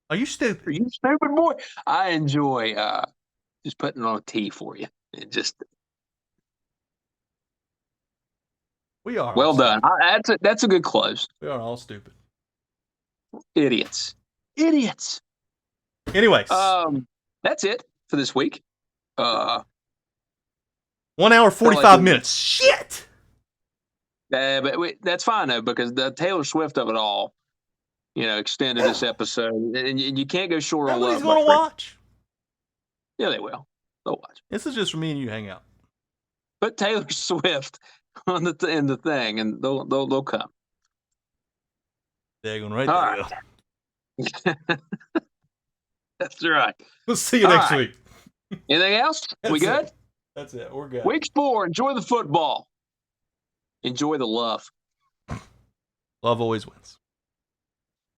[SPEAKER 1] Are you stupid?
[SPEAKER 2] Are you stupid, boy? I enjoy just putting on a T for you. It just.
[SPEAKER 1] We are.
[SPEAKER 2] Well done. That's a good close.
[SPEAKER 1] We are all stupid.
[SPEAKER 2] Idiots.
[SPEAKER 1] Anyways,
[SPEAKER 2] that's it for this week.
[SPEAKER 1] 1 hour 45 minutes. Shit.
[SPEAKER 2] But that's fine though, because the Taylor Swift of it all, extended this episode, and you can't go short on love.
[SPEAKER 1] Nobody's gonna watch.
[SPEAKER 2] Yeah, they will. They'll watch.
[SPEAKER 1] This is just for me and you hang out.
[SPEAKER 2] Put Taylor Swift on in the thing, and they'll come.
[SPEAKER 1] They're going right there.
[SPEAKER 2] Right. That's right.
[SPEAKER 1] We'll see you next week.
[SPEAKER 2] Anything else? We good?
[SPEAKER 1] That's it. We're good.
[SPEAKER 2] Week 4. Enjoy the football. Enjoy the love.
[SPEAKER 1] Love always wins.